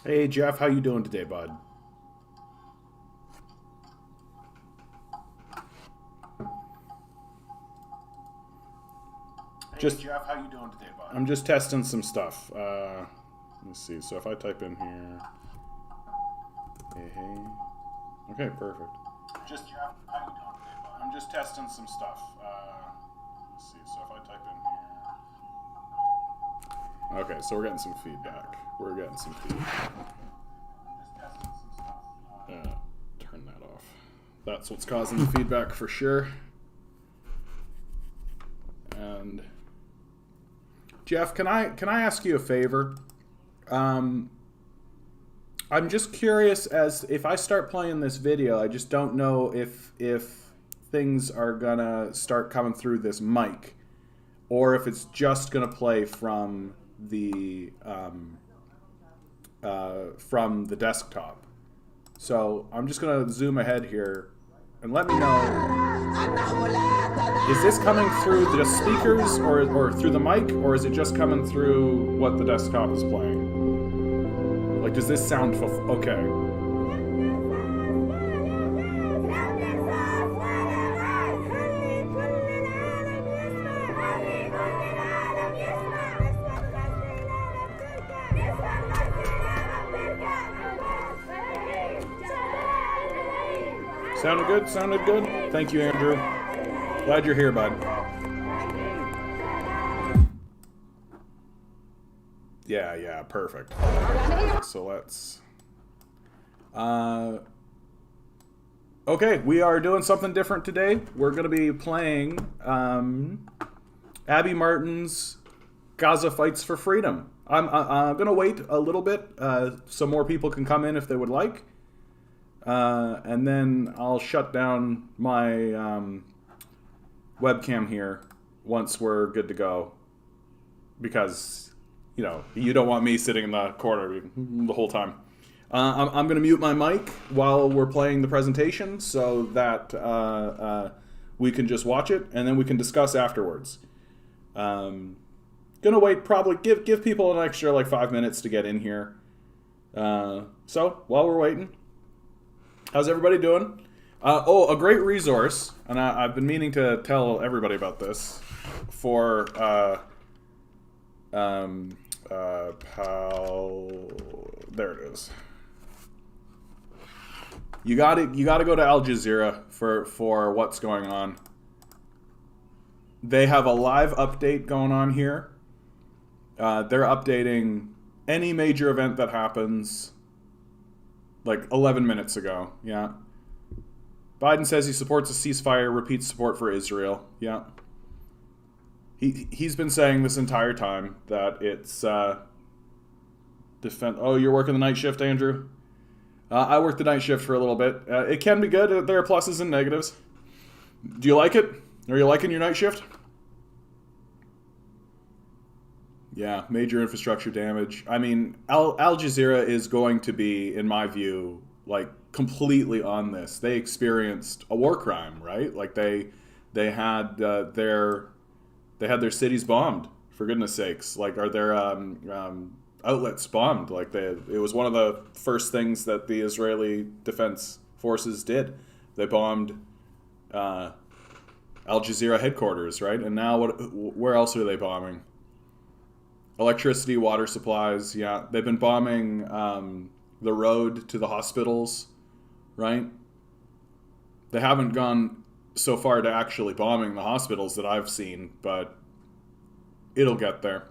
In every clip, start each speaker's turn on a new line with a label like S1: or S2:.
S1: Hey Jeff, how you doing today, bud? Just
S2: Hey Jeff, how you doing today, bud?
S1: I'm just testing some stuff. Let me see. So if I type in here, hey, okay, perfect.
S2: Just Jeff, how you doing today, bud?
S1: I'm just testing some stuff. Let's see. So if I type in here, okay, so we're getting some feedback. We're getting some feedback.
S2: Just testing some stuff.
S1: Turn that off. That's what's causing the feedback for sure. And Jeff, can I ask you a favor? I'm just curious as if I start playing this video, I just don't know if things are gonna start coming through this mic, or if it's just gonna play from the desktop. So I'm just gonna zoom ahead here and let me know. Is this coming through the speakers or through the mic, or is it just coming through what the desktop is playing? Like, does this sound okay? Sounded good? Sounded good? Thank you, Andrew. Glad you're here, bud. Yeah, perfect. So let's... okay, we are doing something different today. We're going to be playing Abby Martin's Gaza Fights for Freedom. I'm going to wait a little bit so more people can come in if they would like. And then I'll shut down my webcam here once we're good to go, because you know you don't want me sitting in the corner the whole time. I'm going to mute my mic while we're playing the presentation so that we can just watch it and then we can discuss afterwards. Gonna wait, probably give people an extra like 5 minutes to get in here. So while we're waiting, how's everybody doing? A great resource, and I've been meaning to tell everybody about this for there it is. You got to go to Al Jazeera for what's going on. They have a live update going on here. They're updating any major event that happens. Like 11 minutes ago, yeah. Biden says he supports a ceasefire, repeats support for Israel, yeah. He's been saying this entire time that it's defend. Oh, you're working the night shift, Andrew? I worked the night shift for a little bit. It can be good. There are pluses and negatives. Do you like it? Are you liking your night shift? Yeah, major infrastructure damage. I mean, Al Jazeera is going to be, in my view, like completely on this. They experienced a war crime, right? Like they had their cities bombed, for goodness sakes. Like, are their outlets bombed? Like it was one of the first things that the Israeli Defense Forces did. They bombed Al Jazeera headquarters, right? And now where else are they bombing? Electricity, water supplies, yeah. They've been bombing the road to the hospitals, right? They haven't gone so far to actually bombing the hospitals that I've seen, but it'll get there.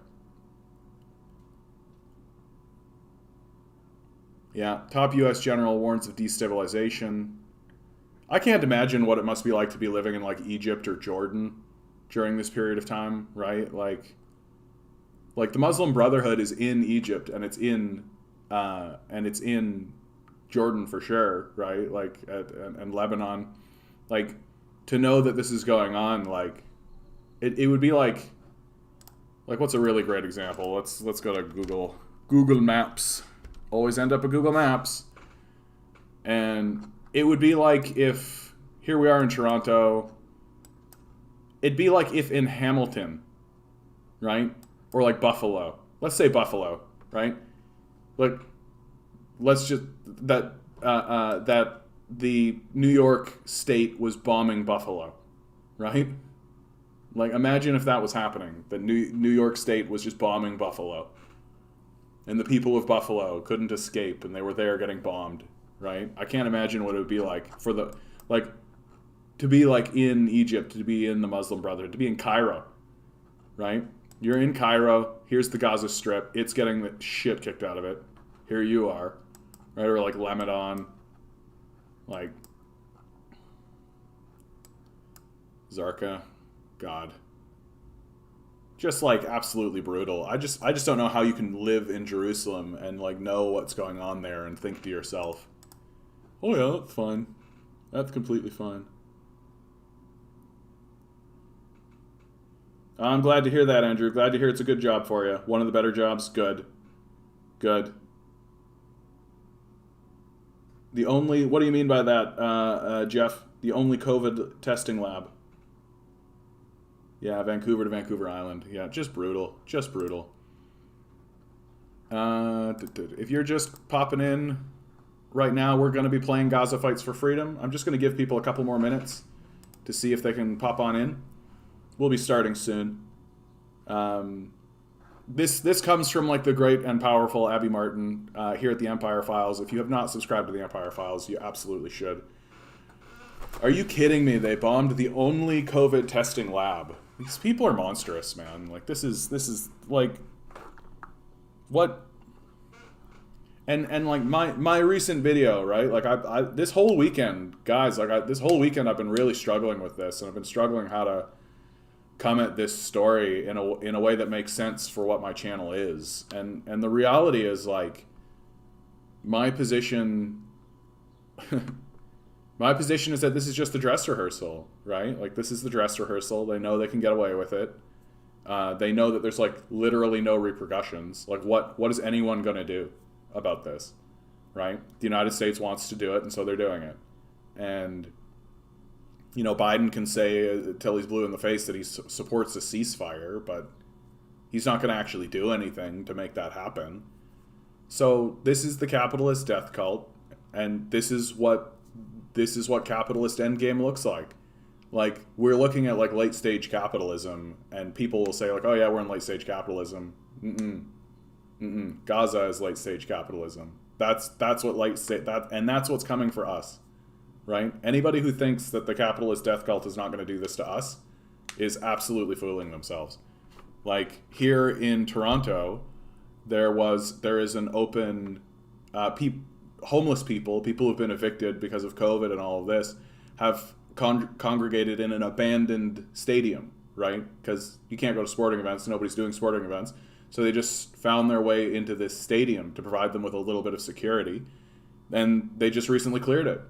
S1: Yeah, top U.S. general warns of destabilization. I can't imagine what it must be like to be living in like Egypt or Jordan during this period of time, right? Like the Muslim Brotherhood is in Egypt and it's in Jordan for sure, right? Like and Lebanon, like to know that this is going on, like it would be like what's a really great example? Let's go to Google Maps. Always end up at Google Maps, and it would be like if here we are in Toronto. It'd be like if in Hamilton, right? Or like Buffalo. Let's say Buffalo, right? Like let's just that the New York state was bombing Buffalo, right? Like, imagine if that was happening. That New York state was just bombing Buffalo, and the people of Buffalo couldn't escape, and they were there getting bombed, right? I can't imagine what it would be like for the like to be like in Egypt, to be in the Muslim Brotherhood, to be in Cairo, right? You're in Cairo. Here's the Gaza Strip. It's getting the shit kicked out of it. Here you are, right? Or like Lebanon, like Zarqa. God, just like absolutely brutal. I just don't know how you can live in Jerusalem and like know what's going on there and think to yourself, oh yeah, that's fine. That's completely fine. I'm glad to hear that, Andrew. Glad to hear it's a good job for you. One of the better jobs. Good. Good. The only, what do you mean by that, Jeff? The only COVID testing lab. Yeah, Vancouver to Vancouver Island. Yeah, just brutal. Just brutal. If you're just popping in right now, we're going to be playing Gaza Fights for Freedom. I'm just going to give people a couple more minutes to see if they can pop on in. We'll be starting soon. This comes from like the great and powerful Abby Martin here at the Empire Files. If you have not subscribed to the Empire Files, you absolutely should. Are you kidding me? They bombed the only COVID testing lab. These people are monstrous, man. Like this is like what? And like my recent video, right? Like I this whole weekend, guys, like this whole weekend I've been really struggling with this, and I've been struggling how to come at this story in a way that makes sense for what my channel is. And the reality is like my position my position is that this is just a dress rehearsal, right? Like this is the dress rehearsal. They know they can get away with it. They know that there's like literally no repercussions. Like what is anyone going to do about this, right? The United States wants to do it, and so they're doing it. And you know, Biden can say till he's blue in the face that he supports a ceasefire, but he's not going to actually do anything to make that happen. So this is the capitalist death cult, and this is what capitalist endgame looks like. Like we're looking at like late stage capitalism, and people will say like, "Oh yeah, we're in late stage capitalism." Gaza is late stage capitalism. That's what and that's what's coming for us. Right? Anybody who thinks that the capitalist death cult is not going to do this to us is absolutely fooling themselves. Like here in Toronto, there is an open homeless people who've been evicted because of COVID and all of this have congregated in an abandoned stadium, right? Because you can't go to sporting events, nobody's doing sporting events. So they just found their way into this stadium to provide them with a little bit of security. And they just recently cleared it.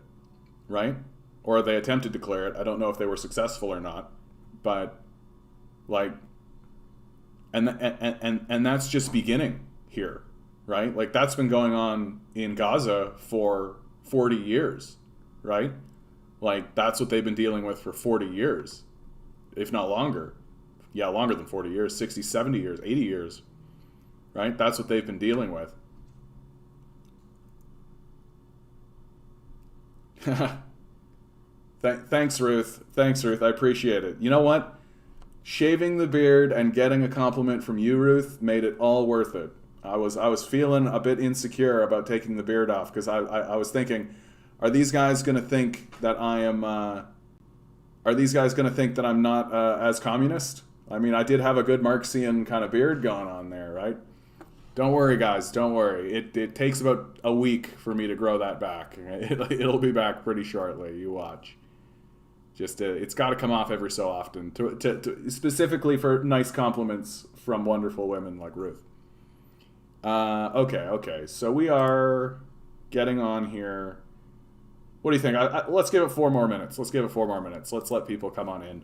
S1: Right? Or they attempted to clear it. I don't know if they were successful or not, but like, and that's just beginning here, right? Like that's been going on in Gaza for 40 years, right? Like that's what they've been dealing with for 40 years, if not longer. Yeah, longer than 40 years, 60, 70 years, 80 years, right? That's what they've been dealing with. Thanks, Ruth. Thanks, Ruth. I appreciate it. You know what? Shaving the beard and getting a compliment from you, Ruth, made it all worth it. I was feeling a bit insecure about taking the beard off because I was thinking, are these guys going to think that I am? Are these guys going to think that I'm not as communist? I mean, I did have a good Marxian kind of beard going on there, right? Don't worry, guys. Don't worry. It takes about a week for me to grow that back. It'll be back pretty shortly. You watch. Just it's got to come off every so often, to specifically for nice compliments from wonderful women like Ruth. Okay. So we are getting on here. What do you think? Let's give it 4 more minutes. Let's let people come on in.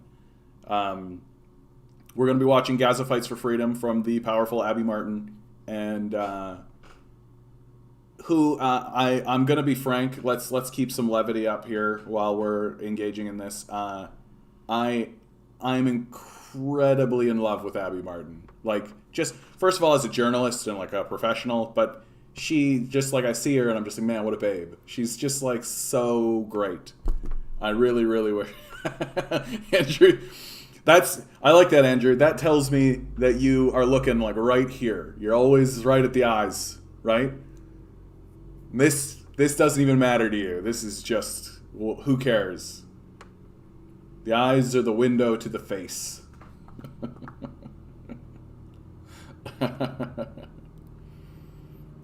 S1: We're going to be watching Gaza Fights for Freedom from the powerful Abby Martin. And I'm gonna be frank. Let's keep some levity up here while we're engaging in this. I'm incredibly in love with Abby Martin. Like, just first of all as a journalist and like a professional, but she just like, I see her and I'm just like, man, what a babe. She's just like so great. I really, really wish. Andrew, I like that, Andrew. That tells me that you are looking like right here. You're always right at the eyes, right? This doesn't even matter to you. This is just, well, who cares? The eyes are the window to the face.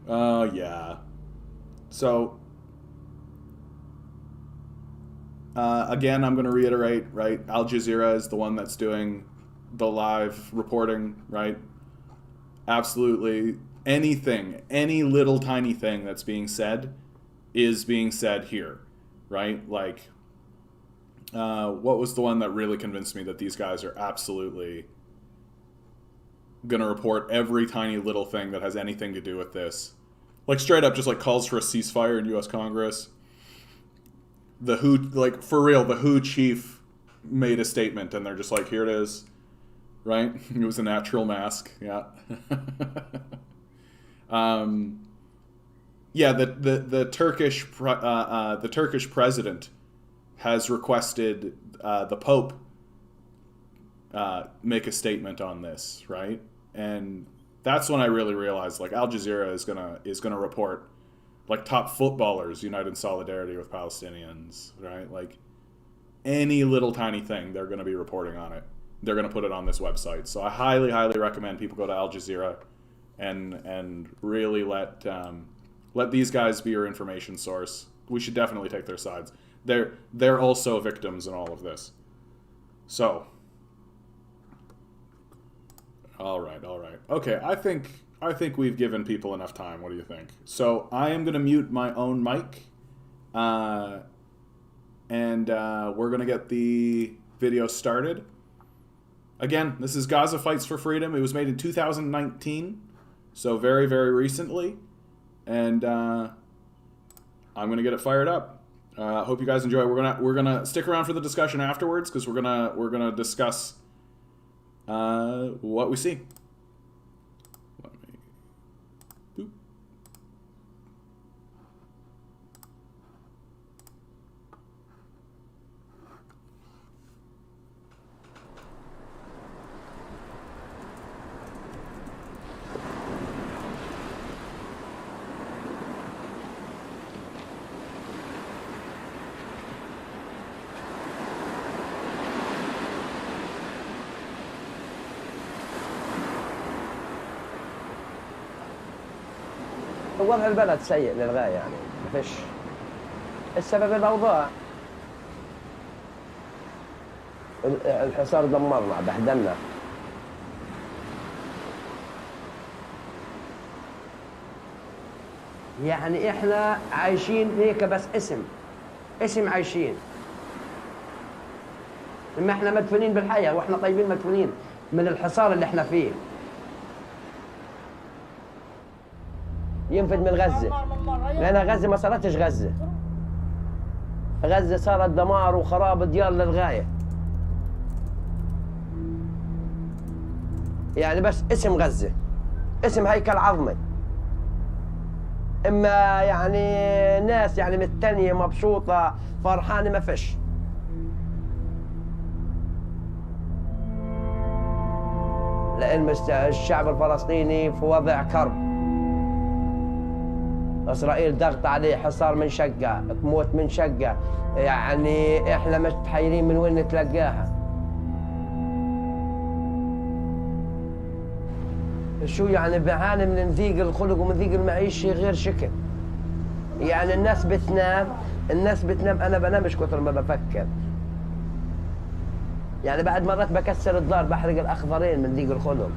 S1: Yeah. So, again, I'm going to reiterate, right? Al Jazeera is the one that's doing the live reporting, right? Absolutely. Anything, any little tiny thing that's being said is being said here, right? Like, what was the one that really convinced me that these guys are absolutely going to report every tiny little thing that has anything to do with this? Like, straight up just like calls for a ceasefire in U.S. Congress. The WHO, like, for real, the WHO chief made a statement and they're just like, here it is, right? It was a natural mask, yeah. Yeah, the Turkish president has requested the Pope make a statement on this, right? And that's when I really realized, like, Al Jazeera is gonna report, like, top footballers unite in solidarity with Palestinians, right? Like, any little tiny thing, they're gonna be reporting on it. They're gonna put it on this website. So I highly, highly recommend people go to Al Jazeera and really let these guys be your information source. We should definitely take their sides. They're also victims in all of this. So, all right. Okay, I think we've given people enough time. What do you think? So I am gonna mute my own mic, and we're gonna get the video started. Again, this is Gaza Fights for Freedom. It was made in 2019, so very, very recently, and I'm gonna get it fired up. Hope you guys enjoy. We're gonna stick around for the discussion afterwards because we're gonna discuss what we see. Let me. Boop.
S3: وضع البلد سيء للغاية يعني ما فيش السبب الأوضاع الحصار دمرنا بهدلنا يعني إحنا عايشين هيك بس اسم عايشين إما إحنا مدفونين بالحياة وإحنا طيبين مدفونين من الحصار اللي إحنا فيه ينفد من غزة لأن غزة ما صارتش غزة صارت دمار وخراب ديار للغاية يعني بس اسم غزة اسم هيكل عظمي إما يعني ناس يعني متنية مبسوطة فرحانة ما فيش لأن الشعب الفلسطيني في وضع كرب إسرائيل ضغط عليه حصار من شقة تموت من شقة يعني إحنا مش متحيرين من وين نتلقاها شو يعني بعاني من ضيق الخلق ومن ضيق المعيشة غير شكل يعني الناس بتنام أنا بنامش كثر ما بفكر يعني بعد مرات بكسر الدار بحرق الأخضرين من ضيق الخلق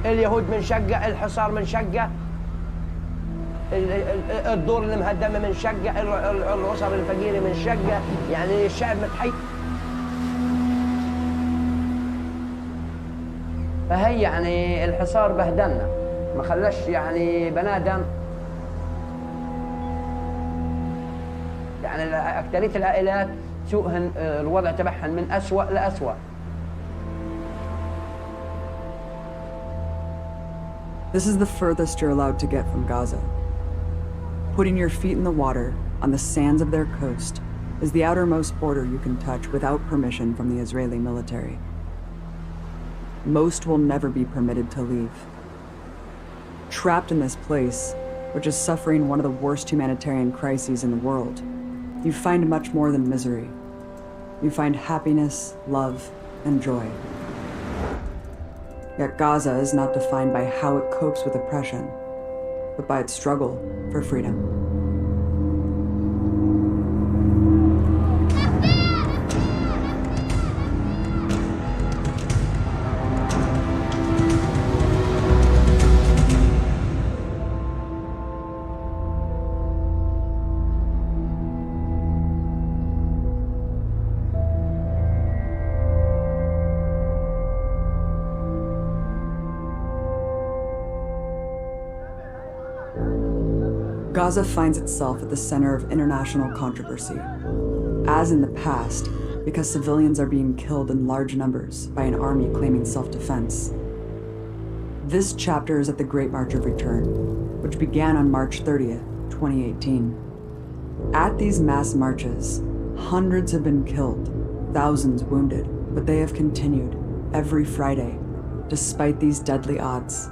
S3: اليهود من شقة الحصار من شقة الدور المهدمة من شقة الأسر الفقيرة من شقة يعني الشعب متحي فهي يعني الحصار بهدلنا ما خلاش يعني بنادم يعني أكثرية العائلات سوء الوضع تبعهن من أسوأ لأسوأ
S4: This is the furthest you're allowed to get from Gaza. Putting your feet in the water on the sands of their coast is the outermost border you can touch without permission from the Israeli military. Most will never be permitted to leave. Trapped in this place, which is suffering one of the worst humanitarian crises in the world, you find much more than misery. You find happiness, love, and joy. Yet Gaza is not defined by how it copes with oppression, but by its struggle for freedom. Gaza finds itself at the center of international controversy, as in the past, because civilians are being killed in large numbers by an army claiming self-defense. This chapter is at the Great March of Return, which began on March 30th, 2018. At these mass marches, hundreds have been killed, thousands wounded, but they have continued every Friday, despite these deadly odds.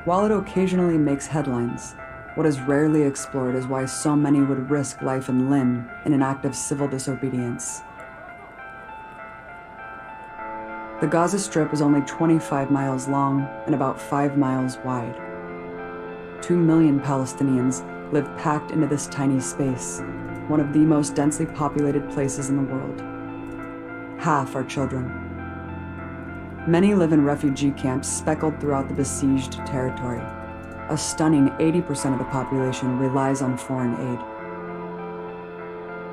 S4: While it occasionally makes headlines, what is rarely explored is why so many would risk life and limb in an act of civil disobedience. The Gaza Strip is only 25 miles long and about 5 miles wide. 2 million Palestinians live packed into this tiny space, one of the most densely populated places in the world. Half are children. Many live in refugee camps speckled throughout the besieged territory. A stunning 80% of the population relies on foreign aid.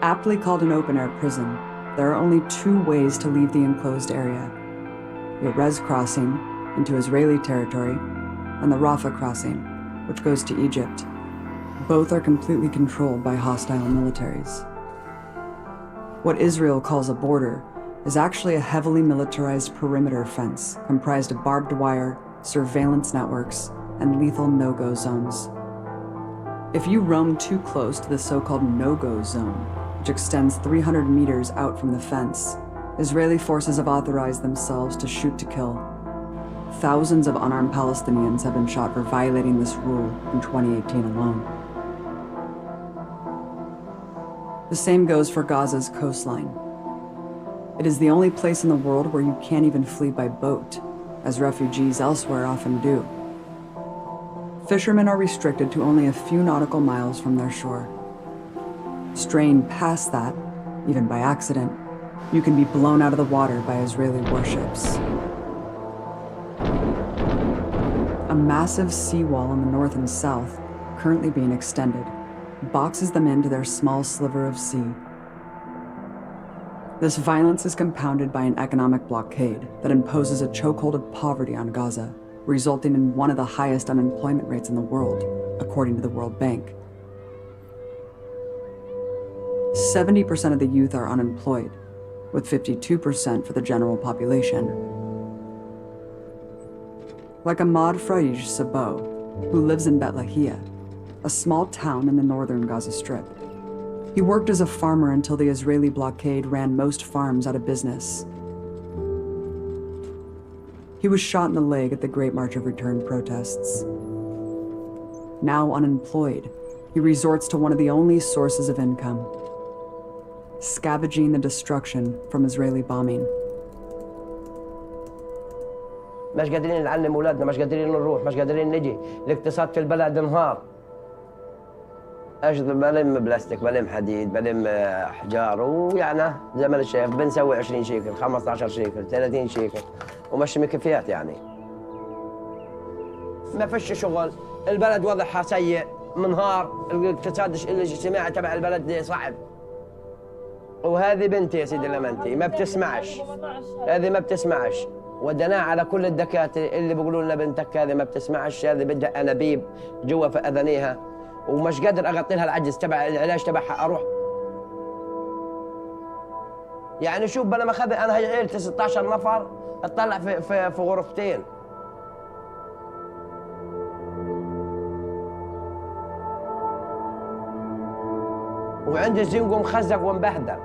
S4: Aptly called an open-air prison, there are only 2 ways to leave the enclosed area: the Erez crossing into Israeli territory and the Rafah crossing, which goes to Egypt. Both are completely controlled by hostile militaries. What Israel calls a border is actually a heavily militarized perimeter fence comprised of barbed wire, surveillance networks, and lethal no-go zones. If you roam too close to the so-called no-go zone, which extends 300 meters out from the fence, Israeli forces have authorized themselves to shoot to kill. Thousands of unarmed Palestinians have been shot for violating this rule in 2018 alone. The same goes for Gaza's coastline. It is the only place in the world where you can't even flee by boat, as refugees elsewhere often do. Fishermen are restricted to only a few nautical miles from their shore. Straying past that, even by accident, you can be blown out of the water by Israeli warships. A massive seawall in the north and south, currently being extended, boxes them into their small sliver of sea. This violence is compounded by an economic blockade that imposes a chokehold of poverty on Gaza, resulting in one of the highest unemployment rates in the world, according to the World Bank. 70% of the youth are unemployed, with 52% for the general population. Like Ahmad Fraij Sabo, who lives in Bet Lahia, a small town in the northern Gaza Strip. He worked as a farmer until the Israeli blockade ran most farms out of business. He was shot in the leg at the Great March of Return protests. Now unemployed, he resorts to one of the only sources of income: scavenging the destruction from Israeli bombing.
S3: مش قادرين نعلم اولادنا، مش قادرين نروح، مش قادرين نجي، الاقتصاد في البلد انهار. بلم بلاستيك، بلم حديد، بلم احجار، ويعني زي ما انت شايف بنسوي 20 شيكل، 15 شيكل، 30 شيكل، ومشي مكفيات يعني. ما فيش شغل، البلد وضعها سيء، منهار، الاقتصاد الاجتماعي تبع البلد صعب. وهذه بنتي يا سيدي لمنتي ما بتسمعش، هذه ما بتسمعش. ودناها على كل الدكاتره اللي بيقولوا لنا بنتك هذه ما بتسمعش، هذه بدها انابيب جوا في اذانيها، ومش قادر اغطي لها العجز تبع العلاج تبعها. اروح يعني شوف بلا ما اخذ انا عيلتي 16 نفر اطلع في غرفتين. وعندي الزنقو مخزق ومبهدل.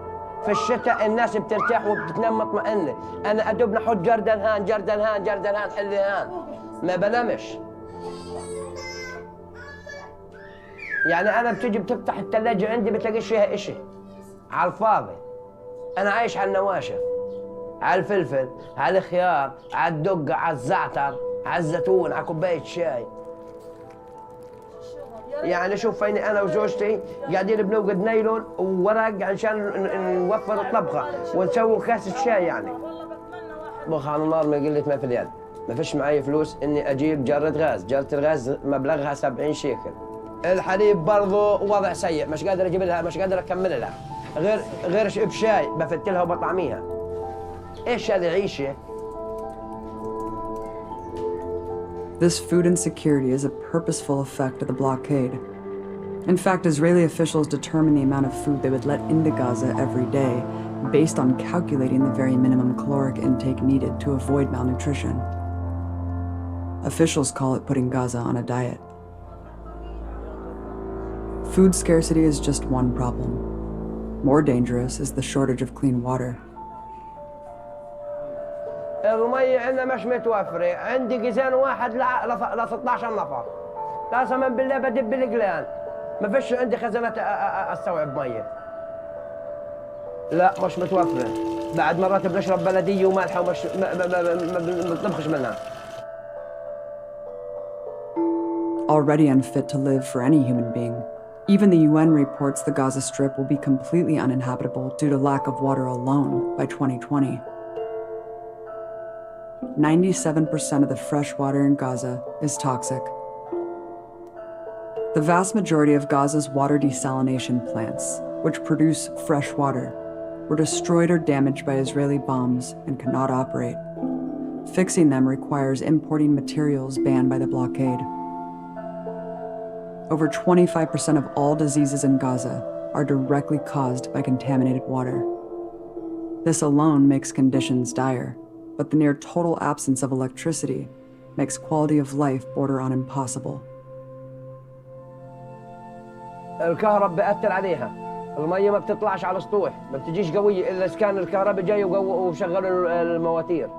S3: في الشتاء الناس بترتاح وبتنام مطمئنة، أنا أدوب نحط جردل هان جردل هان جردل هان حلي هان، ما بنامش. يعني أنا بتجي بتفتح الثلاجة عندي بتلاقيش فيها إشي على الفاضي. أنا عايش على النواشف، على الفلفل، على الخيار، على الدقة، على الزعتر، على الزيتون، على كوباية شاي. يعني شوف فيني انا وزوجتي قاعدين بنوقد نايلون وورق عشان نوفر الطبخه ونسوي كاسه شاي. يعني بخان النار ما قلت ما في اليد، ما فيش معي فلوس اني اجيب جره غاز. جره الغاز مبلغها 70 شيكل. الحليب برضه وضع سيء، مش قادر اجيب لها، مش قادر اكمل لها، غير بشاي بفتلها وبطعميها. ايش هذه عيشه؟
S4: This food insecurity is a purposeful effect of the blockade. In fact, Israeli officials determined the amount of food they would let into Gaza every day based on calculating the very minimum caloric intake needed to avoid malnutrition. Officials call it putting Gaza on a diet. Food scarcity is just one problem. More dangerous is the shortage of clean water.
S3: المية عندنا مش متوفرة، عندي جيزان واحد ل 16 نفر. قسما بالله بدب القلان، ما فيش عندي خزانات استوعب مية. لا مش متوفرة، بعد مرات بنشرب بلدية ومالحة ومش ما بنطبخش منها.
S4: Already unfit to live for any human being, even the UN reports the Gaza Strip will be completely uninhabitable due to lack of water alone by 2020. 97% of the fresh water in Gaza is toxic. The vast majority of Gaza's water desalination plants, which produce fresh water, were destroyed or damaged by Israeli bombs and cannot operate. Fixing them requires importing materials banned by the blockade. Over 25% of all diseases in Gaza are directly caused by contaminated water. This alone makes conditions dire, but the near total absence of electricity makes quality of life border on impossible.
S3: الكهرب بأثر عليها، المية ما بتطلعش على السطوح، ما بتجيش قوية إلا إذا كان الكهرباء جاي وشغلوا المواتير.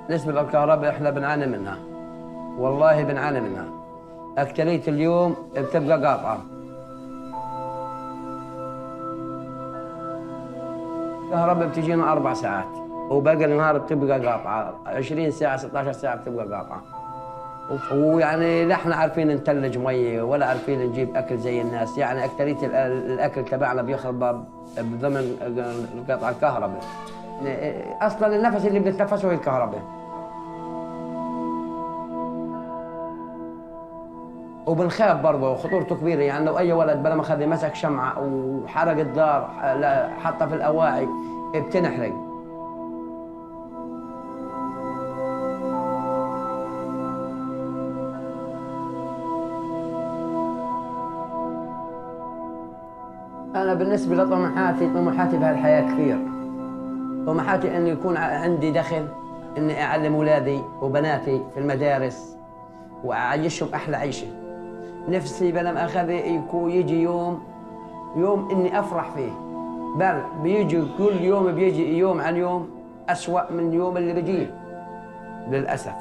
S3: بالنسبة للكهرباء إحنا بنعاني منها، والله بنعاني منها. أكترية اليوم بتبقى قاطعة. الكهرباء بتجينا 4 ساعات وباقي النهار بتبقى قاطعة، 20 ساعة 16 ساعة بتبقى قاطعة. ويعني لا احنا عارفين نتلج مية ولا عارفين نجيب أكل زي الناس. يعني أكترية الأكل تبعنا بيخرب بضمن قطع الكهرباء. أصلاً النفس اللي بنتنفسه هي الكهرباء. وبنخاف برضه، خطورته كبيرة. يعني لو أي ولد بلا ما خذ مسك شمعة وحرق الدار حطها في الأواعي بتنحرق. أنا بالنسبة طموحاتي بهالحياة كثير. طموحاتي إنه يكون عندي دخل، إني أعلم أولادي وبناتي في المدارس وأعيشهم أحلى عيشة. نفسي بلما أخذ يجي يوم إني أفرح فيه، بل بيجي كل يوم بيجي يوم عن يوم أسوأ من اليوم اللي بيجيه للأسف.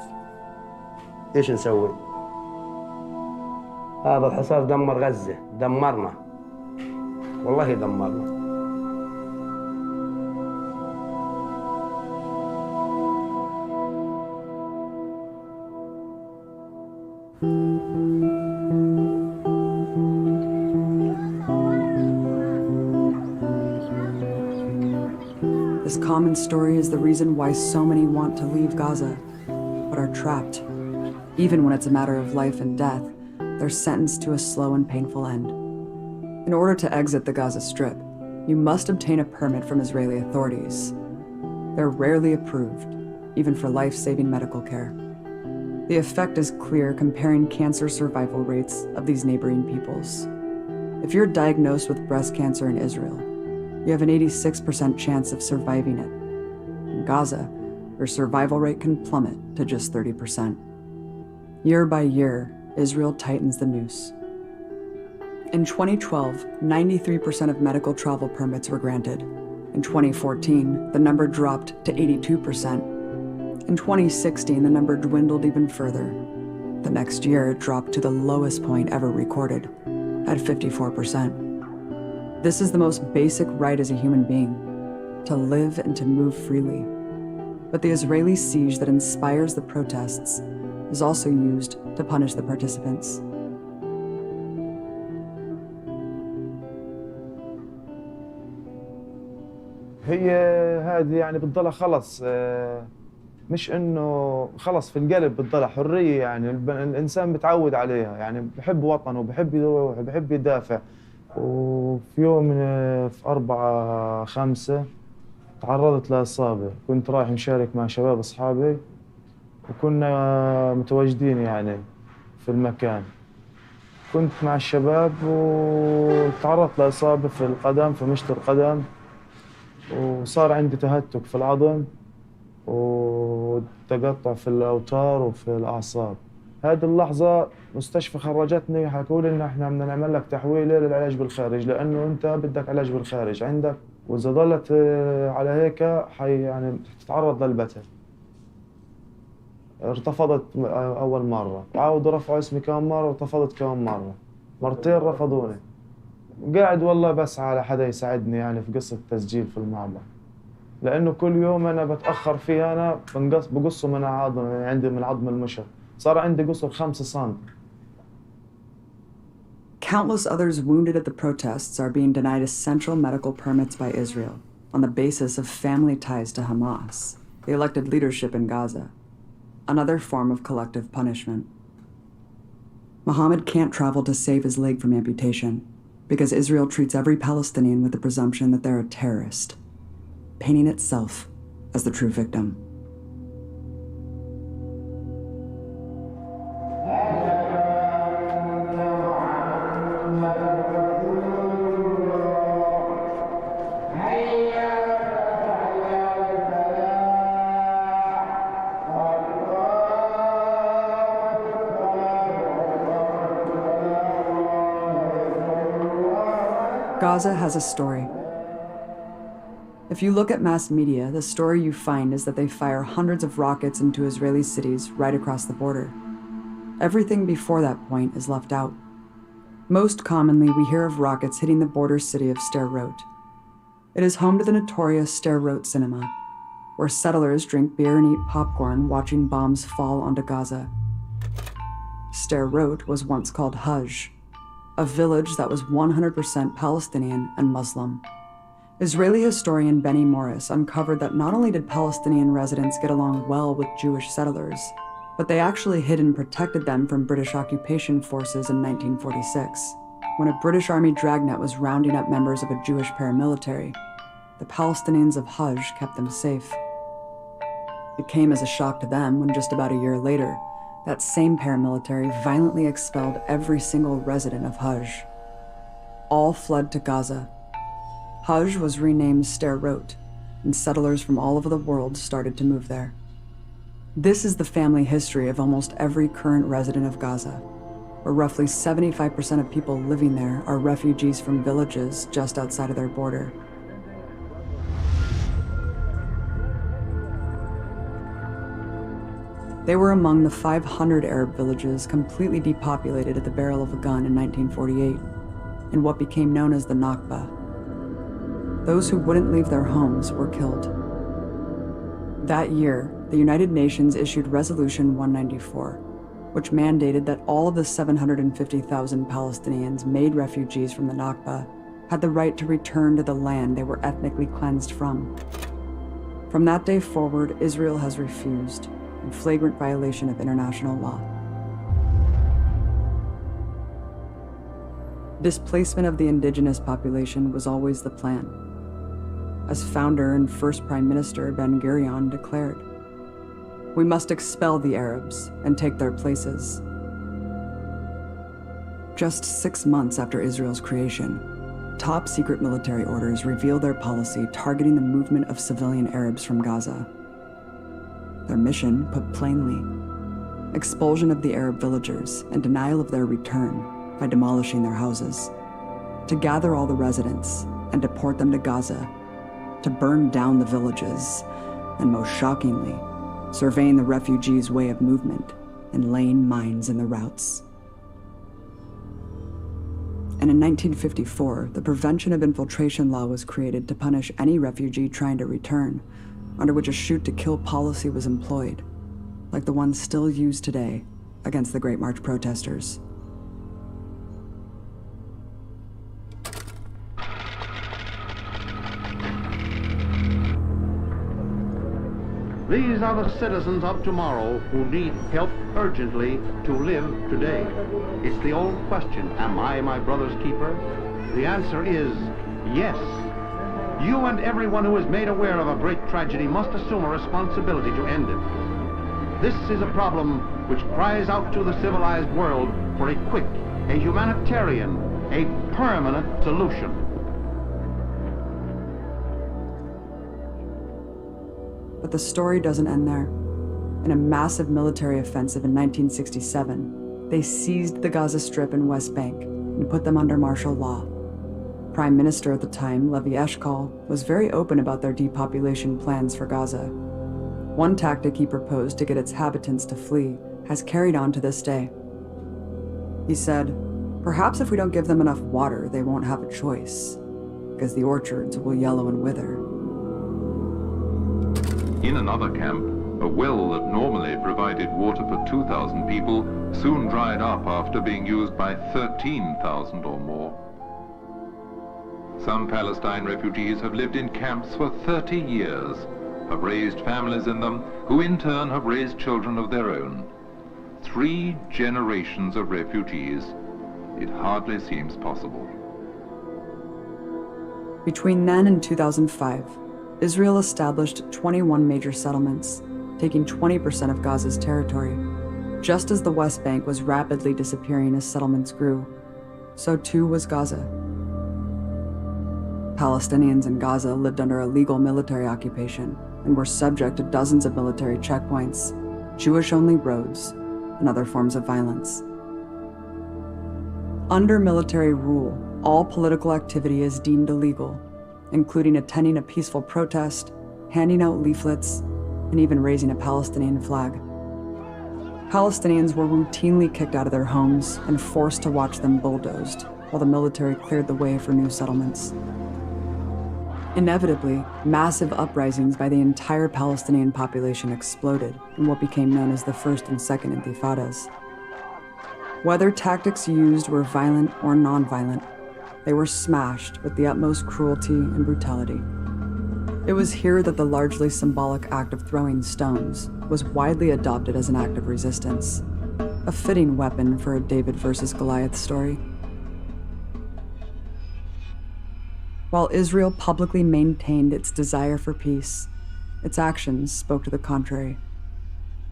S3: إيش نسوي؟ هذا الحصار دمر غزة، دمرنا والله دمرنا.
S4: This common story is the reason why so many want to leave Gaza, but are trapped. Even when it's a matter of life and death, they're sentenced to a slow and painful end. In order to exit the Gaza Strip, you must obtain a permit from Israeli authorities. They're rarely approved, even for life-saving medical care. The effect is clear comparing cancer survival rates of these neighboring peoples. If you're diagnosed with breast cancer in Israel, you have an 86% chance of surviving it. In Gaza, your survival rate can plummet to just 30%. Year by year, Israel tightens the noose. In 2012, 93% of medical travel permits were granted. In 2014, the number dropped to 82%. In 2016, the number dwindled even further. The next year, it dropped to the lowest point ever recorded, at 54%. This is the most basic right as a human being, to live and to move freely. But the Israeli siege that inspires the protests is also used to punish the participants.
S5: هي هذه يعني بتضلها خلص مش انه خلص في القلب بتضلها حريه يعني الانسان بتعود عليها يعني بحب وطنه بحب يروح بحب يدافع وفي يوم في 4/5 تعرضت لإصابة كنت رايح مشارك مع شباب أصحابي وكنا متواجدين يعني في المكان كنت مع الشباب وتعرضت لإصابة في القدم في مشط القدم وصار عندي تهتك في العظم وتقطع في الأوتار وفي الأعصاب. هذه اللحظة مستشفى خرجتني حكوا لي إن إحنا بدنا نعمل لك تحويلة للعلاج بالخارج لأنه أنت بدك علاج بالخارج عندك وإذا ضلت على هيك يعني تتعرض للبتر. ارتفضت أول مرة عاودوا رفعوا اسمي كم مرة وارتفضت كم مرة مرتين رفضوني. قاعد والله بسعى على حدا يساعدني يعني في قصة التسجيل في المعبر لأنه كل يوم أنا بتأخر فيه أنا بقصه من عظم يعني عندي من عظم المشط صار عندي قصر 5 سم.
S4: Countless others wounded at the protests are being denied essential medical permits by Israel on the basis of family ties to Hamas, the elected leadership in Gaza, another form of collective punishment. Mohammed can't travel to save his leg from amputation because Israel treats every Palestinian with the presumption that they're a terrorist, painting itself as the true victim. Gaza has a story. If you look at mass media, the story you find is that they fire hundreds of rockets into Israeli cities right across the border. Everything before that point is left out. Most commonly, we hear of rockets hitting the border city of Sderot. It is home to the notorious Sderot cinema, where settlers drink beer and eat popcorn watching bombs fall onto Gaza. Sderot was once called Hajj, a village that was 100% Palestinian and Muslim. Israeli historian Benny Morris uncovered that not only did Palestinian residents get along well with Jewish settlers, but they actually hid and protected them from British occupation forces in 1946. When a British Army dragnet was rounding up members of a Jewish paramilitary, the Palestinians of Hajj kept them safe. It came as a shock to them when just about a year later, that same paramilitary violently expelled every single resident of Hajj. All fled to Gaza. Hajj was renamed Sderot, and settlers from all over the world started to move there. This is the family history of almost every current resident of Gaza, where roughly 75% of people living there are refugees from villages just outside of their border. They were among the 500 Arab villages completely depopulated at the barrel of a gun in 1948, in what became known as the Nakba. Those who wouldn't leave their homes were killed. That year, the United Nations issued Resolution 194, which mandated that all of the 750,000 Palestinians made refugees from the Nakba had the right to return to the land they were ethnically cleansed from. From that day forward, Israel has refused, in flagrant violation of international law. Displacement of the indigenous population was always the plan. As founder and first Prime Minister Ben Gurion declared, "We must expel the Arabs and take their places." Just 6 months after Israel's creation, top secret military orders reveal their policy targeting the movement of civilian Arabs from Gaza. Their mission, put plainly, expulsion of the Arab villagers and denial of their return by demolishing their houses, to gather all the residents and deport them to Gaza, to burn down the villages, and most shockingly, surveying the refugees' way of movement and laying mines in the routes. And in 1954, the Prevention of Infiltration Law was created to punish any refugee trying to return, under which a shoot-to-kill policy was employed, like the one still used today against the Great March protesters.
S6: These are the citizens of tomorrow who need help urgently to live today. It's the old question, am I my brother's keeper? The answer is yes. You and everyone who is made aware of a great tragedy must assume a responsibility to end it. This is a problem which cries out to the civilized world for a quick, a humanitarian, a permanent solution.
S4: But the story doesn't end there. In a massive military offensive in 1967, they seized the Gaza Strip and West Bank and put them under martial law. Prime Minister at the time, Levi Eshkol, was very open about their depopulation plans for Gaza. One tactic he proposed to get its inhabitants to flee has carried on to this day. He said, "Perhaps if we don't give them enough water, they won't have a choice, because the orchards will yellow and wither."
S7: In another camp, a well that normally provided water for 2,000 people soon dried up after being used by 13,000 or more. Some Palestine refugees have lived in camps for 30 years, have raised families in them, who in turn have raised children of their own. 3 generations of refugees. It hardly seems possible.
S4: Between then and 2005, Israel established 21 major settlements, taking 20% of Gaza's territory. Just as the West Bank was rapidly disappearing as settlements grew, so too was Gaza. Palestinians in Gaza lived under a legal military occupation and were subject to dozens of military checkpoints, Jewish-only roads, and other forms of violence. Under military rule, all political activity is deemed illegal, including attending a peaceful protest, handing out leaflets, and even raising a Palestinian flag. Palestinians were routinely kicked out of their homes and forced to watch them bulldozed, while the military cleared the way for new settlements. Inevitably, massive uprisings by the entire Palestinian population exploded in what became known as the First and Second Intifadas. Whether tactics used were violent or non-violent, they were smashed with the utmost cruelty and brutality. It was here that the largely symbolic act of throwing stones was widely adopted as an act of resistance, a fitting weapon for a David versus Goliath story. While Israel publicly maintained its desire for peace, its actions spoke to the contrary.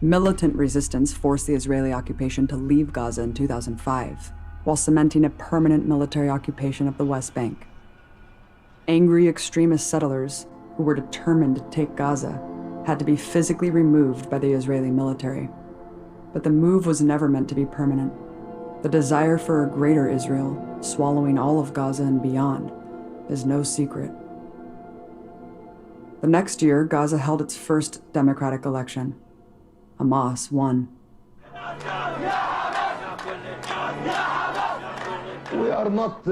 S4: Militant resistance forced the Israeli occupation to leave Gaza in 2005, while cementing a permanent military occupation of the West Bank. Angry extremist settlers who were determined to take Gaza had to be physically removed by the Israeli military. But the move was never meant to be permanent. The desire for a greater Israel, swallowing all of Gaza and beyond, is no secret. The next year, Gaza held its first democratic election. Hamas won.
S8: We are not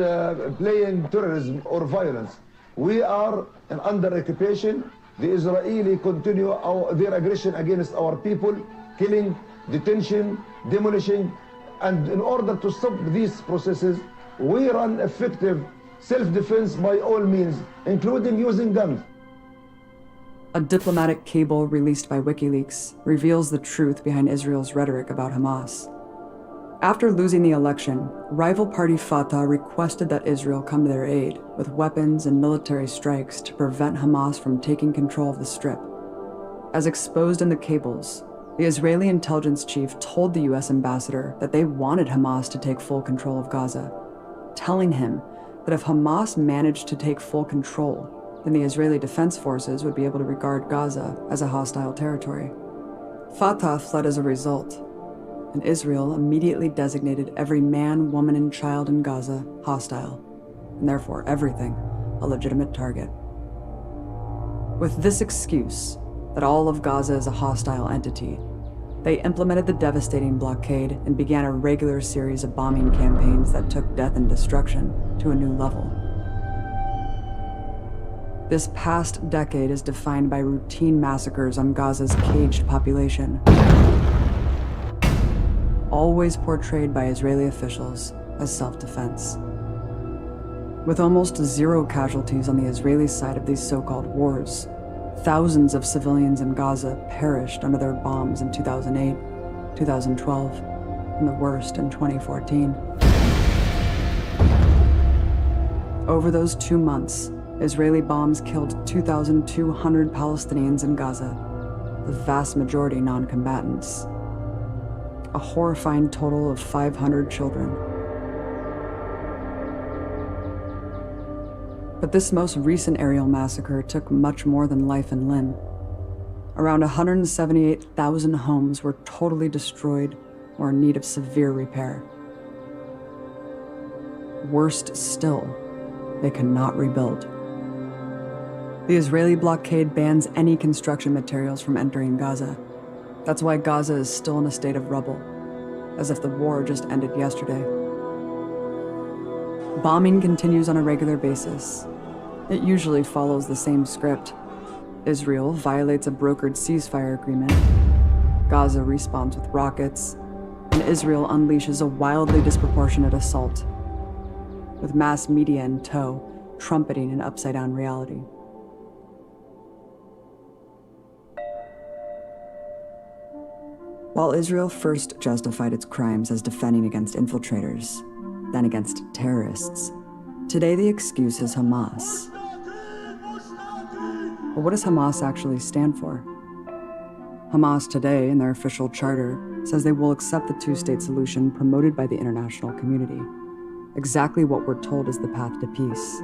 S8: playing terrorism or violence. We are under occupation. The Israeli continue their aggression against our people, killing, detention, demolishing, and in order to stop these processes, we run effective self-defense by all means, including using guns.
S4: A diplomatic cable released by WikiLeaks reveals the truth behind Israel's rhetoric about Hamas. After losing the election, rival party Fatah requested that Israel come to their aid with weapons and military strikes to prevent Hamas from taking control of the Strip. As exposed in the cables, the Israeli intelligence chief told the US ambassador that they wanted Hamas to take full control of Gaza, telling him that if Hamas managed to take full control, then the Israeli Defense Forces would be able to regard Gaza as a hostile territory. Fatah fled as a result, and Israel immediately designated every man, woman, and child in Gaza hostile, and therefore everything a legitimate target. With this excuse, that all of Gaza is a hostile entity, they implemented the devastating blockade and began a regular series of bombing campaigns that took death and destruction to a new level. This past decade is defined by routine massacres on Gaza's caged population, always portrayed by Israeli officials as self-defense. With almost zero casualties on the Israeli side of these so-called wars, thousands of civilians in Gaza perished under their bombs in 2008, 2012, and the worst in 2014. Over those 2 months, Israeli bombs killed 2,200 Palestinians in Gaza, the vast majority non-combatants. A horrifying total of 500 children. But this most recent aerial massacre took much more than life and limb. Around 178,000 homes were totally destroyed or in need of severe repair. Worst still, they cannot rebuild. The Israeli blockade bans any construction materials from entering Gaza. That's why Gaza is still in a state of rubble, as if the war just ended yesterday. Bombing continues on a regular basis. It usually follows the same script. Israel violates a brokered ceasefire agreement, Gaza responds with rockets, and Israel unleashes a wildly disproportionate assault, with mass media in tow, trumpeting an upside-down reality. While Israel first justified its crimes as defending against infiltrators, then against terrorists, today the excuse is Hamas. But what does Hamas actually stand for? Hamas today, in their official charter, says they will accept the two-state solution promoted by the international community, exactly what we're told is the path to peace.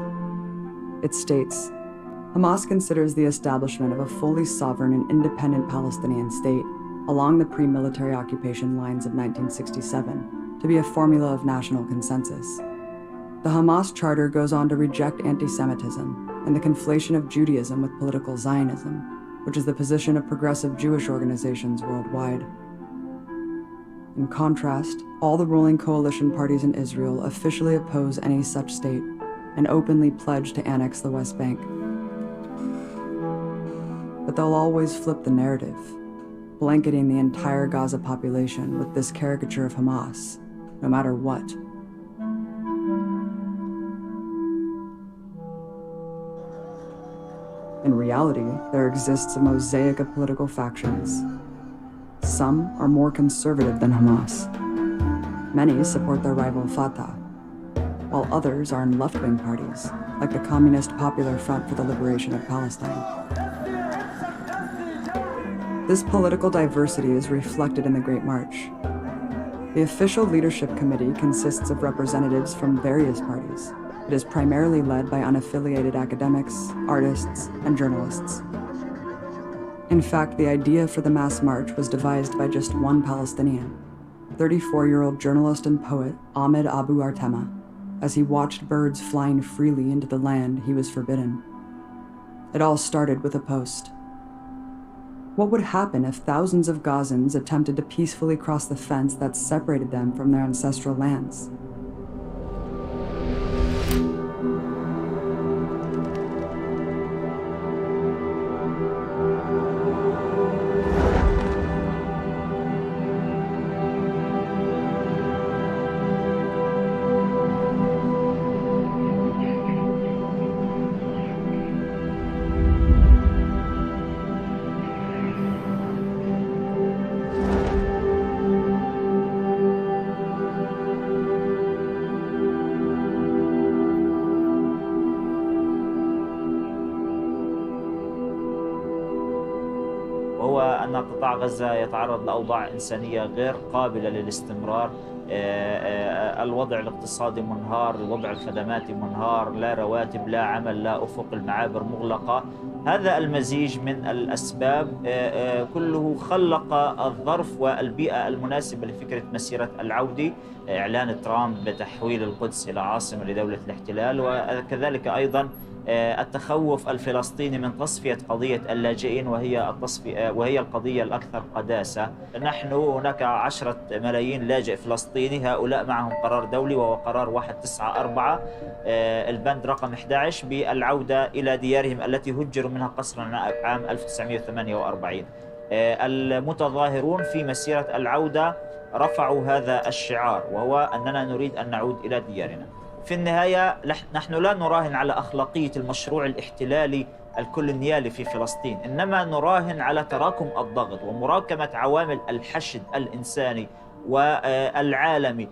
S4: It states, Hamas considers the establishment of a fully sovereign and independent Palestinian state along the pre-military occupation lines of 1967 to be a formula of national consensus. The Hamas charter goes on to reject anti-Semitism and the conflation of Judaism with political Zionism, which is the position of progressive Jewish organizations worldwide. In contrast, all the ruling coalition parties in Israel officially oppose any such state and openly pledge to annex the West Bank. But they'll always flip the narrative, blanketing the entire Gaza population with this caricature of Hamas, no matter what. In reality, there exists a mosaic of political factions. Some are more conservative than Hamas. Many support their rival Fatah, while others are in left-wing parties, like the Communist Popular Front for the Liberation of Palestine. This political diversity is reflected in the Great March. The official leadership committee consists of representatives from various parties. It is primarily led by unaffiliated academics, artists, and journalists. In fact, the idea for the mass march was devised by just one Palestinian, 34-year-old journalist and poet Ahmed Abu Artema, as he watched birds flying freely into the land he was forbidden. It all started with a post. What would happen if thousands of Gazans attempted to peacefully cross the fence that separated them from their ancestral lands?
S9: قطاع غزة يتعرض لأوضاع إنسانية غير قابلة للاستمرار. الوضع الاقتصادي منهار، الوضع الخدماتي منهار، لا رواتب، لا عمل، لا أفق، المعابر مغلقة. هذا المزيج من الأسباب كله خلق الظرف والبيئة المناسبة لفكرة مسيرة العودة. إعلان ترامب بتحويل القدس إلى عاصمة لدولة الاحتلال، وكذلك أيضا التخوف الفلسطيني من تصفية قضية اللاجئين وهي القضية الأكثر قداسة. نحن هناك 10 ملايين لاجئ فلسطيني، هؤلاء معهم قرار دولي وهو قرار 194 البند رقم 11 بالعودة إلى ديارهم التي هجروا منها قسرا عام 1948. المتظاهرون في مسيرة العودة رفعوا هذا الشعار، وهو أننا نريد أن نعود إلى ديارنا. في النهاية نحن لا نراهن على أخلاقية المشروع الاحتلالي الكولونيالي في فلسطين، إنما نراهن على تراكم الضغط ومراكمة عوامل الحشد الإنساني والعالمي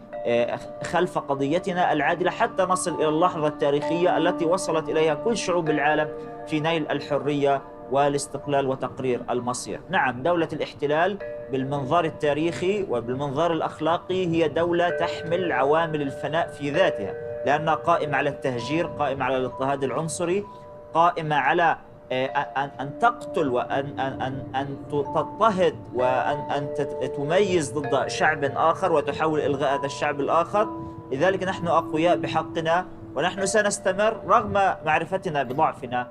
S9: خلف قضيتنا العادلة، حتى نصل إلى اللحظة التاريخية التي وصلت إليها كل شعوب العالم في نيل الحرية والاستقلال وتقرير المصير. نعم، دولة الاحتلال بالمنظار التاريخي وبالمنظار الأخلاقي هي دولة تحمل عوامل الفناء في ذاتها، لأنها قائمة على التهجير، قائمة على الاضطهاد العنصري، قائمة على أن تقتل وأن تضطهد وأن تميز ضد شعب آخر وتحاول إلغاء هذا الشعب الآخر. لذلك نحن أقوياء بحقنا، ونحن سنستمر رغم معرفتنا بضعفنا.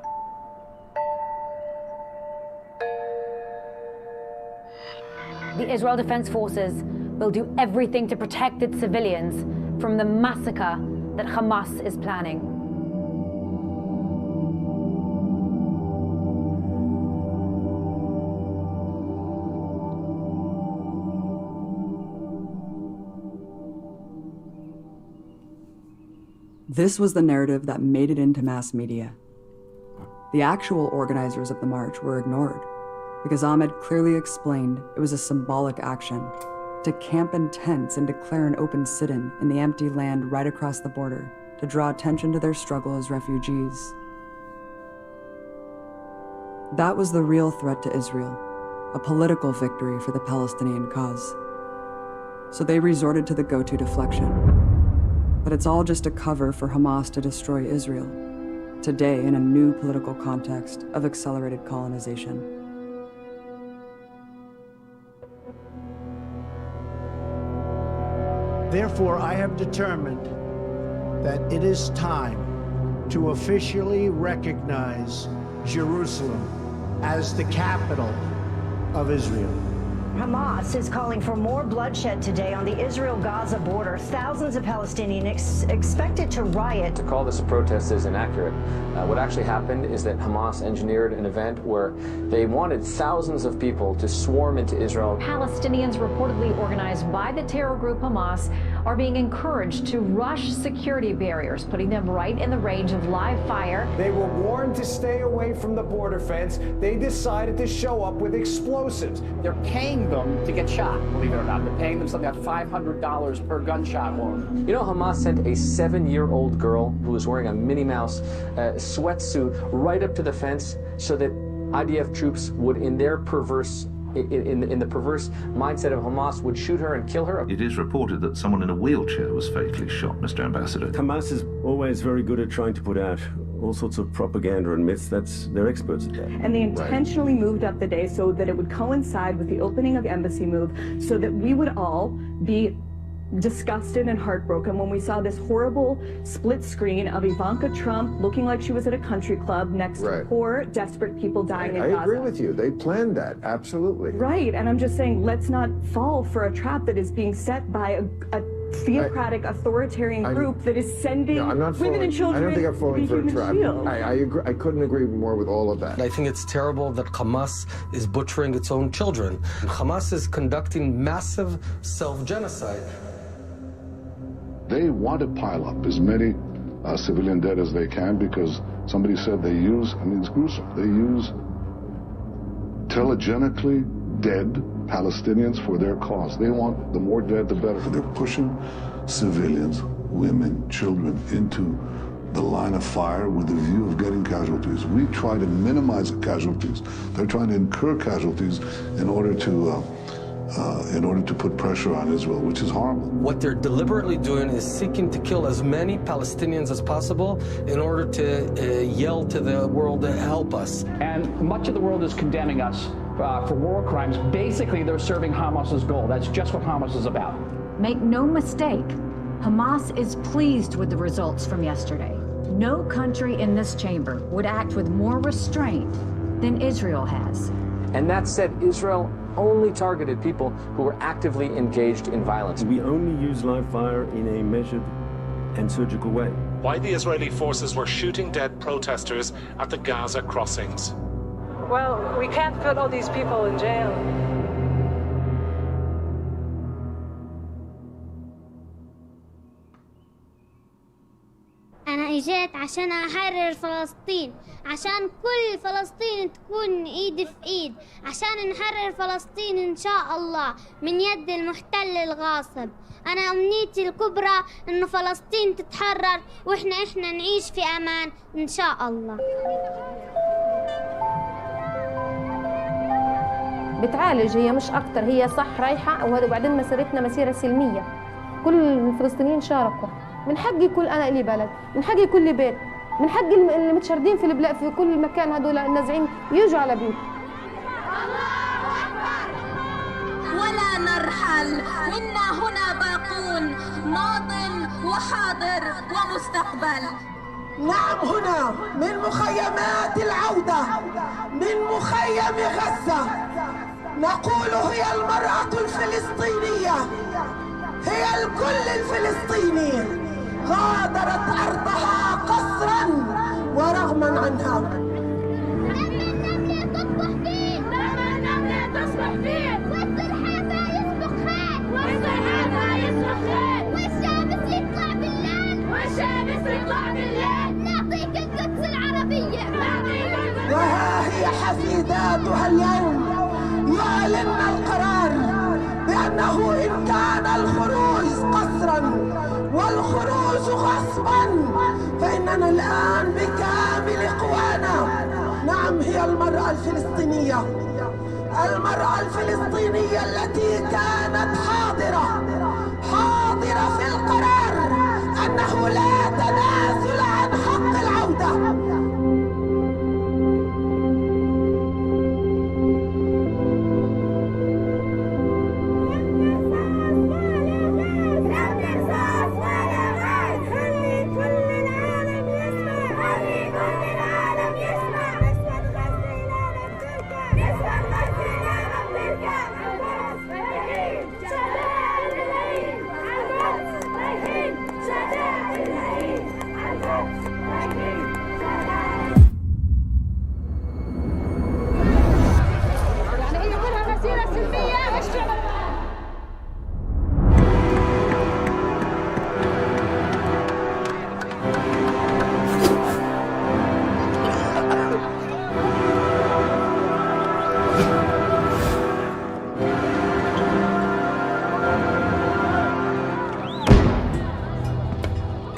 S10: The Israel Defense Forces will do everything to protect its civilians from the massacre that Hamas is planning.
S4: This was the narrative that made it into mass media. The actual organizers of the march were ignored, because Ahmed clearly explained it was a symbolic action to camp in tents and declare an open sit-in in the empty land right across the border to draw attention to their struggle as refugees. That was the real threat to Israel, a political victory for the Palestinian cause. So they resorted to the go-to deflection. But it's all just a cover for Hamas to destroy Israel, today in a new political context of accelerated colonization.
S11: Therefore, I have determined that it is time to officially recognize Jerusalem as the capital of Israel.
S12: Hamas is calling for more bloodshed today on the Israel-Gaza border. Thousands of Palestinians expected to riot.
S13: To call this a protest is inaccurate. What actually happened is that Hamas engineered an event where they wanted thousands of people to swarm into Israel.
S10: Palestinians reportedly organized by the terror group Hamas are being encouraged to rush security barriers, putting them right in the range of live fire.
S14: They were warned to stay away from the border fence. They decided to show up with explosives.
S15: They're paying them to get shot, believe it or not. They're paying them something like $500 per gunshot wound.
S13: You know, Hamas sent a 7-year-old girl who was wearing a Minnie Mouse sweatsuit right up to the fence so that IDF troops would, in their perverse in the perverse mindset of Hamas, would shoot her and kill her.
S16: It is reported that someone in a wheelchair was fatally shot, Mr. Ambassador.
S17: Hamas is always very good at trying to put out all sorts of propaganda and myths. They're experts at that.
S18: And they intentionally moved up the day so that it would coincide with the opening of the embassy move, so that we would all be disgusted and heartbroken when we saw this horrible split screen of Ivanka Trump looking like she was at a country club next to poor, desperate people dying in Gaza.
S8: I agree with you. They planned that, absolutely.
S18: Right, and I'm just saying, let's not fall for a trap that is being set by a theocratic, authoritarian group that is sending women and children.
S8: I don't think I'm falling for a trap.
S18: Shield.
S8: I agree. I couldn't agree more with all of that.
S19: I think it's terrible that Hamas is butchering its own children. Hamas is conducting massive self-genocide.
S20: They want to pile up as many civilian dead as they can, because somebody said they use, I mean, it's gruesome, they use telegenically dead Palestinians for their cause. They want the more dead, the better.
S21: They're pushing civilians, women, children into
S20: the line of fire with the view of getting casualties. We try to minimize the casualties. They're trying to incur casualties in order to put pressure on Israel, which is horrible.
S19: What they're deliberately doing is seeking to kill as many Palestinians as possible in order to yell to the world to help us.
S15: And much of the world is condemning us for war crimes. Basically, they're serving Hamas's goal. That's just what Hamas is about.
S10: Make no mistake, Hamas is pleased with the results from yesterday. No country in this chamber would act with more restraint than Israel has.
S13: And that said, Israel only targeted people who were actively engaged in violence.
S17: We only use live fire in a measured and surgical way.
S21: Why the Israeli forces were shooting dead protesters at the Gaza crossings.
S22: Well, we can't put all these people in jail.
S23: أنا إجيت عشان أحرر فلسطين، عشان كل فلسطين تكون إيد في إيد، عشان نحرر فلسطين إن شاء الله من يد المحتل الغاصب. أنا أمنيتي الكبرى إنه فلسطين تتحرر وإحنا نعيش في أمان إن شاء الله.
S24: بتعالج، هي مش أكتر، هي صح رايحة وبعدين مسيرتنا مسيرة سلمية. كل الفلسطينيين شاركوا. من حقي كل أنا إلي بلد، من حقي كل بيت، من حق اللي متشردين في البلاد في كل مكان هدول النازعين يجوا على بيوت.
S25: ولا نرحل، منا هنا باقون، ماض وحاضر ومستقبل.
S26: نعم، هنا من مخيمات العودة، من مخيم غزة، نقول هي المرأة الفلسطينية، هي الكل الفلسطيني، غادرت أرضها قسرا ورغما عنها. وها هي حفيداتها اليوم يعلن القرار بأنه إن كان الخروج قسرا والخروج غصبا فإننا الآن بكامل قوانا. نعم، هي المرأة الفلسطينية، المرأة الفلسطينية التي كانت حاضرة في القرار أنه لا تنازل عن حق العودة.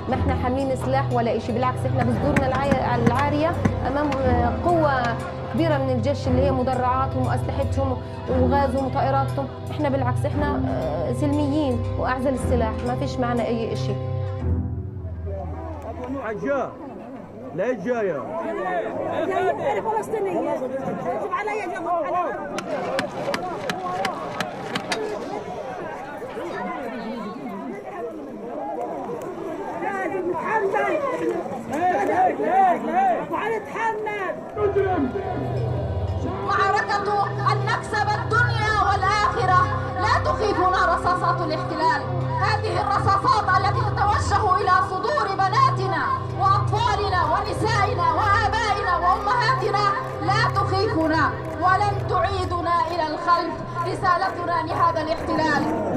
S24: ما احنا حاملين سلاح ولا شيء، بالعكس احنا بصدورنا العارية امام قوة كبيرة من الجيش اللي هي مدرعاتهم واسلحتهم وغازهم وطائراتهم. احنا بالعكس احنا سلميين واعزل السلاح، ما فيش معنا اي شيء.
S27: عجاه لا جايه
S26: جايه فلسطينيه يجب علي
S25: معركة أن نكسب الدنيا والآخرة لا تخيفنا رصاصات الاحتلال. هذه الرصاصات التي تتوجه إلى صدور بناتنا وأطفالنا ونسائنا وآبائنا وأمهاتنا لا تخيفنا ولن تعيدنا إلى الخلف. رسالتنا لهذا الاحتلال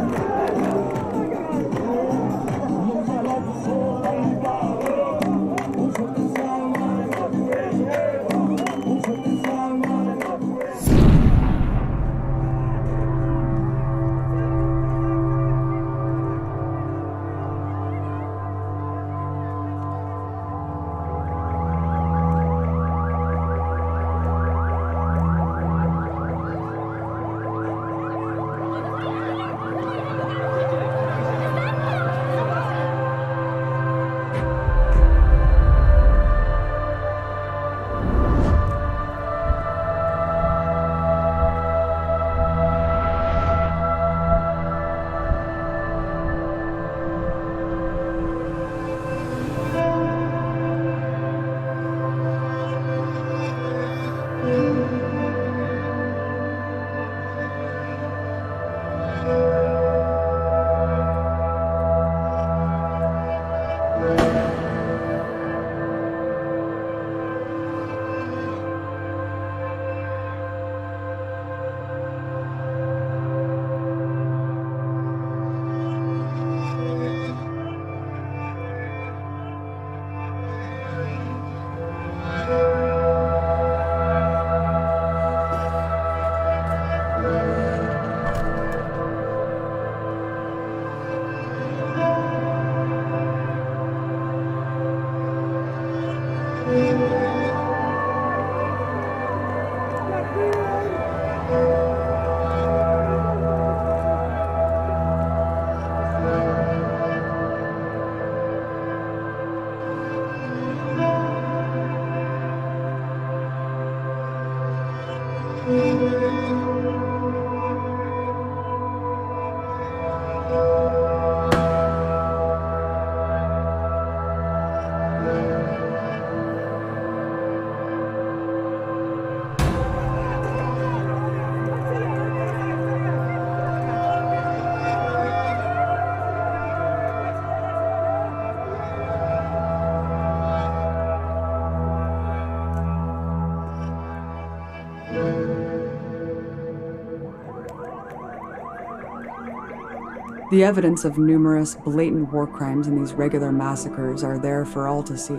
S4: The evidence of numerous blatant war crimes in these regular massacres are there for all to see.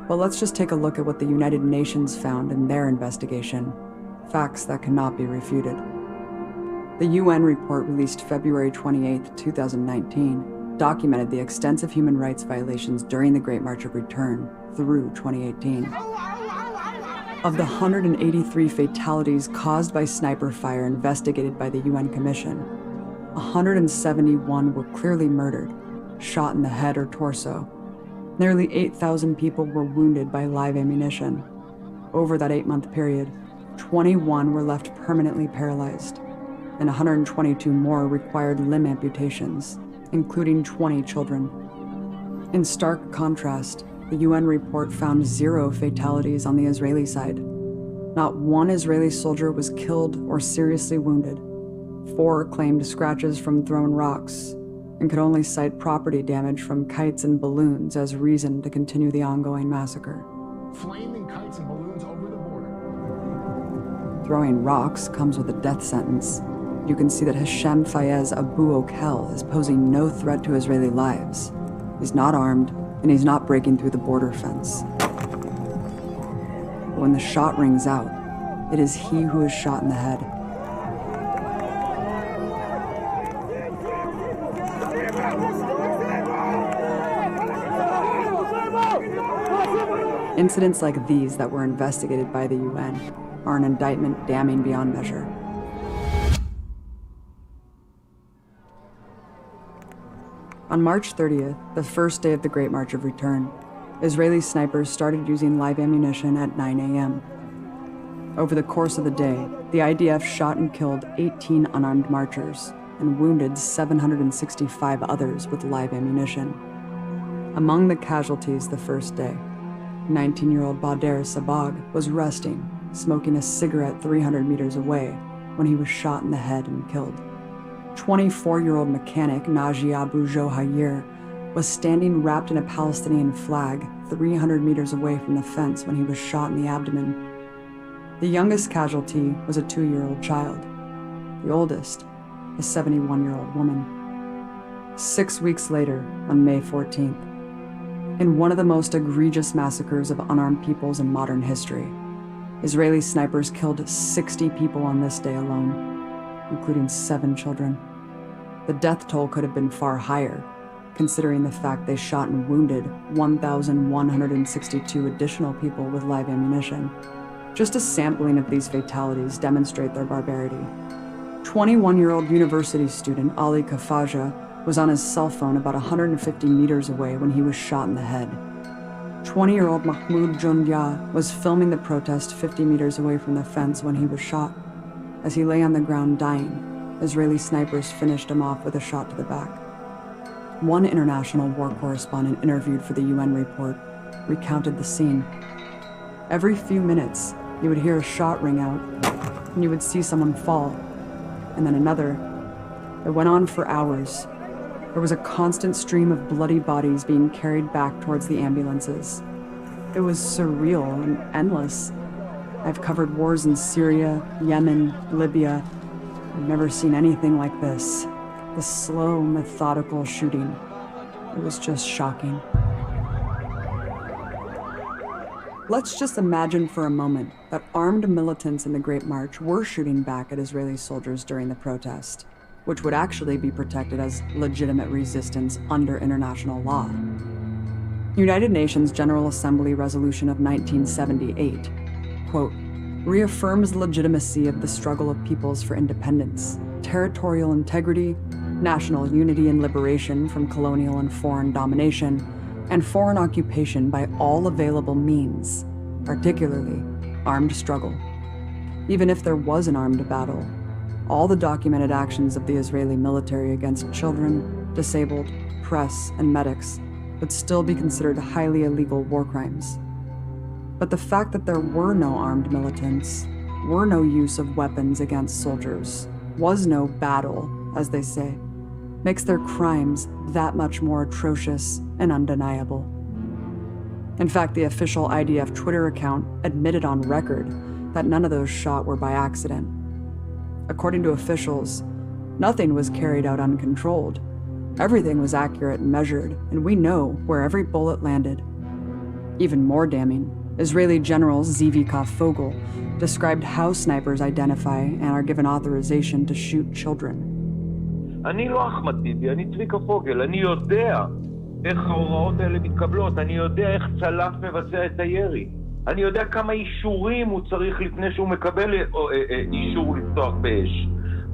S4: But let's just take a look at what the United Nations found in their investigation, facts that cannot be refuted. The UN report released February 28, 2019, documented the extensive human rights violations during the Great March of Return through 2018. Of the 183 fatalities caused by sniper fire investigated by the UN Commission, 171 were clearly murdered, shot in the head or torso. Nearly 8,000 people were wounded by live ammunition. Over that 8-month period, 21 were left permanently paralyzed, and 122 more required limb amputations, including 20 children. In stark contrast, the UN report found 0 fatalities on the Israeli side. Not one Israeli soldier was killed or seriously wounded. 4 claimed scratches from thrown rocks, and could only cite property damage from kites and balloons as reason to continue the ongoing massacre.
S1: Flaming kites and balloons over the border.
S4: Throwing rocks comes with a death sentence. You can see that Hashem Fayez Abu Okel is posing no threat to Israeli lives. He's not armed, and he's not breaking through the border fence. But when the shot rings out, it is he who is shot in the head. Incidents like these that were investigated by the UN are an indictment damning beyond measure. On March 30th, the first day of the Great March of Return, Israeli snipers started using live ammunition at 9 a.m. Over the course of the day, the IDF shot and killed 18 unarmed marchers and wounded 765 others with live ammunition. Among the casualties the first day, 19-year-old Bader Sabag was resting, smoking a cigarette 300 meters away when he was shot in the head and killed. 24-year-old mechanic Naji Abu Johayir was standing wrapped in a Palestinian flag 300 meters away from the fence when he was shot in the abdomen. The youngest casualty was a 2-year-old child. The oldest, a 71-year-old woman. 6 weeks later, on May 14th, in one of the most egregious massacres of unarmed peoples in modern history, Israeli snipers killed 60 people on this day alone, including 7 children. The death toll could have been far higher, considering the fact they shot and wounded 1,162 additional people with live ammunition. Just a sampling of these fatalities demonstrate their barbarity. 21-year-old university student Ali Khafaja was on his cell phone about 150 meters away when he was shot in the head. 20-year-old Mahmoud Jundia was filming the protest 50 meters away from the fence when he was shot. As he lay on the ground dying, Israeli snipers finished him off with a shot to the back. One international war correspondent interviewed for the UN report recounted the scene. Every few minutes, you would hear a shot ring out, and you would see someone fall, and then another. It went on for hours. There was a constant stream of bloody bodies being carried back towards the ambulances. It was surreal and endless. I've covered wars in Syria, Yemen, Libya. I've never seen anything like this. The slow, methodical shooting. It was just shocking. Let's just imagine for a moment that armed militants in the Great March were shooting back at Israeli soldiers during the protest, which would actually be protected as legitimate resistance under international law. United Nations General Assembly Resolution of 1978, quote, reaffirms the legitimacy of the struggle of peoples for independence, territorial integrity, national unity and liberation from colonial and foreign domination, and foreign occupation by all available means, particularly armed struggle. Even if there was an armed battle, all the documented actions of the Israeli military against children, disabled, press, and medics would still be considered highly illegal war crimes. But the fact that there were no armed militants, were no use of weapons against soldiers, was no battle, as they say, makes their crimes that much more atrocious and undeniable. In fact, the official IDF Twitter account admitted on record that none of those shot were by accident. According to officials, Nothing was carried out uncontrolled. Everything was accurate and measured, and we know where every bullet landed. Even more damning, Israeli General Zivi Fogel described how snipers identify and are given authorization to shoot children.
S2: אני לא אחמד טיבי, אני צביקה פוגל, אני יודע איך ההוראות האלה מתקבלות, אני יודע איך צלף מבצע את הירי, אני יודע כמה אישורים הוא צריך לפני שהוא מקבל אישור לפתוח באש.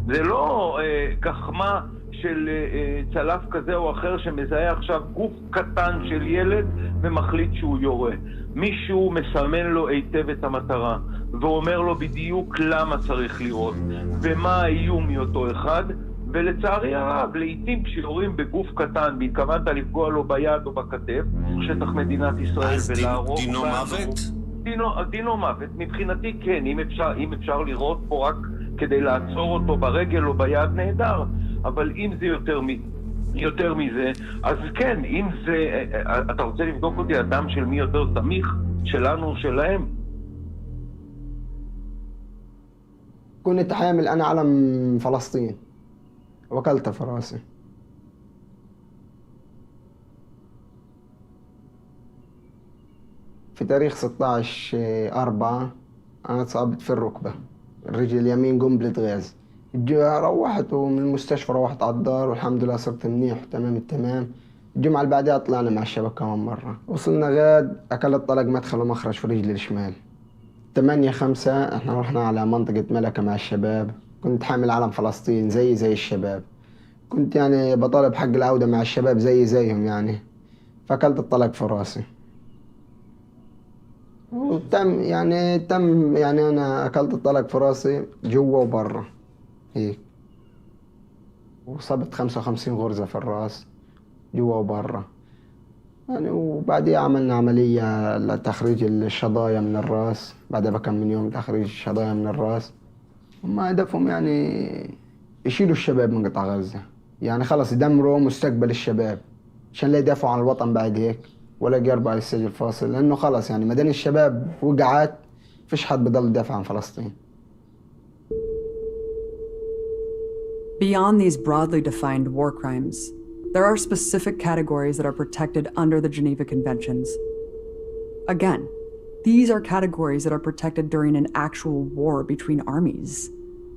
S2: זה לא גחמה של צלף כזה או אחר שמזהה עכשיו גוף קטן של ילד ומחליט שהוא יורה. מישהו מסמן לו היטב את המטרה ואומר לו בדיוק למה צריך לראות ומה האיום מאותו אחד, ולצערי הרב, לעתים כשיורים בגוף קטן והתכוונת לפגוע לו ביד או בכתף, שטח מדינת ישראל ולהרוג... דינו מוות? דינו מוות. מבחינתי כן, אם אפשר לראות פה רק כדי לעצור אותו ברגל או ביד, נהדר. אבל אם זה יותר מזה, אז כן, אם זה... אתה רוצה לבדוק אותי אדם של מי יותר סמיך? שלנו או שלהם?
S3: كنت حامل أنا علم فلسطين وكلتها في راسي. في تاريخ 16/4 أنا اتصابت في الركبة، الرجل اليمين قنبلة غاز. روحت ومن المستشفى روحت على الدار والحمد لله صرت منيح تمام التمام. الجمعة اللي بعدها طلعنا مع الشباب كمان مرة، وصلنا غاد أكلت طلق مدخل ومخرج في رجلي الشمال. 8/5 احنا رحنا على منطقة ملكة مع الشباب، كنت حامل علم فلسطين زي الشباب، كنت يعني بطالب حق العودة مع الشباب زيهم يعني، فأكلت الطلق في راسي. وتم يعني أنا أكلت الطلق في راسي جوا وبرا هيك، وصبت 55 غرزة في الراس جوا وبرا يعني. وبعديها عملنا عملية لتخريج الشظايا من الراس، بعدها بكم من يوم تخريج الشظايا من الراس. هم هدفهم يعني يشيلوا الشباب من قطاع غزة، يعني خلص يدمروا مستقبل الشباب عشان لا يدافعوا عن الوطن بعد هيك ولا يقربوا على السجل الفاصل، لأنه خلص يعني مدام الشباب وقعت فيش حد بضل يدافع عن فلسطين.
S4: Beyond these broadly defined war crimes, there are specific categories that are protected under the Geneva Conventions. Again, these are categories that are protected during an actual war between armies,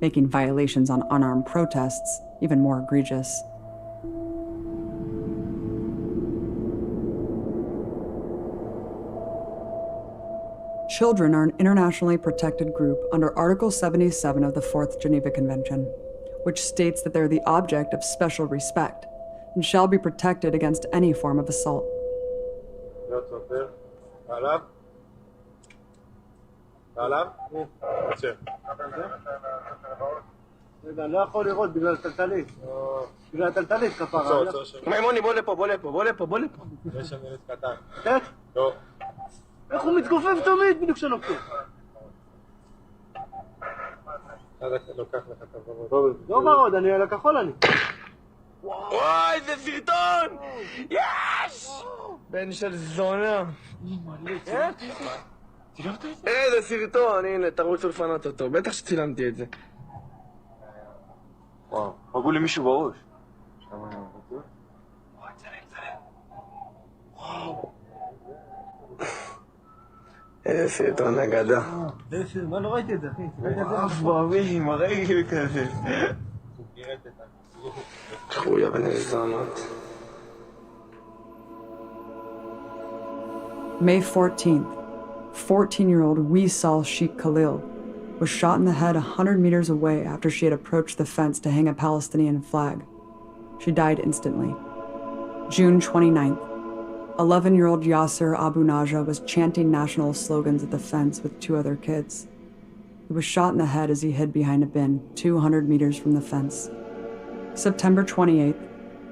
S4: making violations on unarmed protests even more egregious. Children are an internationally protected group under Article 77 of the Fourth Geneva Convention, which states that they're the object of special respect and shall be protected against any form of assault.
S5: לא יכול לראות בגלל טלטלית. בגלל טלטלית כפרה. מימוני בוא לפה. יש שם ילד קטן. איך? לא. איך הוא מתגופף תמיד בדיוק שנוקטו? לוקח לך את הוורוד. לא ורוד, אני על הכחול אני. וואי, זה סרטון! יש! בן של זונה. איזה סרטון, הנה, תרוצו לפנות אותו. בטח שצילמתי את זה. וואו, פגעו לי מישהו בראש. וואו. איזה סרטון אגדה. מה, לא ראיתי את זה, אחי? אף באוויר עם הרגל כזה. חויה בן זונות.
S4: May 14th, 14-year-old Wisal Sheikh Khalil was shot in the head 100 meters away after she had approached the fence to hang a Palestinian flag. She died instantly. June 29th, 11-year-old Yasser Abu Najah was chanting national slogans at the fence with 2 other kids. He was shot in the head as he hid behind a bin 200 meters from the fence. September 28th,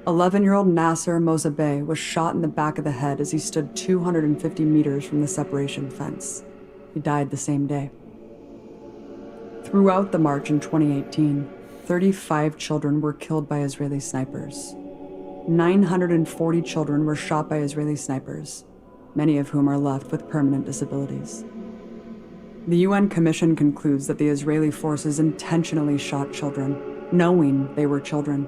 S4: 11-year-old Nasser Mozabeh was shot in the back of the head as he stood 250 meters from the separation fence. He died the same day. Throughout the march in 2018, 35 children were killed by Israeli snipers. 940 children were shot by Israeli snipers, many of whom are left with permanent disabilities. The UN Commission concludes that the Israeli forces intentionally shot children knowing they were children.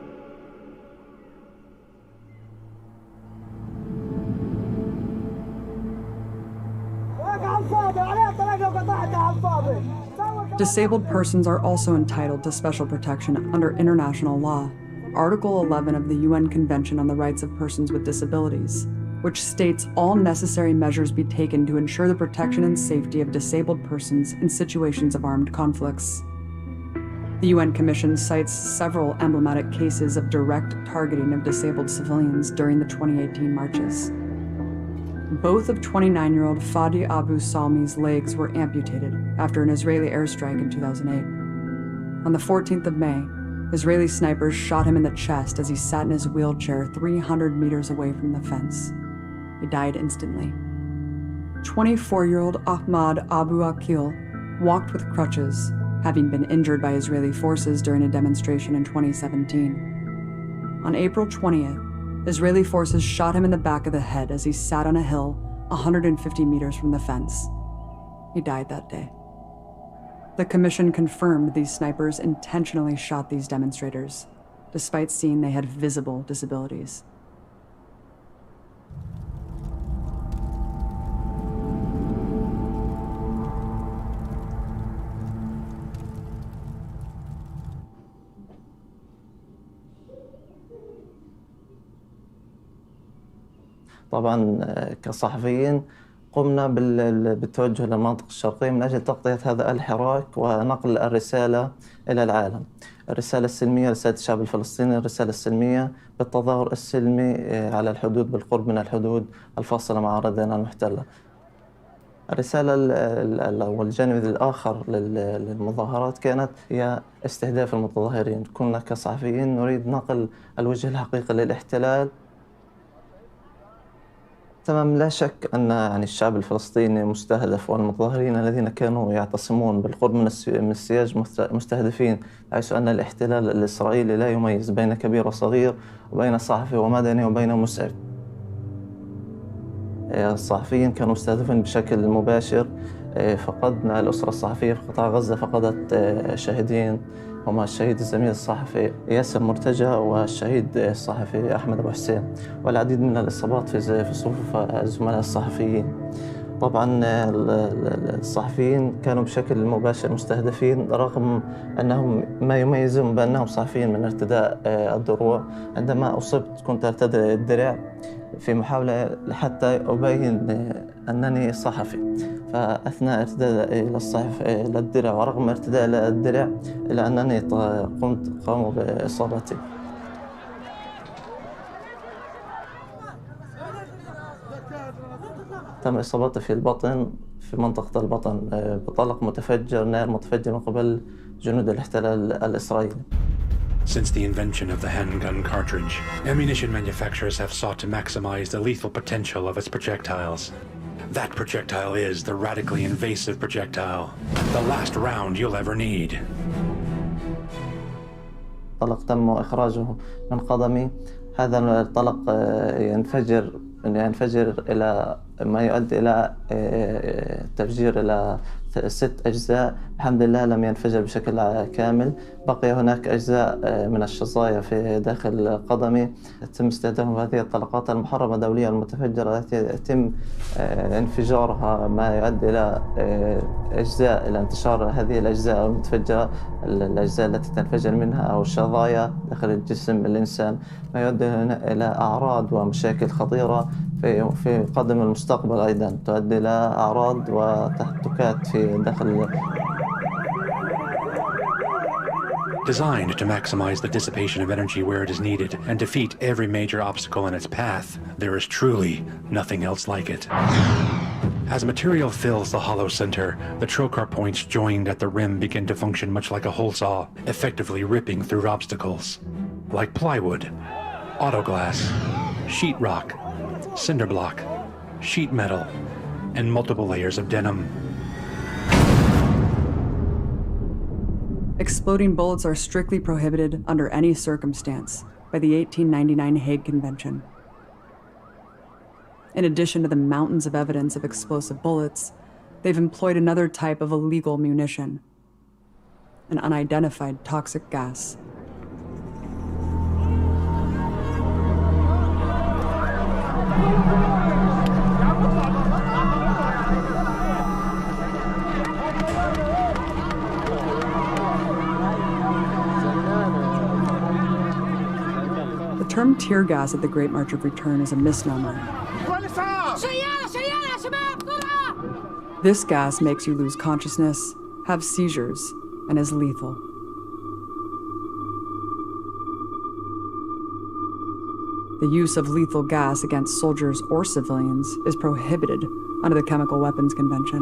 S4: Disabled persons are also entitled to special protection under international law. Article 11 of the UN Convention on the Rights of Persons with Disabilities, which states all necessary measures be taken to ensure the protection and safety of disabled persons in situations of armed conflicts. The UN Commission cites several emblematic cases of direct targeting of disabled civilians during the 2018 marches. Both of 29-year-old Fadi Abu Salmi's legs were amputated after an Israeli airstrike in 2008. On the 14th of May, Israeli snipers shot him in the chest as he sat in his wheelchair 300 meters away from the fence. He died instantly. 24-year-old Ahmad Abu Akil walked with crutches, having been injured by Israeli forces during a demonstration in 2017. On April 20th, Israeli forces shot him in the back of the head as he sat on a hill 150 meters from the fence. He died that day. The commission confirmed these snipers intentionally shot these demonstrators, despite seeing they had visible disabilities.
S6: طبعا كصحفيين قمنا بالتوجه للمنطقة الشرقية من أجل تغطية هذا الحراك ونقل الرسالة إلى العالم. الرسالة السلمية، رسالة الشعب الفلسطيني، الرسالة السلمية بالتظاهر السلمي على الحدود، بالقرب من الحدود الفاصلة مع أراضينا المحتلة. الرسالة والجانب الآخر للمظاهرات كانت هي استهداف المتظاهرين. كنا كصحفيين نريد نقل الوجه الحقيقي للاحتلال. تمام، لا شك أن الشعب الفلسطيني مستهدف، والمتظاهرين الذين كانوا يعتصمون بالقرب من السياج مستهدفين، حيث أن الاحتلال الإسرائيلي لا يميز بين كبير وصغير وبين صحفي ومدني وبين مسعف. الصحفيين كانوا مستهدفين بشكل مباشر. فقدنا الأسرة الصحفية في قطاع غزة، فقدت شهيدين، هما الشهيد الزميل الصحفي ياسر مرتجى والشهيد الصحفي أحمد أبو حسين، والعديد من الإصابات في صفوف الزملاء الصحفيين. طبعا الصحفيين كانوا بشكل مباشر مستهدفين، رغم أنهم ما يميزهم بأنهم صحفيين من ارتداء الدروع. عندما أصبت كنت أرتدي الدرع في محاولة حتى أبين أنني صحفي، فأثناء ارتداء للدرع ورغم ارتداء الدرع إلى أنني قاموا بإصابتي. تم إصابتي في البطن، في منطقة البطن، بطلق متفجر، نار متفجر من قبل جنود الاحتلال الإسرائيلي.
S21: Since the invention of the handgun cartridge, ammunition manufacturers have sought to maximize the lethal potential of its projectiles. That projectile is the radically invasive projectile, the last round you'll ever need.
S6: طلق تم إخراجه من قدمي. هذا الطلق ينفجر إلى ما يؤدي إلى تفجير إلى 6 أجزاء. الحمد لله لم ينفجر بشكل كامل، بقي هناك أجزاء من الشظايا في داخل قدمي. يتم استخدام هذه الطلقات المحرمة دوليا المتفجرة التي يتم انفجارها، ما يؤدي إلى أجزاء، إلى انتشار هذه الأجزاء المتفجرة، الأجزاء التي تنفجر منها أو الشظايا داخل الجسم الإنسان، ما يؤدي إلى أعراض ومشاكل خطيرة في قدم المستقبل. أيضا تؤدي إلى أعراض وتحركات في داخل.
S21: Designed to maximize the dissipation of energy where it is needed and defeat every major obstacle in its path, there is truly nothing else like it. As material fills the hollow center, the trocar points joined at the rim begin to function much like a hole saw, effectively ripping through obstacles. Like plywood, autoglass, sheetrock, cinder block, sheet metal, and multiple layers of denim.
S4: Exploding bullets are strictly prohibited under any circumstance by the 1899 Hague Convention. In addition to the mountains of evidence of explosive bullets, they've employed another type of illegal munition, an unidentified toxic gas The term tear gas at the Great March of Return is a misnomer. This gas makes you lose consciousness, have seizures, and is lethal. The use of lethal gas against soldiers or civilians is prohibited under the Chemical Weapons Convention.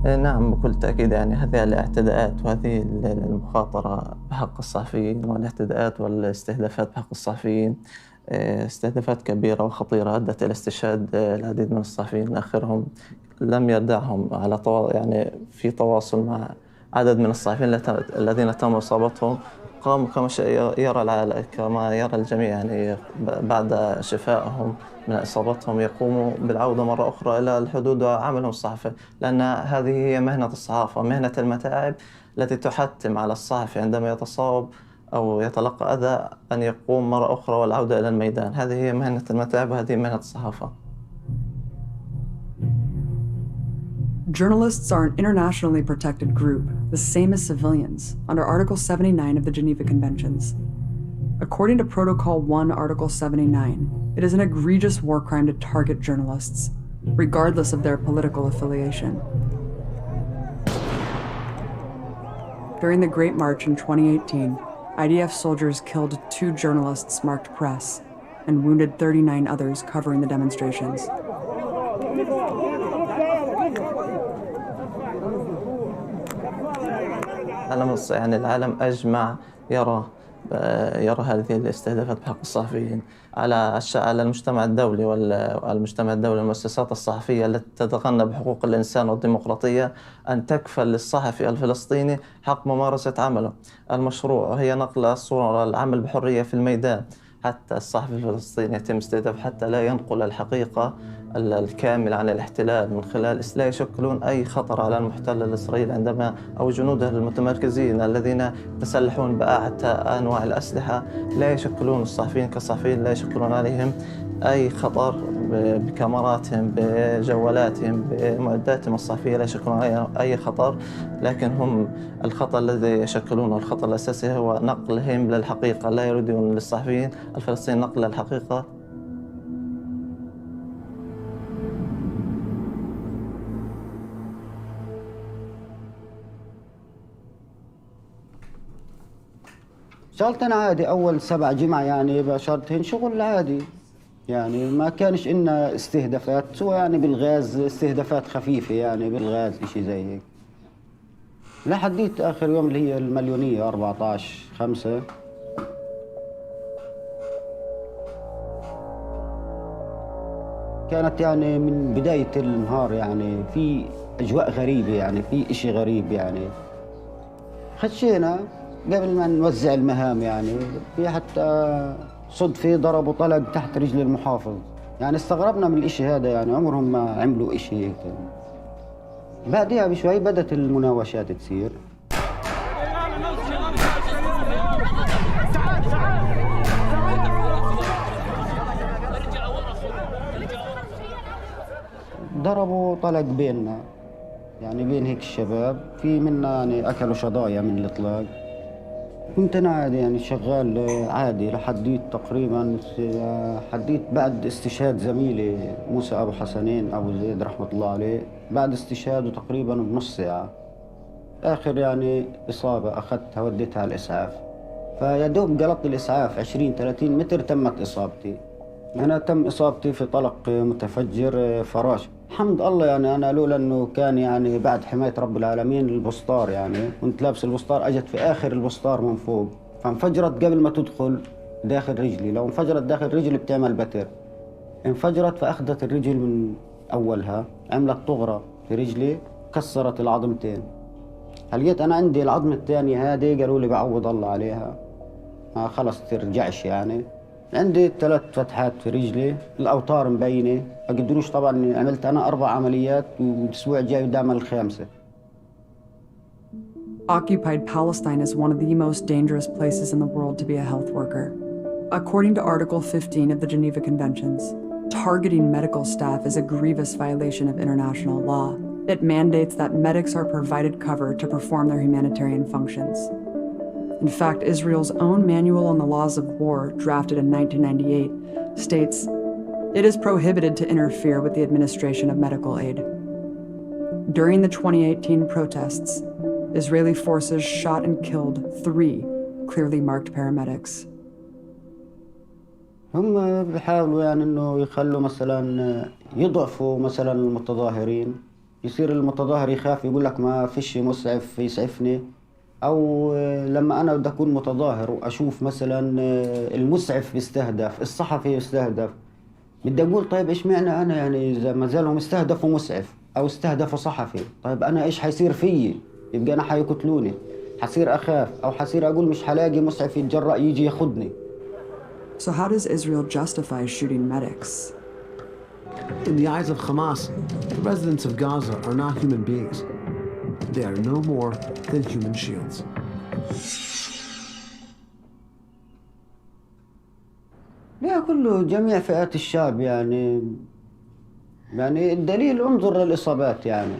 S6: نعم بكل تأكيد، يعني هذه الاعتداءات وهذه المخاطرة بحق الصحفيين والاعتداءات والاستهدافات بحق الصحفيين استهدافات كبيرة وخطيرة أدت إلى استشهاد العديد من الصحفيين. آخرهم لم يدعهم على يعني في تواصل مع عدد من الصحفيين الذين تم إصابتهم، قاموا كما يرى الجميع يعني بعد شفائهم من إصابتهم يقوموا بالعودة مرة أخرى إلى الحدود وعملهم الصحفي، لأن هذه هي مهنة الصحافة، مهنة المتاعب التي تحتم على الصحفي عندما يتصاب أو يتلقى أذى أن يقوم مرة أخرى والعودة إلى الميدان. هذه هي مهنة المتاعب وهذه مهنة الصحافة.
S4: Journalists are an internationally protected group, the same as civilians, under Article 79 of the Geneva Conventions. According to Protocol 1, Article 79, it is an egregious war crime to target journalists, regardless of their political affiliation. During the Great March in 2018, IDF soldiers killed 2 journalists marked press and wounded 39 others covering the demonstrations.
S6: يعني العالم أجمع يرى هذه الاستهدافات بحق الصحفيين على المجتمع الدولي والمجتمع الدولي والمؤسسات الصحفية التي تتغنى بحقوق الإنسان والديمقراطية أن تكفل للصحفي الفلسطيني حق ممارسة عمله المشروع، وهي نقل الصورة العمل بحرية في الميدان. حتى الصحفي الفلسطيني يتم استهداف حتى لا ينقل الحقيقة الكاملة عن الاحتلال من خلال لا يشكلون أي خطر على المحتل الإسرائيلي عندما أو جنوده المتمركزين الذين يتسلحون بأعتى أنواع الأسلحة، لا يشكلون الصحفيين كصحفيين، لا يشكلون عليهم أي خطر بكاميراتهم بجوالاتهم بمعداتهم الصحفية، لا يشكلون عليهم أي خطر، لكن هم الخطر الذي يشكلونه الخطر الأساسي هو نقلهم للحقيقة. لا يريدون للصحفيين الفلسطينيين نقل الحقيقة.
S7: شغلتنا عادي، أول 7 جمعة يعني بشرتهن شغل عادي، يعني ما كانش إنا استهدافات سوى يعني بالغاز، استهدافات خفيفة يعني بالغاز إشي زي هيك. لحديت آخر يوم اللي هي المليونية 14/5. كانت يعني من بداية النهار يعني في أجواء غريبة، يعني في إشي غريب يعني. خشينا قبل ما نوزع المهام يعني، في حتى صدفة ضربوا طلق تحت رجل المحافظ، يعني استغربنا من الإشي هذا، يعني عمرهم ما عملوا إشي هيك. بعدها بشوي بدت المناوشات تصير. ضربوا طلق بيننا، يعني بين هيك الشباب، في منا يعني أكلوا شظايا من الإطلاق. كنت أنا عادي يعني شغال عادي لحديت تقريبا حديت بعد استشهاد زميلي موسى أبو حسنين أبو زيد رحمة الله عليه، بعد استشهاده تقريبا بنص ساعة آخر يعني إصابة أخذتها وديتها على الإسعاف، فيدوب قلطت الإسعاف 20-30 متر تمت إصابتي. أنا تم إصابتي في طلق متفجر فراش. الحمد الله يعني أنا لولا أنه كان يعني بعد حماية رب العالمين البسطار، يعني كنت لابس البسطار، أجت في آخر البسطار من فوق فانفجرت قبل ما تدخل داخل رجلي. لو انفجرت داخل رجلي بتعمل بتر، انفجرت فأخذت الرجل من أولها، عملت طغرة في رجلي كسرت العظمتين. هلقيت أنا عندي العظمة الثانية هذه قالوا لي بعوض الله عليها، ما خلص ترجعش يعني. عندي 3 فتحات في رجلي، الأوتار مبينة، أقدروش طبعا. عملت أنا 4 عمليات والأسبوع الجاي بدي أعمل 5.
S4: Occupied Palestine is one of the most dangerous places in the world to be a health worker. According to Article 15 of the Geneva Conventions, targeting medical staff is a grievous violation of international law. It mandates that medics are provided cover to perform their humanitarian functions. In fact, Israel's own Manual on the Laws of War, drafted in 1998, states, "It is prohibited to interfere with the administration of medical aid." During the 2018 protests, Israeli forces shot and killed 3 clearly marked paramedics.
S7: هم بيحاولوا يعني انه يخلوا مثلا يضعفوا مثلا المتظاهرين، يصير المتظاهر يخاف يقول لك ما فيش مسعف يسعفني، او لما انا بدي اكون متظاهر واشوف مثلا المسعف بيستهدف، الصحفي يستهدف، بدي اقول طيب ايش معنى انا يعني اذا ما زالهم استهدفوا مسعف او استهدفوا صحفي، طيب انا ايش حيصير فيي؟ يبقى انا حيقتلوني، حصير اخاف او حصير اقول مش حلاقي مسعف يتجرأ يجي ياخذني.
S4: So how does Israel justify shooting medics?
S8: In the eyes of Hamas, the residents of Gaza are not human beings. They are no more than human shields.
S7: لا كله جميع فئات الشعب يعني الدليل انظر للإصابات يعني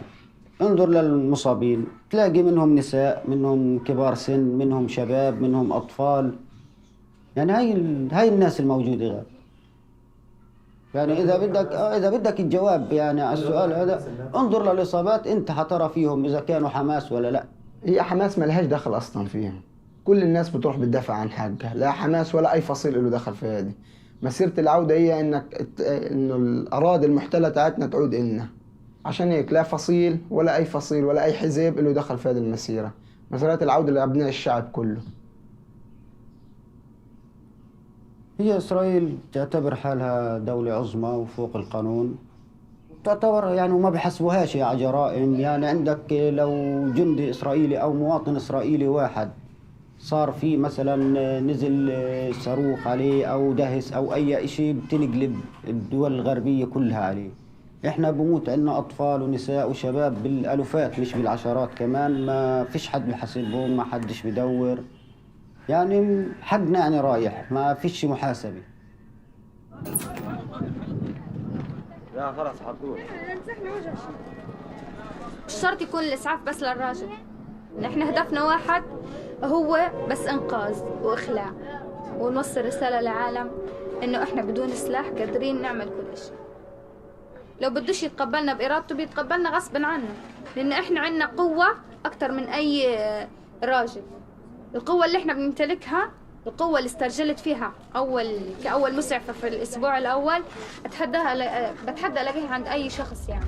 S7: انظر للمصابين تلاقي منهم نساء منهم كبار سن منهم شباب منهم أطفال يعني هاي الناس الموجودة غير يعني إذا بدك الجواب يعني على السؤال هذا انظر للإصابات أنت حترى فيهم إذا كانوا حماس ولا لا.
S3: هي حماس ما لهاش دخل أصلا فيها، كل الناس بتروح بتدافع عن حقها، لا حماس ولا أي فصيل له دخل في هذه. مسيرة العودة هي إنه الأراضي المحتلة تاعتنا تعود إلنا، عشان هيك لا فصيل ولا أي فصيل ولا أي حزب له دخل في هذه المسيرة. مسيرة العودة لأبناء الشعب كله.
S7: هي إسرائيل تعتبر حالها دولة عظمى وفوق القانون، تعتبر يعني وما بحسبوهاش على جرائم. يعني عندك لو جندي إسرائيلي أو مواطن إسرائيلي واحد صار في مثلا نزل صاروخ عليه أو دهس أو أي شيء بتنقلب الدول الغربية كلها عليه. إحنا بموت عندنا أطفال ونساء وشباب بالألوفات مش بالعشرات كمان، ما فيش حد بيحاسبهم، ما حدش بدور، يعني حقنا يعني رايح، ما فيش محاسبة.
S5: لا خلاص حطوه.
S24: مش شرط يكون الإسعاف بس للراجل، نحن هدفنا واحد هو بس إنقاذ وإخلاع، ونوصل رسالة للعالم إنه إحنا بدون سلاح قادرين نعمل كل شيء. لو بدوش يتقبلنا بإرادته بيتقبلنا غصبا عنه، لأن إحنا عندنا قوة أكتر من أي راجل. القوة اللي إحنا بنمتلكها، القوة اللي استرجلت فيها كأول مسعفة في الأسبوع الأول، بتحدى ألاقيها عند أي شخص يعني.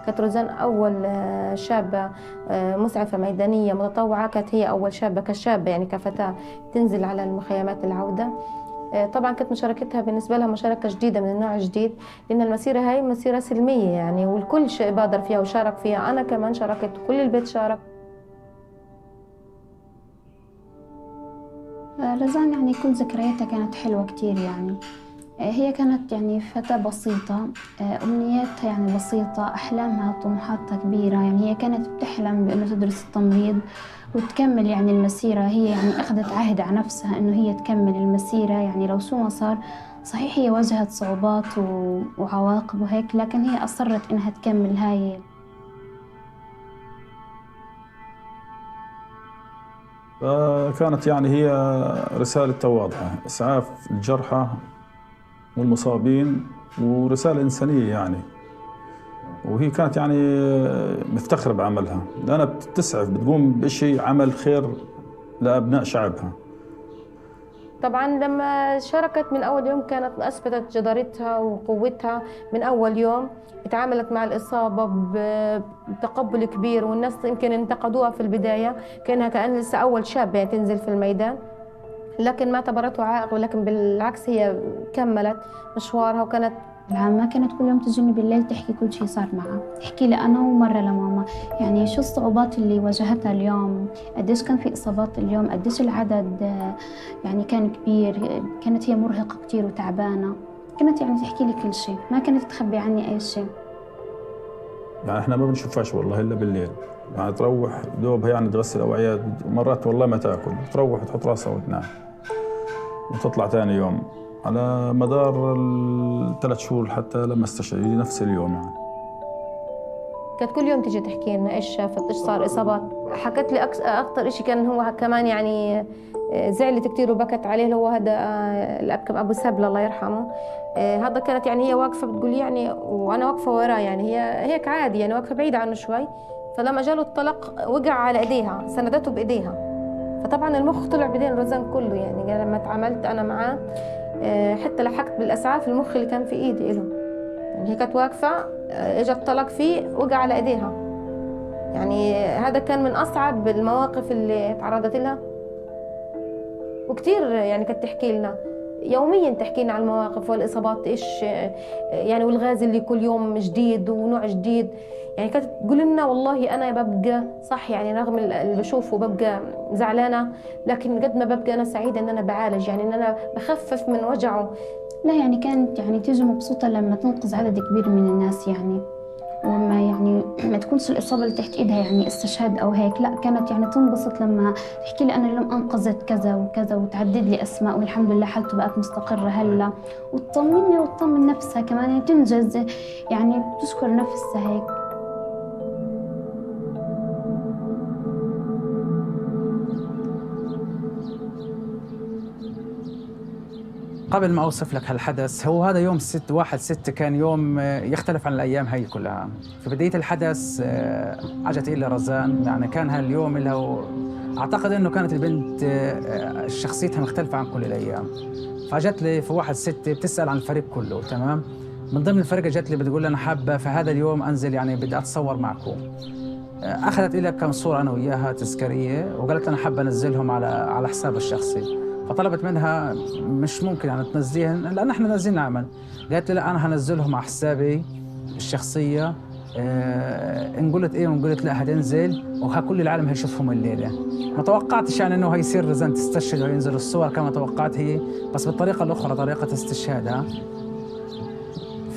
S24: كانت روزان أول شابة مسعفة ميدانية متطوعة، كانت هي أول شابة كشابة يعني كفتاة تنزل على المخيمات العودة. طبعا كانت مشاركتها بالنسبة لها مشاركة جديدة من النوع الجديد، لأن المسيرة هاي مسيرة سلمية يعني، والكل بادر فيها وشارك فيها. أنا كمان شاركت، كل البيت شارك.
S9: روزان يعني كل ذكرياتها كانت حلوة كتير يعني. هي كانت يعني فتاة بسيطة، أمنياتها يعني بسيطة، أحلامها وطموحاتها كبيرة. يعني هي كانت بتحلم بأنه تدرس التمريض وتكمل يعني المسيرة. هي يعني أخذت عهد على نفسها أنه هي تكمل المسيرة، يعني لو شو ما صار. صحيح هي واجهت صعوبات وعواقب وهيك، لكن هي أصرت أنها تكمل. هاي
S11: كانت يعني هي رسالة واضحة، إسعاف الجرحى والمصابين ورسالة إنسانية يعني. وهي كانت يعني مفتخرة بعملها، لأنها بتسعف، بتقوم بشيء عمل خير لأبناء شعبها.
S24: طبعا لما شاركت من أول يوم كانت أثبتت جدارتها وقوتها. من أول يوم تعاملت مع الإصابة بتقبل كبير، والناس يمكن انتقدوها في البداية كأن لسه أول شابة تنزل في الميدان، لكن ما اعتبرته عائق، ولكن بالعكس هي كملت مشوارها وكانت
S9: العامة كانت كل يوم تجيني بالليل تحكي كل شيء صار معها، تحكي لي أنا ومرة لماما، يعني شو الصعوبات اللي واجهتها اليوم، قديش كان في إصابات اليوم، قديش العدد يعني كان كبير، كانت هي مرهقة كتير وتعبانة، كانت يعني تحكي لي كل شيء، ما كانت تخبي عني أي شيء.
S11: يعني احنا ما بنشوفهاش والله إلا بالليل، يعني تروح دوبها يعني تغسل أوعية، ومرات والله ما تاكل، تروح وتحط راسها وتنام وتطلع ثاني يوم. على مدار ال3 شهور حتى لما استشهد نفس اليوم يعني.
S24: كانت كل يوم تيجي تحكي لنا ايش شافت، ايش صار، اصابات. حكت لي اكثر شيء كان هو كمان يعني زعلت كثير وبكت عليه، اللي هو هذا الاب ابو سبل الله يرحمه. هذا كانت يعني هي واقفه بتقول يعني وانا واقفه وراه، يعني هي هيك عادي يعني واقفه بعيده عنه شوي. فلما جاله الطلق وقع على ايديها، سندته بايديها، فطبعا المخ طلع بايدين روزان كله. يعني لما تعاملت انا معاه حتى لحقت بالاسعاف المخ اللي كان في ايدي له، يعني هي كانت واقفه اجى الطلق فيه وقع على ايديها. يعني هذا كان من اصعب المواقف اللي تعرضت لها، وكثير يعني كانت تحكي لنا يوميا، تحكي لنا على المواقف والاصابات ايش يعني، والغاز اللي كل يوم جديد ونوع جديد. يعني كانت تقول لنا والله انا ببقى صح، يعني رغم اللي بشوفه ببقى زعلانه، لكن قد ما ببقى انا سعيده ان انا بعالج، يعني ان انا بخفف من وجعه.
S9: لا يعني كانت يعني تيجي مبسوطه لما تنقذ عدد كبير من الناس يعني، وما يعني ما تكونش الإصابة اللي تحت إيدها يعني استشهاد أو هيك، لا كانت يعني تنبسط لما تحكي لي أنا اليوم أنقذت كذا وكذا، وتعدد لي أسماء والحمد لله حالته بقت مستقرة هلا، وتطمني وتطمن نفسها كمان، يعني تنجز يعني بتشكر نفسها هيك.
S12: قبل ما أوصف لك هالحدث، هو هذا يوم 1/6 كان يوم يختلف عن الأيام هي كلها. في بداية الحدث أجت إلي رزان، يعني كان هاليوم اللي أعتقد أنه كانت البنت شخصيتها مختلفة عن كل الأيام. فأجت لي في 1/6 بتسأل عن الفريق كله، تمام؟ من ضمن الفريق جت لي بتقول لي أنا حابة في هذا اليوم أنزل، يعني بدي أتصور معكم. أخذت إلي كم صورة أنا وياها تذكارية، وقالت أنا حابة أنزلهم على حساب الشخصي. فطلبت منها مش ممكن يعني تنزليهن لأن احنا نازلين نعمل. قالت لي لا أنا هنزلهم على حسابي الشخصية. إن قلت إيه وإن قلت لا هتنزل وكل العالم هيشوفهم الليلة. ما توقعتش يعني إنه هيصير رزان تستشهد وينزل الصور كما توقعت هي، بس بالطريقة الأخرى طريقة استشهادها.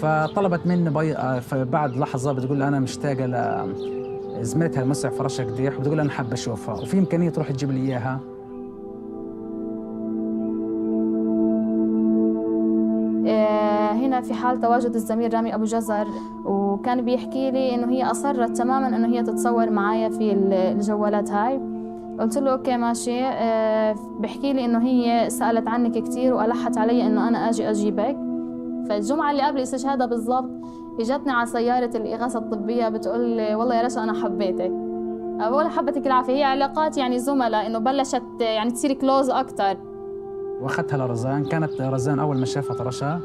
S12: فطلبت مني بعد لحظة بتقول لي أنا مشتاقة لزميلتها المسرح فرشة قديح، وبتقول لي أنا حابة أشوفها وفي إمكانية تروح تجيب لي إياها.
S14: هنا في حال تواجد الزميل رامي أبو جزر، وكان بيحكي لي إنه هي أصرت تماماً إنه هي تتصور معايا في الجوالات هاي. قلت له أوكي ماشي. بحكي لي إنه هي سألت عنك كتير وألحت علي إنه أنا أجي أجيبك. فالجمعة اللي قبل استشهادها بالضبط اجتني على سيارة الإغاثة الطبية بتقول لي والله يا رشا أنا حبيتك. بقول حبتك العافية. هي علاقات يعني زملاء، إنه بلشت يعني تصير كلوز أكتر.
S12: واخذتها لرزان. كانت رزان اول ما شافت رشا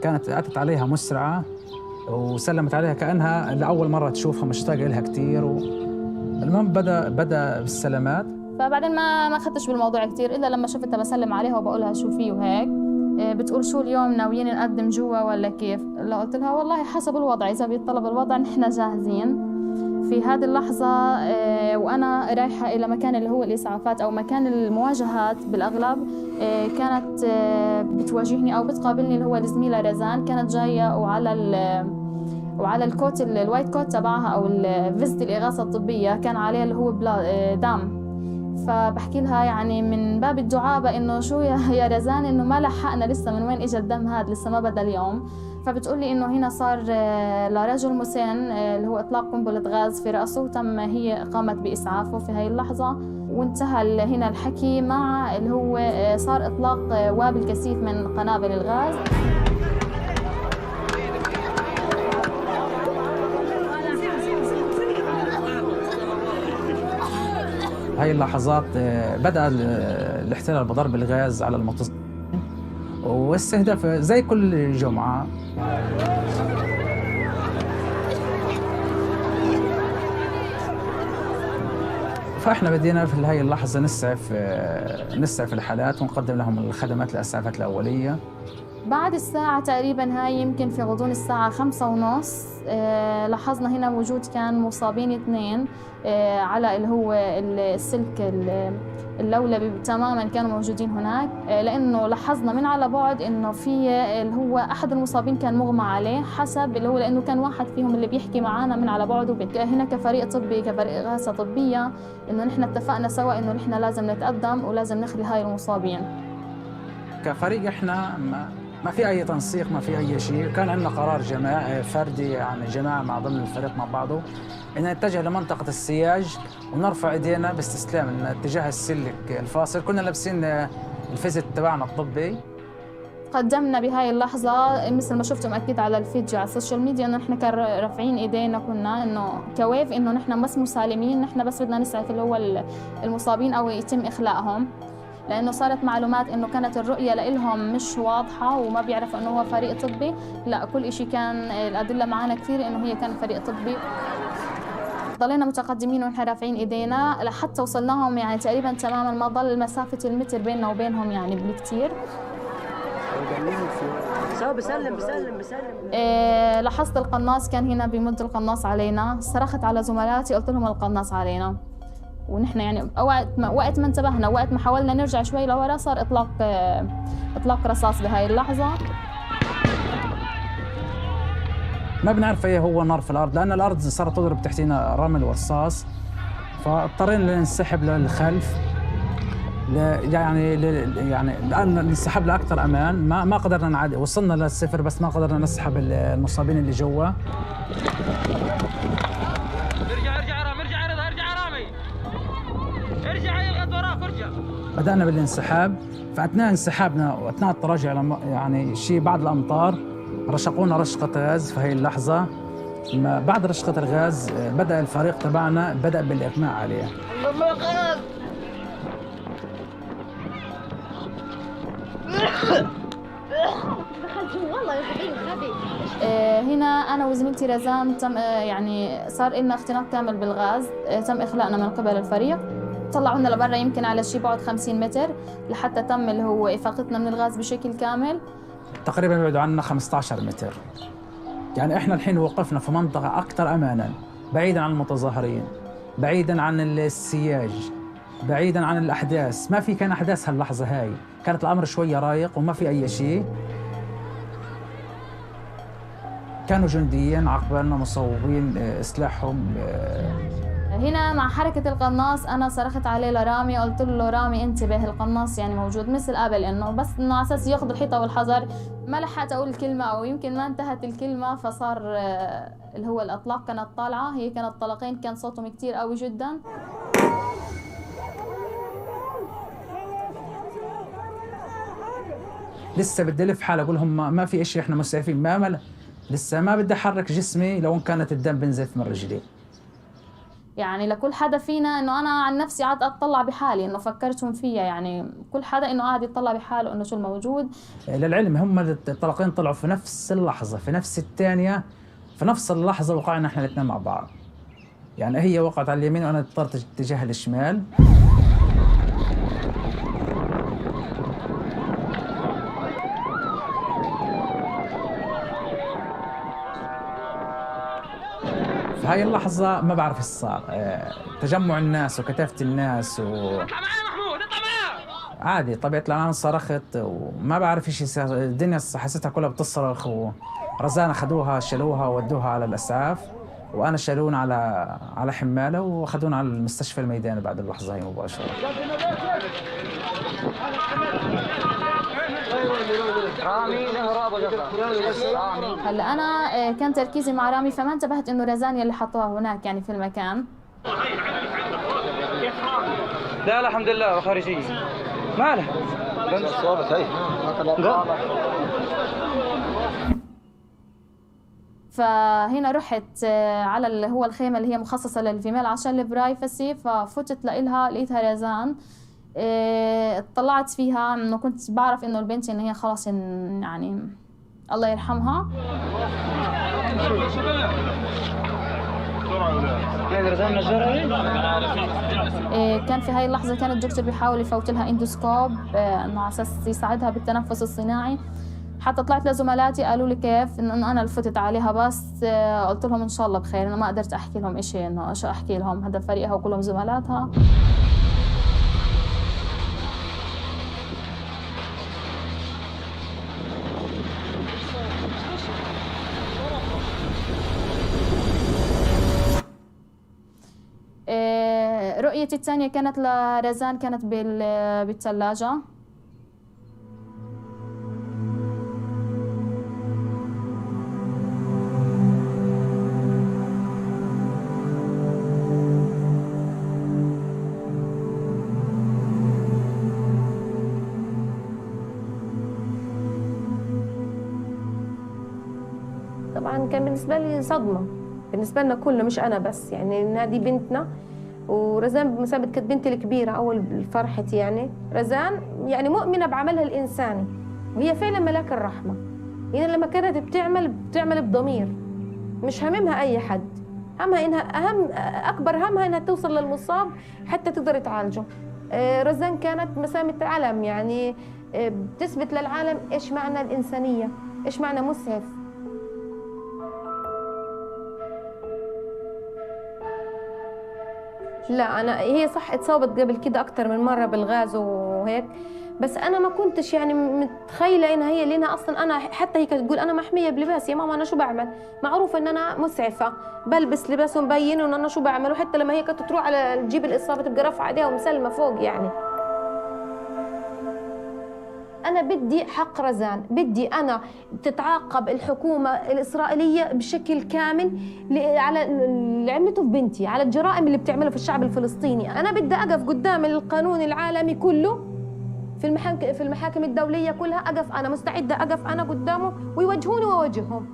S12: كانت اتت عليها مسرعه وسلمت عليها كانها لاول مره تشوفها، مشتاقه لها كثير. المهم بدا بالسلامات.
S14: فبعدين ما اخذتش بالموضوع كثير الا لما شفتها بسلم عليها وبقولها شو في وهيك. بتقول شو اليوم ناويين نقدم جوا ولا كيف؟ قلت لها والله حسب الوضع، اذا بيطلب الوضع نحن جاهزين. في هذه اللحظة وأنا رايحة إلى مكان اللي هو الإسعافات أو مكان المواجهات بالأغلب، كانت بتواجهني أو بتقابلني اللي هو الزميلة رزان. كانت جاية وعلى الكوت الوايت كوت تبعها أو الفيست الإغاثة الطبية كان عليه اللي هو دم. فبحكي لها يعني من باب الدعابة إنه شو يا رزان، إنه ما لحقنا لسه، من وين إجا الدم هذا لسه ما بدا اليوم. فبتقولي إنه هنا صار لرجل مسن اللي هو إطلاق قنبلة غاز في رأسه، تم هي قامت بإسعافه في هاي اللحظة، وانتهى هنا الحكي مع اللي هو صار إطلاق وابل كثيف من قنابل الغاز.
S12: هاي اللحظات بدأ الاحتلال بضرب الغاز على المتصلين واستهداف زي كل جمعة. فاحنا بدينا في هاي اللحظة نسعف الحالات ونقدم لهم الخدمات الإسعافات الأولية.
S14: بعد الساعة تقريبا هاي يمكن في غضون الساعة 5:30 لاحظنا هنا وجود كان مصابين 2 على اللي هو السلك اللولبي تماما كانوا موجودين هناك، لأنه لاحظنا من على بعد إنه في اللي هو أحد المصابين كان مغمى عليه حسب اللي هو، لأنه كان واحد فيهم اللي بيحكي معانا من على بعد. هنا كفريق طبي كفريق إغاثة طبية إنه نحن اتفقنا سوا إنه نحن لازم نتقدم ولازم نخلي هاي المصابين.
S12: كفريق إحنا ما في أي تنسيق، ما في أي شيء، كان عندنا قرار جماعي فردي يعني جماعة مع ضمن الفريق مع بعضه إن نتجه لمنطقة السياج ونرفع إيدينا باستسلام إن اتجاه السلك الفاصل. كنا لابسين الفيزت تبعنا الطبي.
S14: قدمنا بهاي اللحظة مثل ما شفتم أكيد على الفيديو على السوشيال ميديا إنه نحن كان رافعين إيدينا، كنا إنه كويف إنه نحن بس مسالمين، نحن بس بدنا نسعف اللي هو المصابين أو يتم إخلاءهم، لأنه صارت معلومات إنه كانت الرؤية لإلهم مش واضحة وما بيعرفوا إنه هو فريق طبي. لا، كل إشي كان الأدلة معنا كثير إنه هي كان فريق طبي. ضلينا متقدمين ونحن رافعين إيدينا لحتى وصلناهم يعني تقريبا تماما، ما ضل مسافة المتر بيننا وبينهم يعني بالكثير.
S5: بسلم.
S14: لاحظت القناص كان هنا بيمد القناص علينا، صرخت على زملاتي قلت لهم القناص علينا، ونحن يعني وقت ما انتبهنا، وقت ما حاولنا نرجع شوي لورا صار اطلاق رصاص بهاي اللحظه.
S12: ما بنعرف ايه هو نار في الارض، لان الارض صارت تضرب تحتينا رمل ورصاص، فاضطرينا ننسحب للخلف يعني الان ننسحب لاكثر امان. ما قدرنا نعدي، وصلنا للصفر بس ما قدرنا نسحب المصابين اللي جوا. بدأنا بالانسحاب، فأثناء انسحابنا وأثناء التراجع يعني شيء بعد الأمطار رشقونا رشقة غاز. في هاي اللحظة بعد رشقة الغاز بدأ الفريق تبعنا بالإقماع عليه.
S14: هنا أنا وزميلتي رزان تم يعني صار لنا اختناق كامل بالغاز، تم إخلاءنا من قبل الفريق. طلعونا لبرا يمكن على شي بعد 50 متر لحتى تم اللي هو إفاقتنا من الغاز بشكل كامل.
S12: تقريبا يبعدوا عنا 15 متر. يعني احنا الحين وقفنا في منطقة أكثر أمانا، بعيدا عن المتظاهرين، بعيدا عن السياج، بعيدا عن الأحداث. ما في كان أحداث هاللحظة هاي، كانت الأمر شوية رايق وما في أي شيء. كانوا جنديين عقبالنا مصوبين سلاحهم.
S14: هنا مع حركة القناص أنا صرخت عليه لرامي، قلت له رامي انتبه القناص يعني موجود مثل قبل، إنه بس إنه على أساس ياخذ الحيطة والحذر. ما لحقت أقول الكلمة أو يمكن ما انتهت الكلمة فصار اللي هو الأطلاق كانت طالعة. هي كانت طلقين، كان صوتهم كتير قوي جدا.
S12: لسه بدي ألف حالي أقول لهم ما في إشي، إحنا مسعفين. لسه ما بدي أحرك جسمي لو كانت الدم بنزف من رجلي.
S14: يعني لكل حدا فينا انه انا عن نفسي قعدت اطلع بحالي انه فكرتهم فيها، يعني كل حدا انه قاعد يطلع بحاله انه شو الموجود.
S12: للعلم هم الطلقين طلعوا في نفس اللحظه، في نفس الثانيه، في نفس اللحظه وقعنا احنا الاثنين مع بعض. يعني هي وقعت على اليمين وانا اضطرت اتجاه الشمال. في هاي اللحظة ما بعرف ايش صار، تجمع الناس وكتافة الناس
S5: اطلع معايا محمود، اطلع معايا.
S12: عادي طبيعة الأمر صرخت وما بعرف ايش يصير، الدنيا حسيتها كلها بتصرخ. ورزانة خدوها شالوها وودوها على الإسعاف، وأنا شالونا على حمالة وأخذونا على المستشفى الميداني بعد اللحظة هي مباشرة.
S14: هلا انا كان تركيزي مع رامي فما انتبهت انه رزان اللي حطوها هناك يعني في المكان.
S5: لا الحمد لله خارجيه. مالها؟
S10: صارت هي
S14: فهنا رحت على اللي هو الخيمه اللي هي مخصصه للفيميل عشان البرايفسي، ففتت لقيتها رزان. اطلعت فيها انه كنت بعرف انه البنت ان هي خلاص يعني الله يرحمها. كان في هاي اللحظه كان الدكتور بيحاول يفوت لها اندوسكوب انه على اساس يساعدها بالتنفس الصناعي. حتى طلعت لزملاتي قالوا لي كيف إنه أنا لفتت عليها، بس قلت لهم إن شاء الله بخير. أنا ما قدرت أحكي لهم إشي، إنه شو أحكي لهم، هذا فريقها وكلهم زملاتها. رؤيتي الثانية كانت لرزان، كانت بالثلاجة.
S24: طبعا كان بالنسبة لي صدمة، بالنسبة لنا كلنا مش أنا بس، يعني إن هذه بنتنا. ورزان بمثابة كانت بنتي الكبيرة أول فرحتي. يعني رزان يعني مؤمنة بعملها الإنساني، وهي فعلا ملاك الرحمة. يعني لما كانت بتعمل بضمير، مش هممها أي حد، همها إنها أكبر همها إنها توصل للمصاب حتى تقدر تعالجه. رزان كانت مسامة علم، يعني بتثبت للعالم إيش معنى الإنسانية، إيش معنى مسعف. لا هي صح اتصابت قبل كده اكتر من مره بالغاز وهيك، بس انا ما كنتش يعني متخيله انها هي، لانها اصلا انا حتى هي كانت تقول انا محميه بلباس. يا ماما انا شو بعمل؟ معروفه ان انا مسعفه، بلبس لباس ومبين ان انا شو بعمل. وحتى لما هي كانت تروح على تجيب الاصابه تبقى رافعه ايديها ومسلمه فوق. يعني أنا بدي حق رزان، بدي أنا تتعاقب الحكومة الإسرائيلية بشكل كامل على اللي عملته في بنتي، على الجرائم اللي بتعمله في الشعب الفلسطيني. أنا بدي أقف قدام القانون العالمي كله، في المحاكم الدولية كلها أقف أنا، مستعدة أقف أنا قدامه ويواجهوني وأواجههم.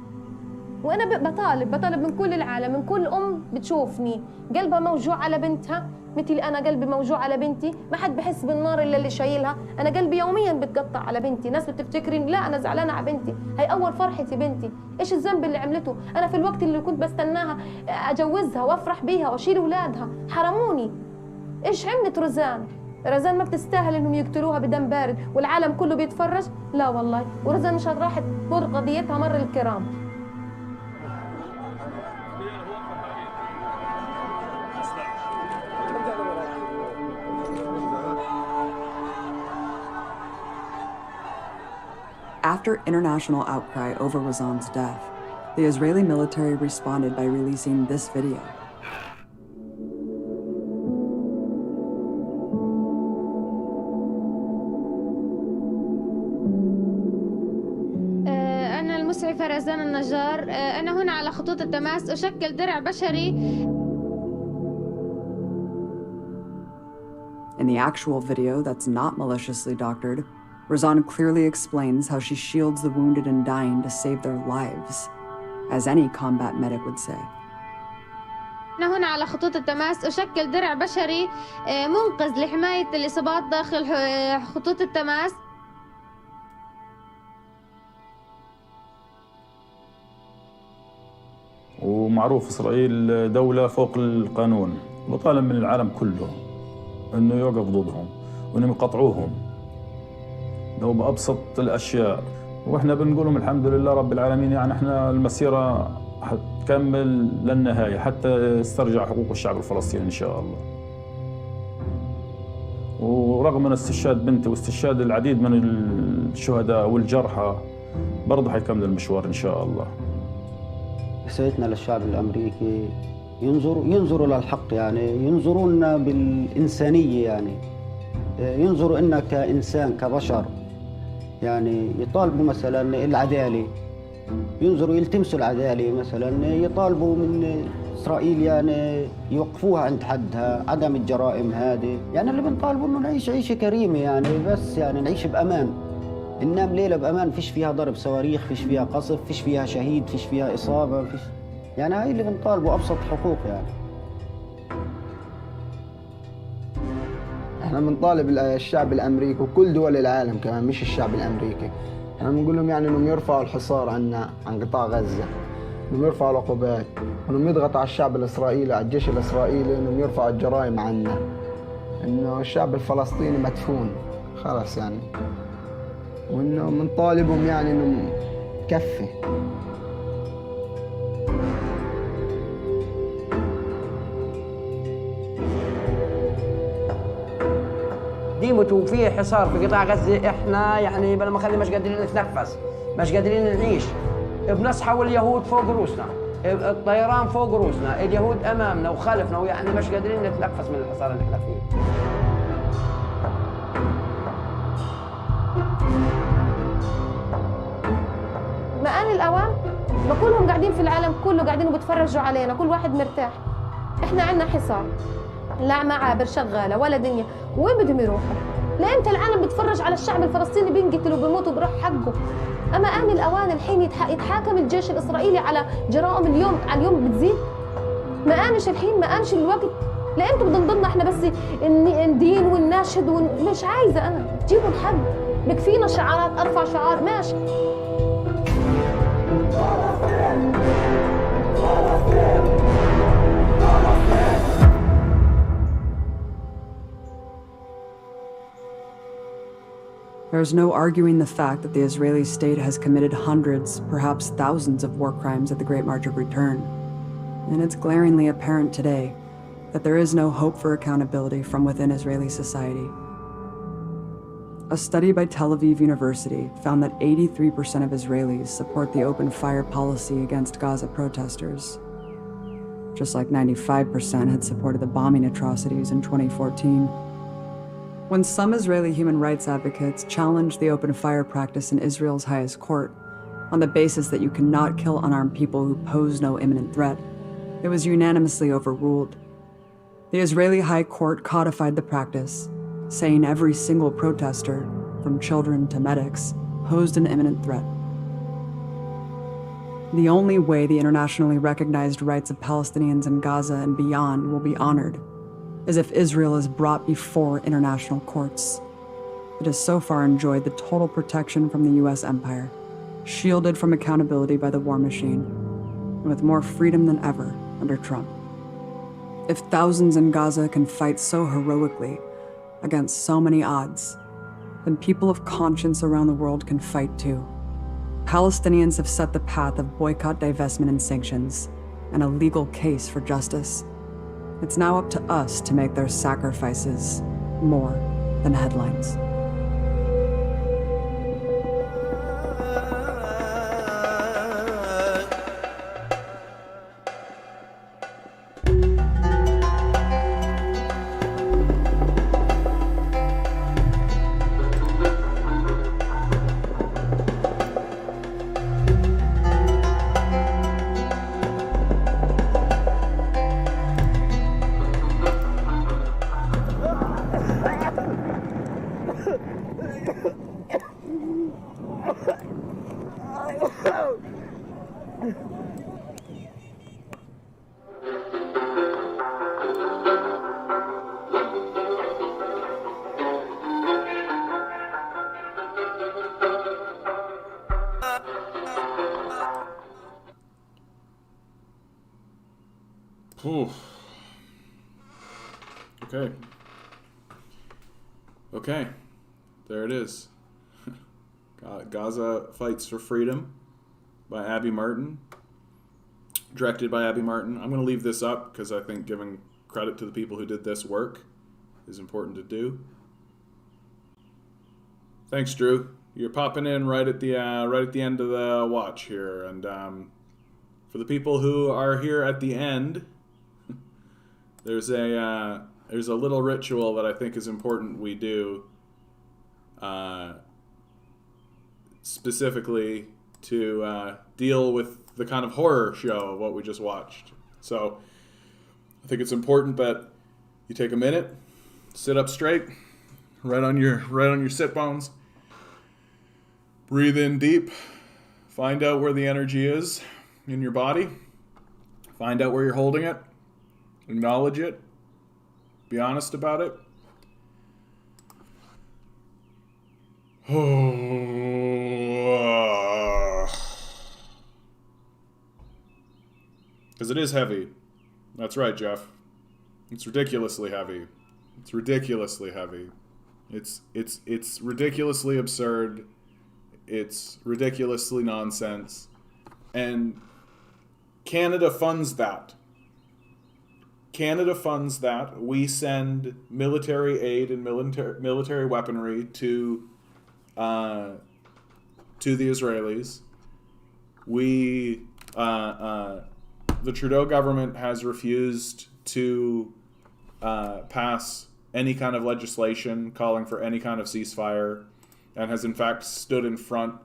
S24: وأنا بطالب من كل العالم، من كل أم بتشوفني قلبها موجوع على بنتها مثلي أنا قلبي موجوع على بنتي. ما حد بحس بالنار إلا اللي شايلها. أنا قلبي يوميا بتقطع على بنتي. ناس بتفتكرين لا أنا زعلانة على بنتي، هي أول فرحتي بنتي. إيش الذنب اللي عملته؟ أنا في الوقت اللي كنت بستناها أجوزها وأفرح بيها وأشيل أولادها حرموني. إيش عملت رزان؟ رزان ما بتستاهل إنهم يقتلوها بدم بارد والعالم كله بيتفرج؟ لا والله. ورزان مش راحت تمر قضيتها مر الكرام.
S4: After international outcry over Razan's death, the Israeli military responded by releasing this video.
S23: أنا المسعفة رزان النجار. أنا هنا على خطوط التماس أشكل درع بشري.
S4: In the actual video that's not maliciously doctored, Razan clearly explains how she shields the wounded and dying to save their lives, as any combat medic would say.
S23: أنا هنا على خطوط التماس أشكل درع بشري منقذ لحماية الإصابات داخل خطوط التماس.
S11: ومعروف إسرائيل دولة فوق القانون، وطالب من العالم كله إنه يوقف ضدهم وإنهم يقطعوهم لو بأبسط الأشياء. وإحنا بنقولهم الحمد لله رب العالمين، يعني إحنا المسيرة حتكمل للنهاية حتى يسترجع حقوق الشعب الفلسطيني إن شاء الله. ورغم من استشهاد بنتي واستشهاد العديد من الشهداء والجرحى برضه حيكمل المشوار إن شاء الله.
S7: رسالتنا للشعب الأمريكي ينظروا للحق، يعني ينظرونا بالإنسانية، يعني ينظروا إنا كإنسان كبشر، يعني يطالبوا مثلا العدالة، ينظروا يلتمسوا العدالة، مثلا يطالبوا من إسرائيل يعني يوقفوها عند حدها، عدم الجرائم هذه. يعني اللي بنطالبوا إنه نعيش عيشة كريمة، يعني بس يعني نعيش بأمان، ننام ليلة بأمان، فيش فيها ضرب صواريخ، فيش فيها قصف، فيش فيها شهيد، فيش فيها إصابة، فيش. يعني هاي اللي بنطالبوا أبسط حقوق. يعني
S3: احنا بنطالب الشعب الامريكي وكل دول العالم كمان، مش الشعب الامريكي، احنا بنقول لهم يعني انهم يرفعوا الحصار عن قطاع غزة، انهم يرفعوا العقوبات، انهم يضغطوا على الشعب الاسرائيلي، على الجيش الاسرائيلي، انهم يرفعوا الجرائم عنا، انه الشعب الفلسطيني مدفون خلاص. يعني وإنه بنطالبهم يعني إنه تكفي.
S10: ديمت وفي حصار في قطاع غزة، احنا يعني بلا ما خلي مش قادرين نتنفس، مش قادرين نعيش. بنصحى واليهود فوق رؤوسنا، الطيران فوق رؤوسنا، اليهود امامنا وخلفنا، ويعني مش قادرين نتنفس من الحصار اللي احنا فيه.
S24: ما آن الأوان؟ ما كلهم قاعدين في العالم كله قاعدين وبتفرجوا علينا، كل واحد مرتاح. احنا عندنا حصار، لا معابر شغالة ولا دنيا، وين بدهم يروحوا؟ لإمتى العالم بتفرج على الشعب الفلسطيني بينقتل وبيموت وبروح حقه؟ أما آن الأوان الحين يتحاكم الجيش الإسرائيلي على جرائم اليوم على اليوم بتزيد؟ ما آنش الحين، ما آنش الوقت؟ لإمتى بدنا نضلنا احنا بس ندين ونناشد مش عايزة أنا، جيبوا الحق، بكفينا شعارات، أرفع شعار ماشي.
S4: There is no arguing the fact that the Israeli state has committed hundreds, perhaps thousands of war crimes at the Great March of Return. And it's glaringly apparent today that there is no hope for accountability from within Israeli society. A study by Tel Aviv University found that 83% of Israelis support the open fire policy against Gaza protesters, just like 95% had supported the bombing atrocities in 2014. When some Israeli human rights advocates challenged the open fire practice in Israel's highest court on the basis that you cannot kill unarmed people who pose no imminent threat, it was unanimously overruled. The Israeli High Court codified the practice, saying every single protester, from children to medics, posed an imminent threat. The only way the internationally recognized rights of Palestinians in Gaza and beyond will be honored is if Israel is brought before international courts. It has so far enjoyed the total protection from the US empire, shielded from accountability by the war machine, and with more freedom than ever under Trump. If thousands in Gaza can fight so heroically against so many odds, then people of conscience around the world can fight too. Palestinians have set the path of boycott, divestment, and sanctions, and a legal case for justice. It's now up to us to make their sacrifices more than headlines.
S13: Ooh. Okay. Okay. There it is. Gaza Fights for Freedom by Abby Martin. Directed by Abby Martin. I'm going to leave this up because I think giving credit to the people who did this work is important to do. Thanks, Drew. You're popping in right at the end of the watch here, and for the people who are here at the end, there's a little ritual that I think is important we do, specifically to deal with the kind of horror show of what we just watched. So I think it's important that you take a minute, sit up straight, right on your sit bones, breathe in deep, find out where the energy is in your body, find out where you're holding it, acknowledge it, be honest about it. Because it is heavy. That's right, Jeff. It's ridiculously heavy. It's ridiculously heavy. It's ridiculously absurd it's ridiculously nonsense. And Canada funds that. Canada funds that. We send military aid and military weaponry to the Israelis. We the Trudeau government has refused to pass any kind of legislation calling for any kind of ceasefire, and has in fact stood in front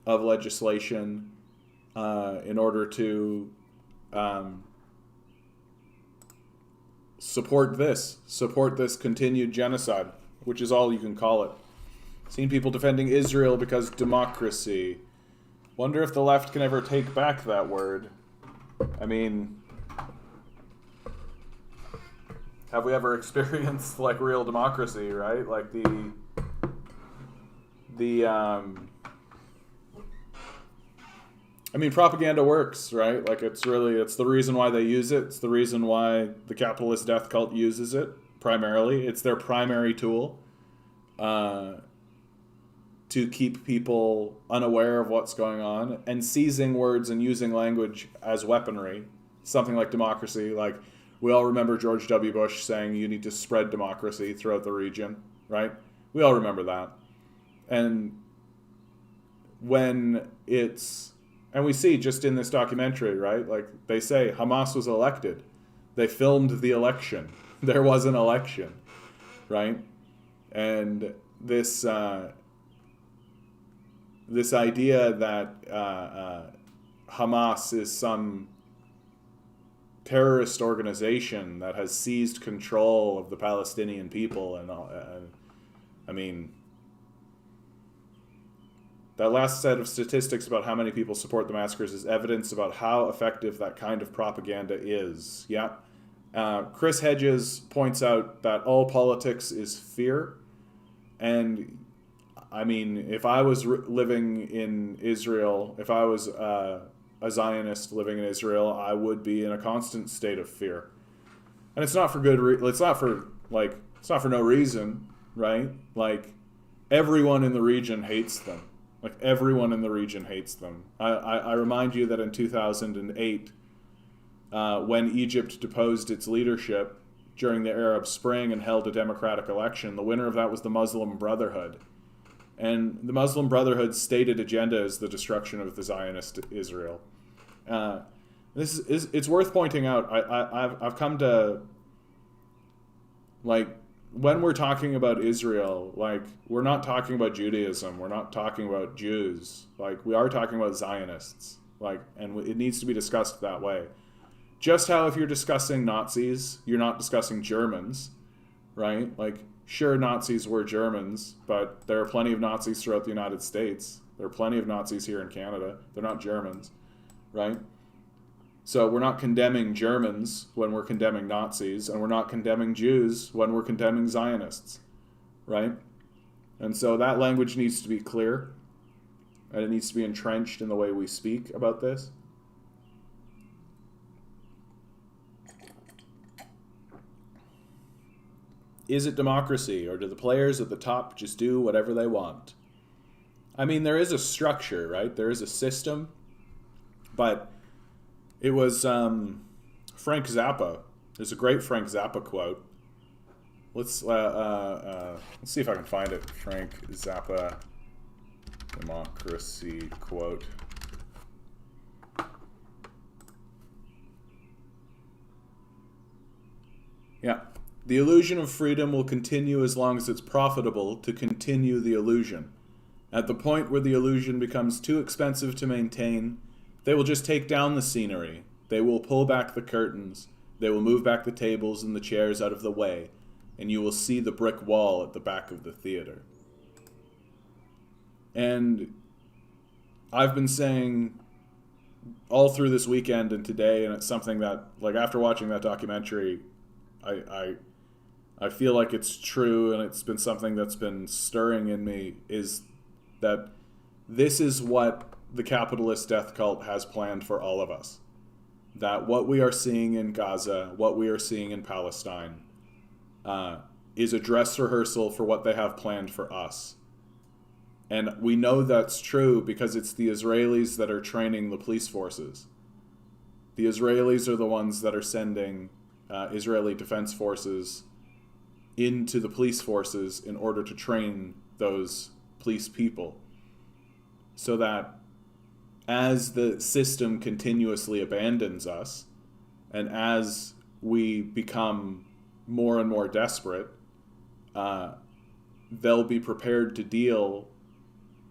S13: of legislation in order to support this continued genocide, which is all you can call it. Seen people defending Israel because democracy. Wonder if the left can ever take back that word. I mean, have we ever experienced like real democracy, right? Like I mean, propaganda works, right? Like it's the reason why they use it. It's the reason why the capitalist death cult uses it primarily. It's their primary tool to keep people unaware of what's going on, and seizing words and using language as weaponry. Something like democracy. Like, we all remember George W. Bush saying you need to spread democracy throughout the region, right? We all remember that. And we see just in this documentary, right? Like, they say Hamas was elected. They filmed the election. There was an election, right? And this idea that Hamas is some terrorist organization that has seized control of the Palestinian people and I mean, that last set of statistics about how many people support the massacres is evidence about how effective that kind of propaganda is. Yeah. Chris Hedges points out that all politics is fear. And I mean, if I was living in Israel, if I was a Zionist living in Israel, I would be in a constant state of fear. And it's not for good it's not for no reason, right? Like, everyone in the region hates them. Like, everyone in the region hates them. I remind you that in 2008, when Egypt deposed its leadership during the Arab Spring and held a democratic election, the winner of that was the Muslim Brotherhood. And the Muslim Brotherhood's stated agenda is the destruction of the Zionist Israel. It's worth pointing out. I've come to, like, when we're talking about Israel, like, we're not talking about Judaism. We're not talking about Jews. Like, we are talking about Zionists. Like, and it needs to be discussed that way. Just how if you're discussing Nazis, you're not discussing Germans, right? Like, sure, Nazis were Germans, but there are plenty of Nazis throughout the United States. There are plenty of Nazis here in Canada. They're not Germans, right? So we're not condemning Germans when we're condemning Nazis, and we're not condemning Jews when we're condemning Zionists, right? And so that language needs to be clear, and it needs to be entrenched in the way we speak about this. Is it democracy, or do the players at the top just do whatever they want? I mean, there is a structure, right? There is a system, but it was Frank Zappa. There's a great Frank Zappa quote. Let's see if I can find it. Frank Zappa democracy quote. Yeah. The illusion of freedom will continue as long as it's profitable to continue the illusion. At the point where the illusion becomes too expensive to maintain, they will just take down the scenery. They will pull back the curtains. They will move back the tables and the chairs out of the way, and you will see the brick wall at the back of the theater. And I've been saying all through this weekend and today, and it's something that, like, after watching that documentary, I feel like it's true, and it's been something that's been stirring in me, is that this is what the capitalist death cult has planned for all of us. That what we are seeing in Gaza, what we are seeing in Palestine, is a dress rehearsal for what they have planned for us. And we know that's true because it's the Israelis that are training the police forces. The Israelis are the ones that are sending Israeli defense forces into the police forces in order to train those police people, so that as the system continuously abandons us and as we become more and more desperate, they'll be prepared to deal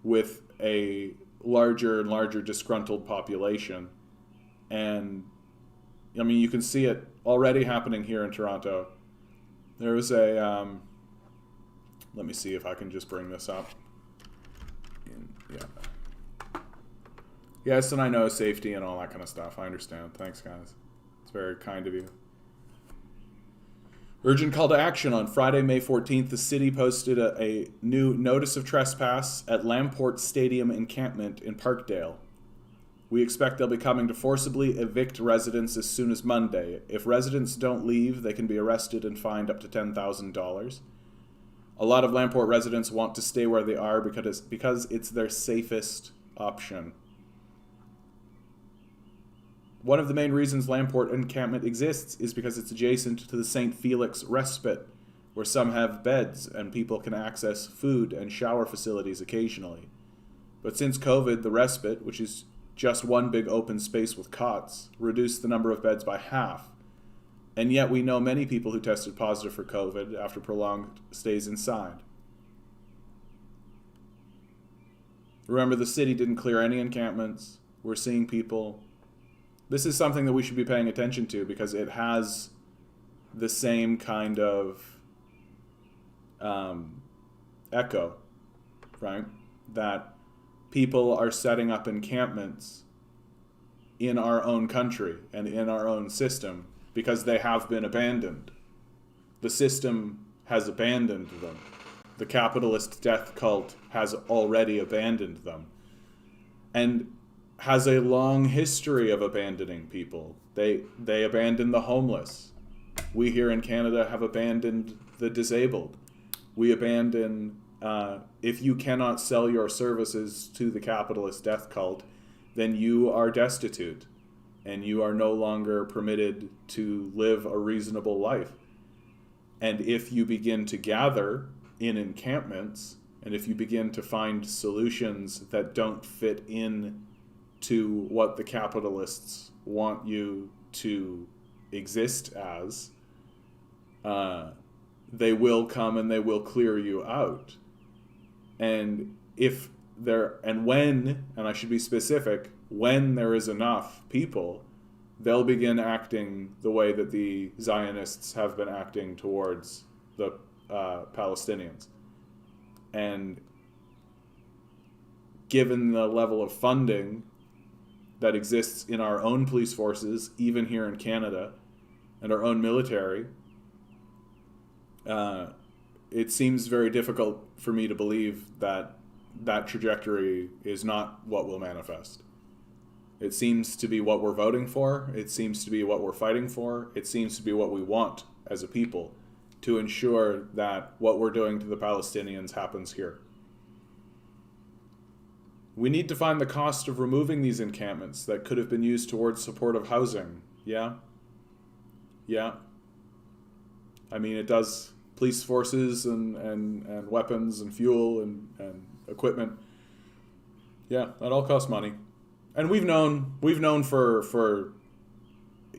S13: with a larger and larger disgruntled population. And I mean, you can see it already happening here in Toronto. There was a, let me see if I can just bring this up. Yeah. Yes, and I know safety and all that kind of stuff. I understand. Thanks, guys. It's very kind of you. Urgent call to action. On Friday, May 14th, the city posted a new notice of trespass at Lamport Stadium encampment in Parkdale. We expect they'll be coming to forcibly evict residents as soon as Monday. If residents don't leave, they can be arrested and fined up to $10,000. A lot of Lamport residents want to stay where they are because it's their safest option. One of the main reasons Lamport encampment exists is because it's adjacent to the St. Felix Respite, where some have beds and people can access food and shower facilities occasionally. But since COVID, the Respite, which is just one big open space with cots, reduced the number of beds by half. And yet we know many people who tested positive for COVID after prolonged stays inside. Remember, the city didn't clear any encampments. We're seeing people. This is something that we should be paying attention to because it has the same kind of echo, right? That people are setting up encampments in our own country and in our own system because they have been abandoned. The system has abandoned them. The capitalist death cult has already abandoned them and has a long history of abandoning people. They abandon the homeless. We here in Canada have abandoned the disabled. We abandon, if you cannot sell your services to the capitalist death cult, then you are destitute and you are no longer permitted to live a reasonable life. And if you begin to gather in encampments, and if you begin to find solutions that don't fit in to what the capitalists want you to exist as, they will come and they will clear you out. And if there, and when, and I should be specific, when there is enough people, they'll begin acting the way that the Zionists have been acting towards the Palestinians. And given the level of funding that exists in our own police forces, even here in Canada, and our own military, it seems very difficult for me to believe that that trajectory is not what will manifest. It seems to be what we're voting for. It seems to be what we're fighting for. It seems to be what we want as a people to ensure that what we're doing to the Palestinians happens here. We need to find the cost of removing these encampments that could have been used towards supportive housing. Yeah. I mean, it does. Police forces and weapons and fuel and equipment. Yeah, that all costs money. And we've known for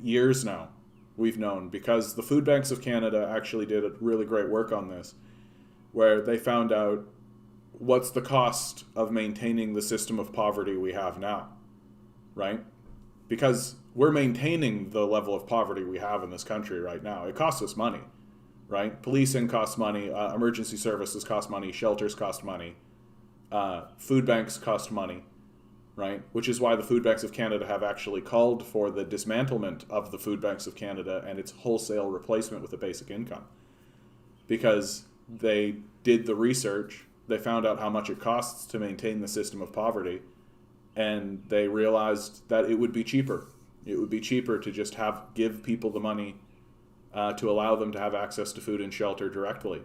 S13: years now. We've known because the food banks of Canada actually did a really great work on this, where they found out what's the cost of maintaining the system of poverty we have now, right? Because we're maintaining the level of poverty we have in this country right now. It costs us money, right? Policing costs money, emergency services cost money, shelters cost money, food banks cost money, right? Which is why the food banks of Canada have actually called for the dismantlement of the food banks of Canada and its wholesale replacement with a basic income. Because they did the research, they found out how much it costs to maintain the system of poverty, and they realized that it would be cheaper. It would be cheaper to just give people the money to allow them to have access to food and shelter directly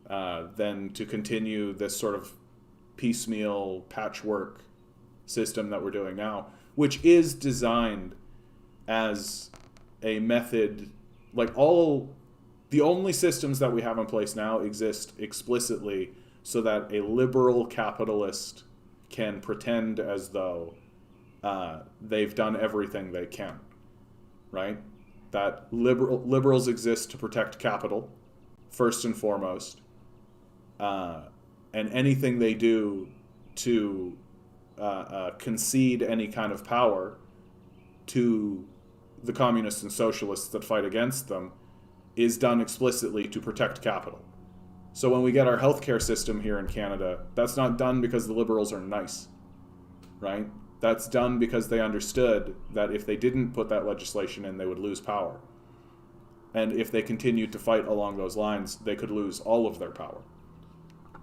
S13: than to continue this sort of piecemeal patchwork system that we're doing now, which is designed as a method, like the only systems that we have in place now exist explicitly so that a liberal capitalist can pretend as though they've done everything they can, right? That liberals exist to protect capital, first and foremost, and anything they do to concede any kind of power to the communists and socialists that fight against them is done explicitly to protect capital. So when we get our healthcare system here in Canada, that's not done because the liberals are nice, right? That's done because they understood that if they didn't put that legislation in, they would lose power. And if they continued to fight along those lines, they could lose all of their power.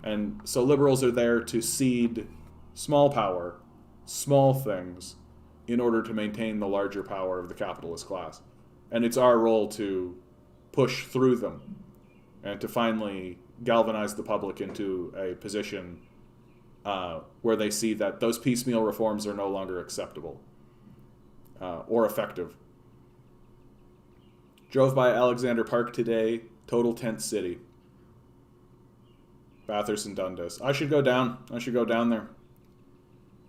S13: And so liberals are there to cede small power, small things, in order to maintain the larger power of the capitalist class. And it's our role to push through them and to finally galvanize the public into a position where they see that those piecemeal reforms are no longer acceptable or effective. Drove by Alexander Park today, total tent city. Bathurst and Dundas. I should go down. I should go down there.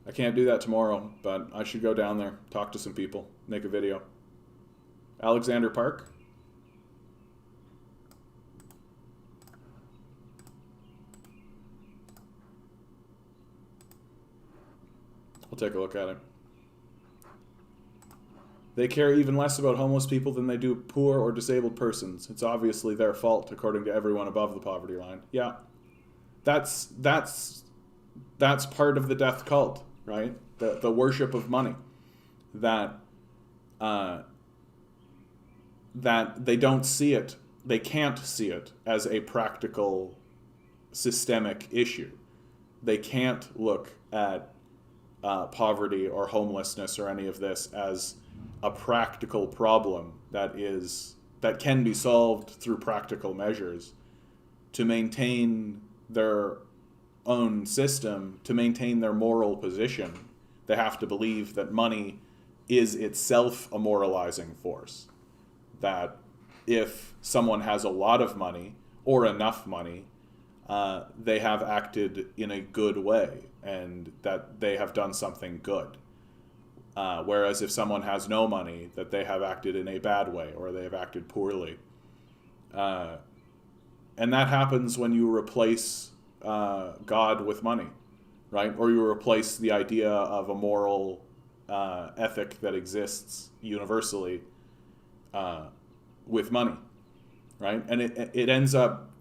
S13: I can't do that tomorrow, but I should go down there, talk to some people, make a video. Alexander Park. We'll take a look at it. They care even less about homeless people than they do poor or disabled persons. It's obviously their fault, according to everyone above the poverty line. Yeah, that's part of the death cult, right? The worship of money, that they don't see it, they can't see it as a practical, systemic issue. They can't look at poverty or homelessness or any of this as a practical problem that can be solved through practical measures to maintain their own system, to maintain their moral position. They have to believe that money is itself a moralizing force. That if someone has a lot of money or enough money, they have acted in a good way and that they have done something good. Whereas if someone has no money, that they have acted in a bad way or they have acted poorly. And that happens when you replace God with money, right? Or you replace the idea of a moral ethic that exists universally with money, right? And it ends up,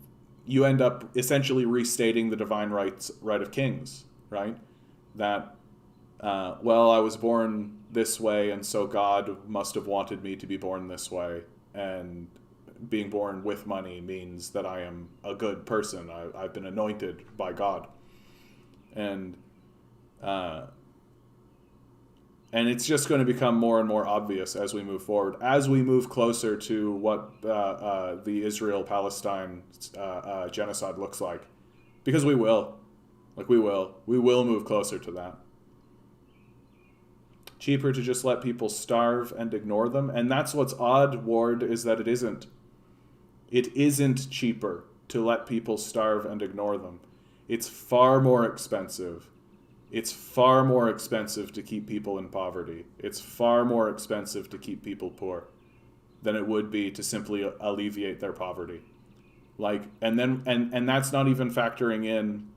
S13: you end up essentially restating the divine right of kings, right? That, well, I was born this way, and so God must have wanted me to be born this way, and being born with money means that I am a good person. I've been anointed by God. And it's just going to become more and more obvious as we move forward, as we move closer to what the Israel-Palestine genocide looks like. Because we will. We will move closer to that. Cheaper to just let people starve and ignore them. And that's what's odd, Ward, is that it isn't. It isn't cheaper to let people starve and ignore them. It's far more expensive. It's far more expensive to keep people in poverty. It's far more expensive to keep people poor than it would be to simply alleviate their poverty. And that's not even factoring in,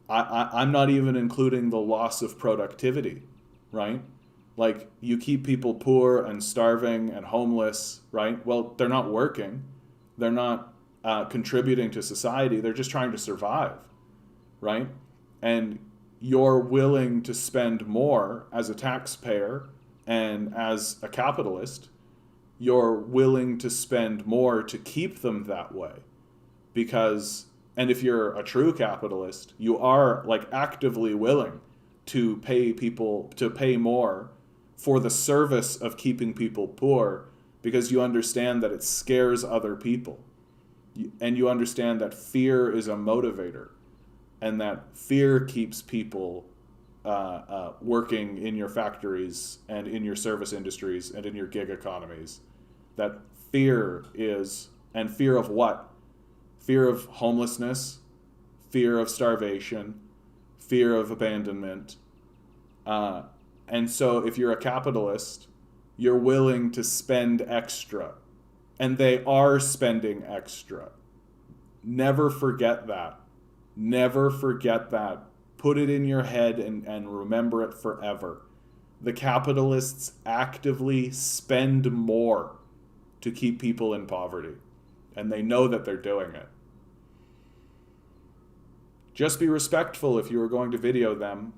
S13: I'm not even including the loss of productivity, right? You keep people poor and starving and homeless, right? Well, they're not working. They're not contributing to society. They're just trying to survive, right? And you're willing to spend more as a taxpayer and as a capitalist. You're willing to spend more to keep them that way. And if you're a true capitalist, you are actively willing to pay more for the service of keeping people poor, because you understand that it scares other people. And you understand that fear is a motivator. and that fear keeps people working in your factories and in your service industries and in your gig economies. That fear is, and fear of what? Fear of homelessness, fear of starvation, fear of abandonment. And so if you're a capitalist, you're willing to spend extra. And they are spending extra. Never forget that. Never forget that. Put it in your head and remember it forever. The capitalists actively spend more to keep people in poverty. And they know that they're doing it. Just be respectful if you are going to video them.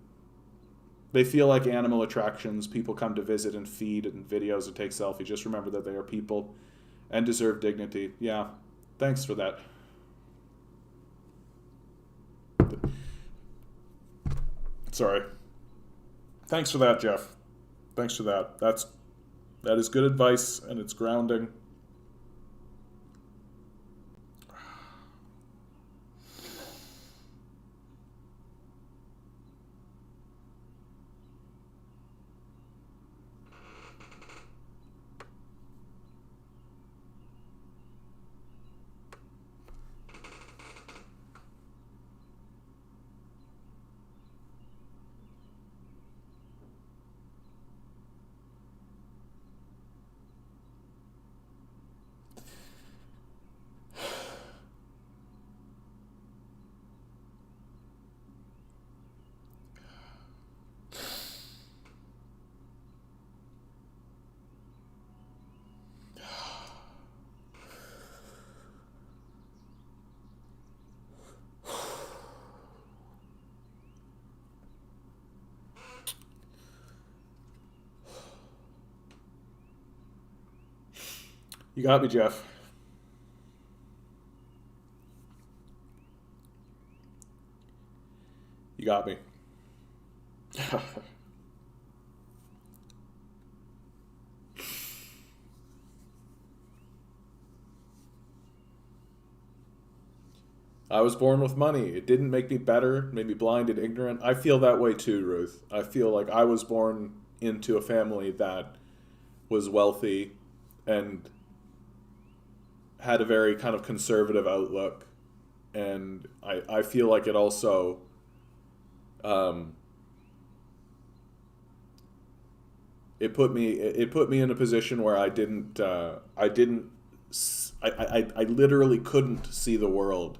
S13: They feel like animal attractions. People come to visit and feed and videos and take selfies. Just remember that they are people and deserve dignity. Yeah, thanks for that. Sorry. Thanks for that, Jeff. Thanks for that. That is good advice, and it's grounding. You got me, Jeff. You got me. I was born with money. It didn't make me better, made me blind and ignorant. I feel that way too, Ruth. I feel like I was born into a family that was wealthy and had a very kind of conservative outlook. And I feel like it also it put me in a position where I literally couldn't see the world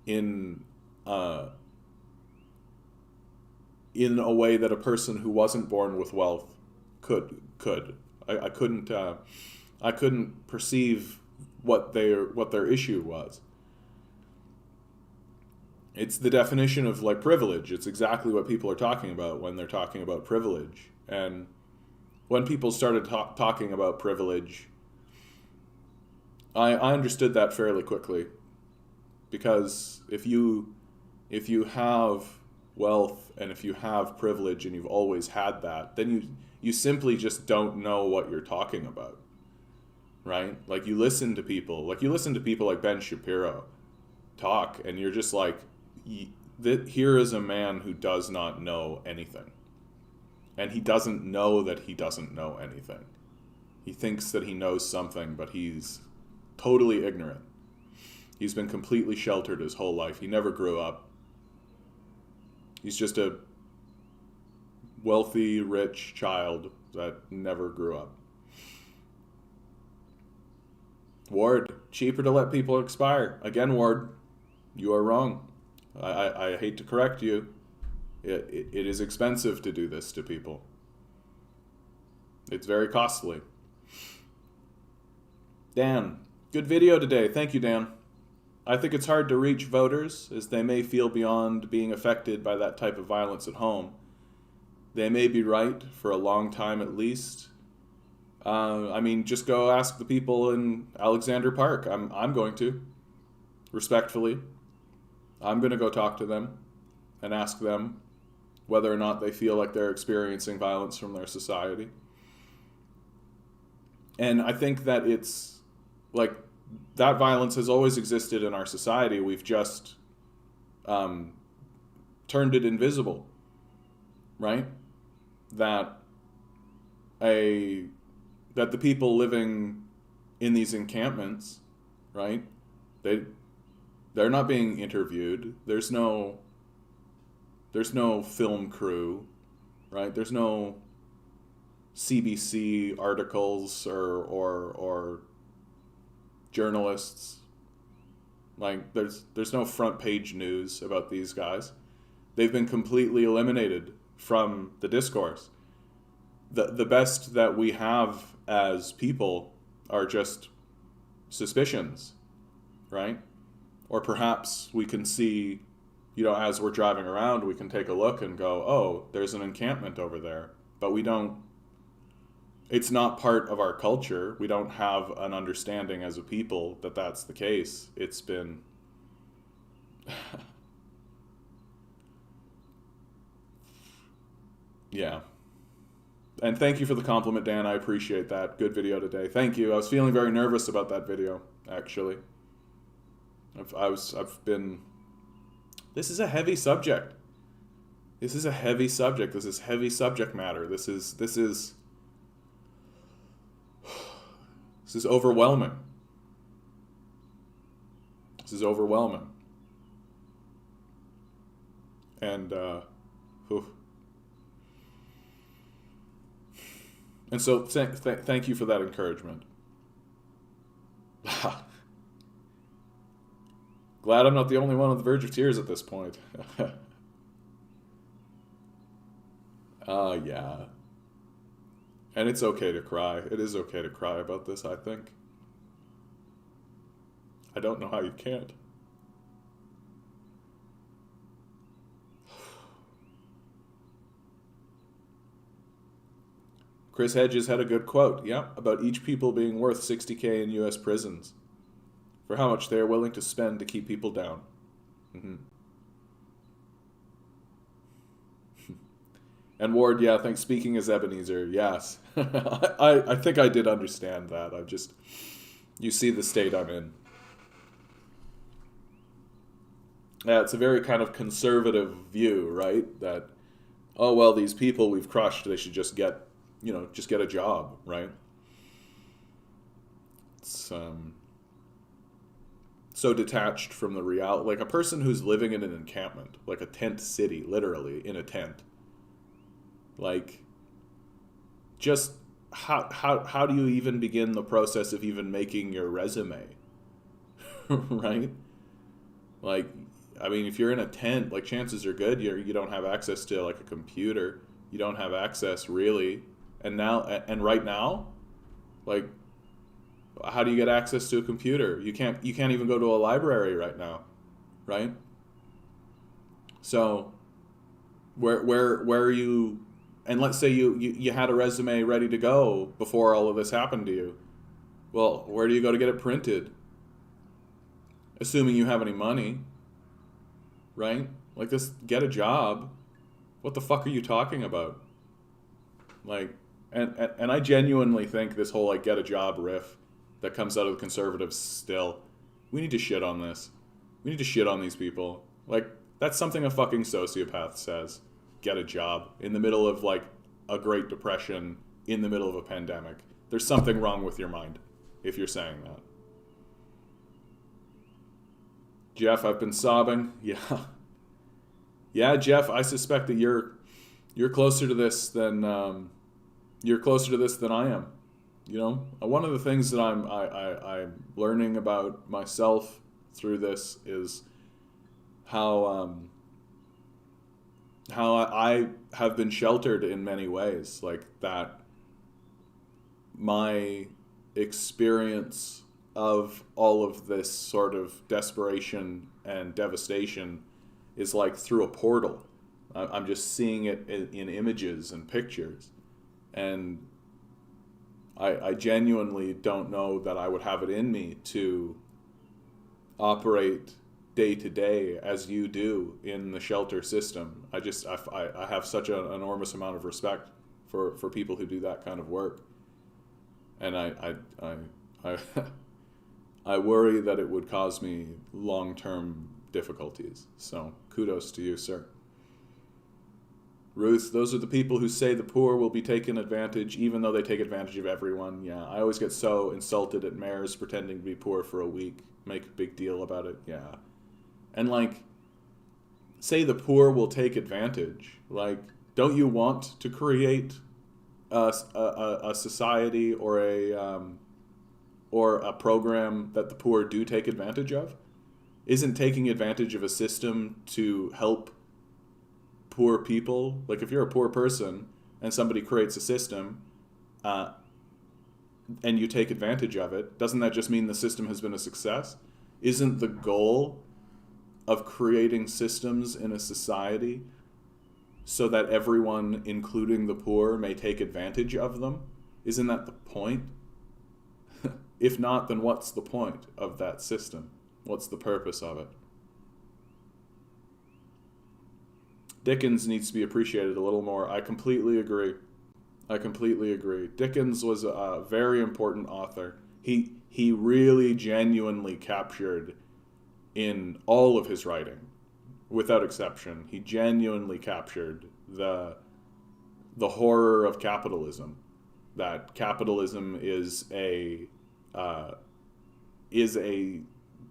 S13: in a way that a person who wasn't born with wealth could. I couldn't perceive what their issue was. It's the definition of like privilege. It's exactly what people are talking about when they're talking about privilege. And when people started talking about privilege, I understood that fairly quickly. Because if you have wealth and if you have privilege and you've always had that, then you simply just don't know what you're talking about, right? Like you listen to people like Ben Shapiro talk, and you're just like, here is a man who does not know anything. And he doesn't know that he doesn't know anything. He thinks that he knows something, but he's totally ignorant. He's been completely sheltered his whole life. He never grew up. He's just a wealthy, rich child that never grew up. Ward, cheaper to let people expire. Again, Ward, you are wrong. I hate to correct you. It is expensive to do this to people. It's very costly. Dan, good video today. Thank you, Dan. I think it's hard to reach voters, as they may feel beyond being affected by that type of violence at home. They may be right for a long time at least. Just go ask the people in Alexander Park. I'm going to, respectfully. I'm going to go talk to them and ask them whether or not they feel like they're experiencing violence from their society. And I think that it's like that violence has always existed in our society. We've just turned it invisible, right? That the people living in these encampments, right? They're not being interviewed. There's no film crew, right? There's no CBC articles or journalists. Like there's no front page news about these guys. They've been completely eliminated from the discourse. The best that we have as people are just suspicions, right? Or perhaps we can see, as we're driving around, we can take a look and go, oh, there's an encampment over there. But we don't, it's not part of our culture. We don't have an understanding as a people that that's the case. It's been... yeah. And thank you for the compliment, Dan. I appreciate that. Good video today. Thank you. I was feeling very nervous about that video, actually. I've been... This is a heavy subject. This is a heavy subject. This is heavy subject matter. This is overwhelming. This is overwhelming. And, and so thank you for that encouragement. Glad I'm not the only one on the verge of tears at this point. Yeah. And it's okay to cry. It is okay to cry about this, I think. I don't know how you can't. Chris Hedges had a good quote, yeah, about each people being worth $60K in U.S. prisons for how much they are willing to spend to keep people down. Mm-hmm. And Ward, yeah, thanks. Speaking as Ebenezer, yes. I think I did understand that. You see the state I'm in. Yeah, it's a very kind of conservative view, right? That, oh, well, these people we've crushed, they should just get a job, right? It's so detached from the reality. Like a person who's living in an encampment, like a tent city, literally in a tent. Like, just how do you even begin the process of even making your resume, right? Like, I mean, if you're in a tent, like chances are good you don't have access to like a computer. You don't have access really. And right now, like, how do you get access to a computer? You can't even go to a library right now, right? So, where are you? And let's say you had a resume ready to go before all of this happened to you. Well, where do you go to get it printed? Assuming you have any money, right? Like, just get a job. What the fuck are you talking about? Like, and I genuinely think this whole like get a job riff that comes out of the conservatives still, we need to shit on this. We need to shit on these people. Like, that's something a fucking sociopath says. Get a job in the middle of like a Great Depression, in the middle of a pandemic. There's something wrong with your mind if you're saying that. Jeff, I've been sobbing. Yeah, Jeff, I suspect that you're closer to this than I am. You know, one of the things that I'm learning about myself through this is how I have been sheltered in many ways, like that. My experience of all of this sort of desperation and devastation is like through a portal. I'm just seeing it in images and pictures, and I genuinely don't know that I would have it in me to operate day to day as you do in the shelter system. I have such an enormous amount of respect for people who do that kind of work, and I worry that it would cause me long-term difficulties. So kudos to you, sir. Ruth, those are the people who say the poor will be taken advantage, even though they take advantage of everyone. Yeah, I always get so insulted at mayors pretending to be poor for a week. Make a big deal about it. Yeah. And like, say the poor will take advantage. Like, don't you want to create a society or a program that the poor do take advantage of? Isn't taking advantage of a system to help poor people? Like, if you're a poor person and somebody creates a system and you take advantage of it, doesn't that just mean the system has been a success? Isn't the goal of creating systems in a society so that everyone, including the poor, may take advantage of them? Isn't that the point? If not, then what's the point of that system? What's the purpose of it? Dickens needs to be appreciated a little more. I completely agree. Dickens was a very important author. He really genuinely captured in all of his writing, without exception, he genuinely captured the horror of capitalism. That capitalism is a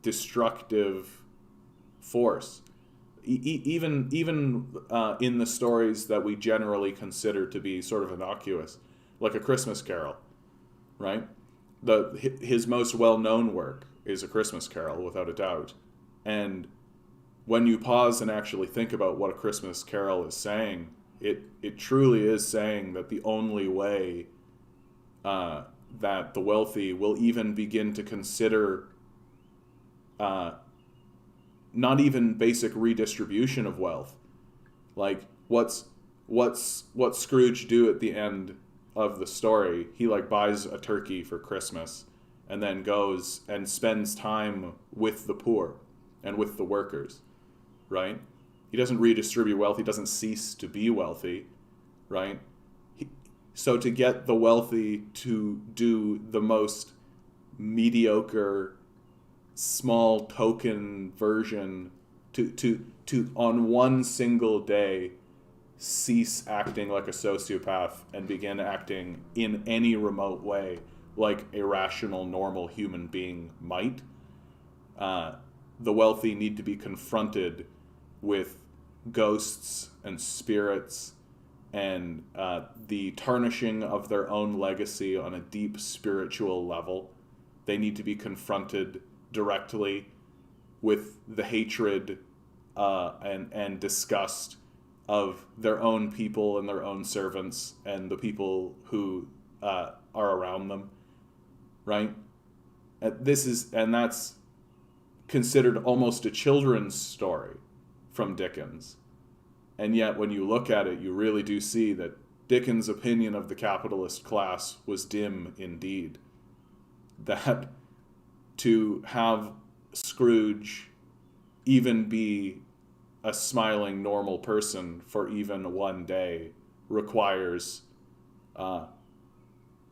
S13: destructive force. Even in the stories that we generally consider to be sort of innocuous, like A Christmas Carol, right? His most well-known work is A Christmas Carol, without a doubt. And when you pause and actually think about what A Christmas Carol is saying, it truly is saying that the only way that the wealthy will even begin to consider not even basic redistribution of wealth. Like, what's Scrooge do at the end of the story? He like buys a turkey for Christmas and then goes and spends time with the poor and with the workers, right? He doesn't redistribute wealth. He doesn't cease to be wealthy, right? So to get the wealthy to do the most mediocre, small token version, to on one single day cease acting like a sociopath and begin acting in any remote way like a rational, normal human being might, the wealthy need to be confronted with ghosts and spirits and the tarnishing of their own legacy on a deep spiritual level. They need to be confronted directly with the hatred and disgust of their own people and their own servants and the people who are around them, right? That's considered almost a children's story from Dickens. And yet when you look at it, you really do see that Dickens' opinion of the capitalist class was dim indeed. That to have Scrooge even be a smiling, normal person for even one day requires an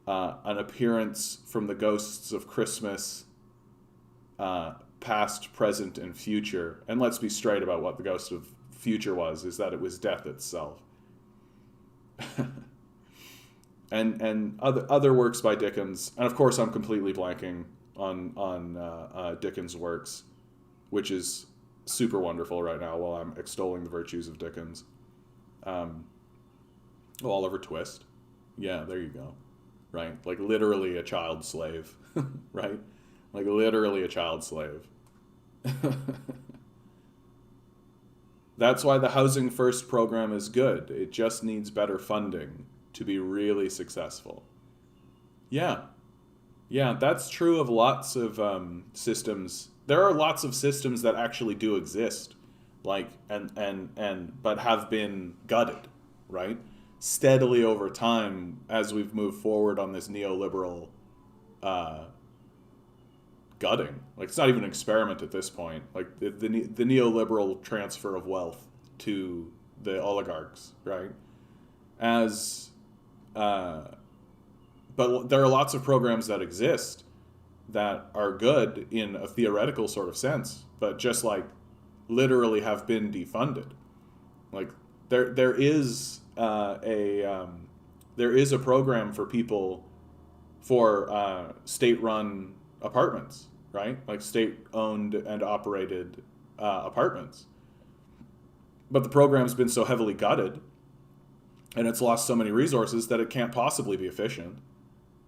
S13: appearance from the ghosts of Christmas, past, present, and future. And let's be straight about what the ghost of future was, is that it was death itself. and other works by Dickens, and of course I'm completely blanking on Dickens' works, which is super wonderful right now while I'm extolling the virtues of Dickens. Oliver Twist. Yeah, there you go. Right? Like literally a child slave. Right? Like literally a child slave. That's why the Housing First program is good. It just needs better funding to be really successful. Yeah, that's true of lots of systems. There are lots of systems that actually do exist, like but have been gutted, right? Steadily over time as we've moved forward on this neoliberal gutting. Like, it's not even an experiment at this point. Like the neoliberal transfer of wealth to the oligarchs, right? But there are lots of programs that exist that are good in a theoretical sort of sense, but just like literally have been defunded. Like there is a program for people for state-run apartments, right? Like state-owned and operated apartments. But the program's been so heavily gutted, and it's lost so many resources that it can't possibly be efficient,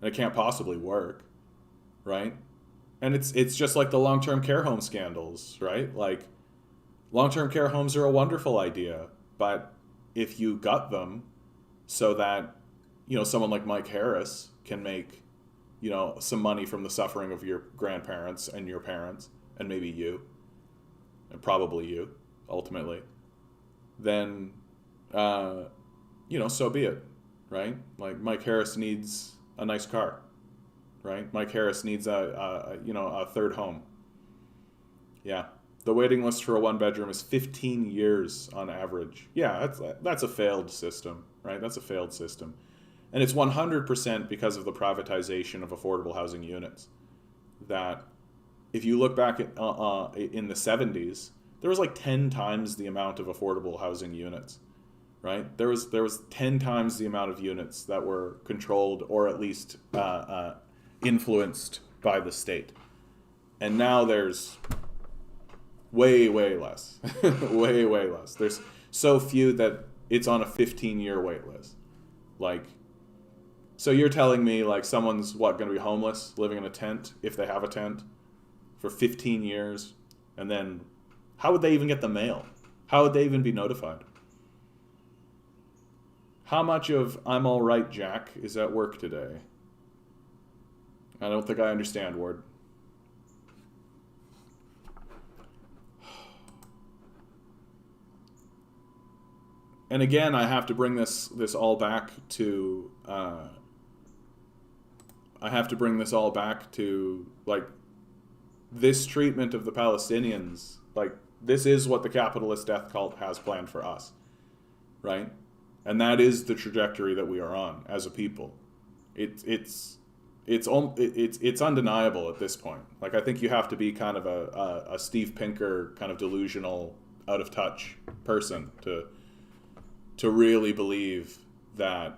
S13: and it can't possibly work, right? And it's just like the long-term care home scandals, right? Like, long-term care homes are a wonderful idea, but if you gut them so that, you know, someone like Mike Harris can make, you know, some money from the suffering of your grandparents and your parents, and maybe you, and probably you, ultimately, then, you know, so be it, right? Like, Mike Harris needs a nice car, right? Mike Harris needs a third home. Yeah. The waiting list for a one-bedroom is 15 years on average. Yeah, that's a failed system, right? That's a failed system. And it's 100% because of the privatization of affordable housing units. That if you look back at, in the 70s, there was like 10 times the amount of affordable housing units, right? There was 10 times the amount of units that were controlled or at least influenced by the state. And now there's way less. way less. There's so few that it's on a 15-year wait list. Like, so you're telling me like someone's going to be homeless, living in a tent, if they have a tent, for 15 years, and then how would they even get the mail? How would they even be notified? How much of I'm all right, Jack, is at work today? I don't think I understand, Ward. And again, I have to bring this all back to like this treatment of the Palestinians. Like, this is what the capitalist death cult has planned for us, right? And that is the trajectory that we are on as a people. It's undeniable at this point. Like, I think you have to be kind of a Steve Pinker kind of delusional, out of touch person to really believe that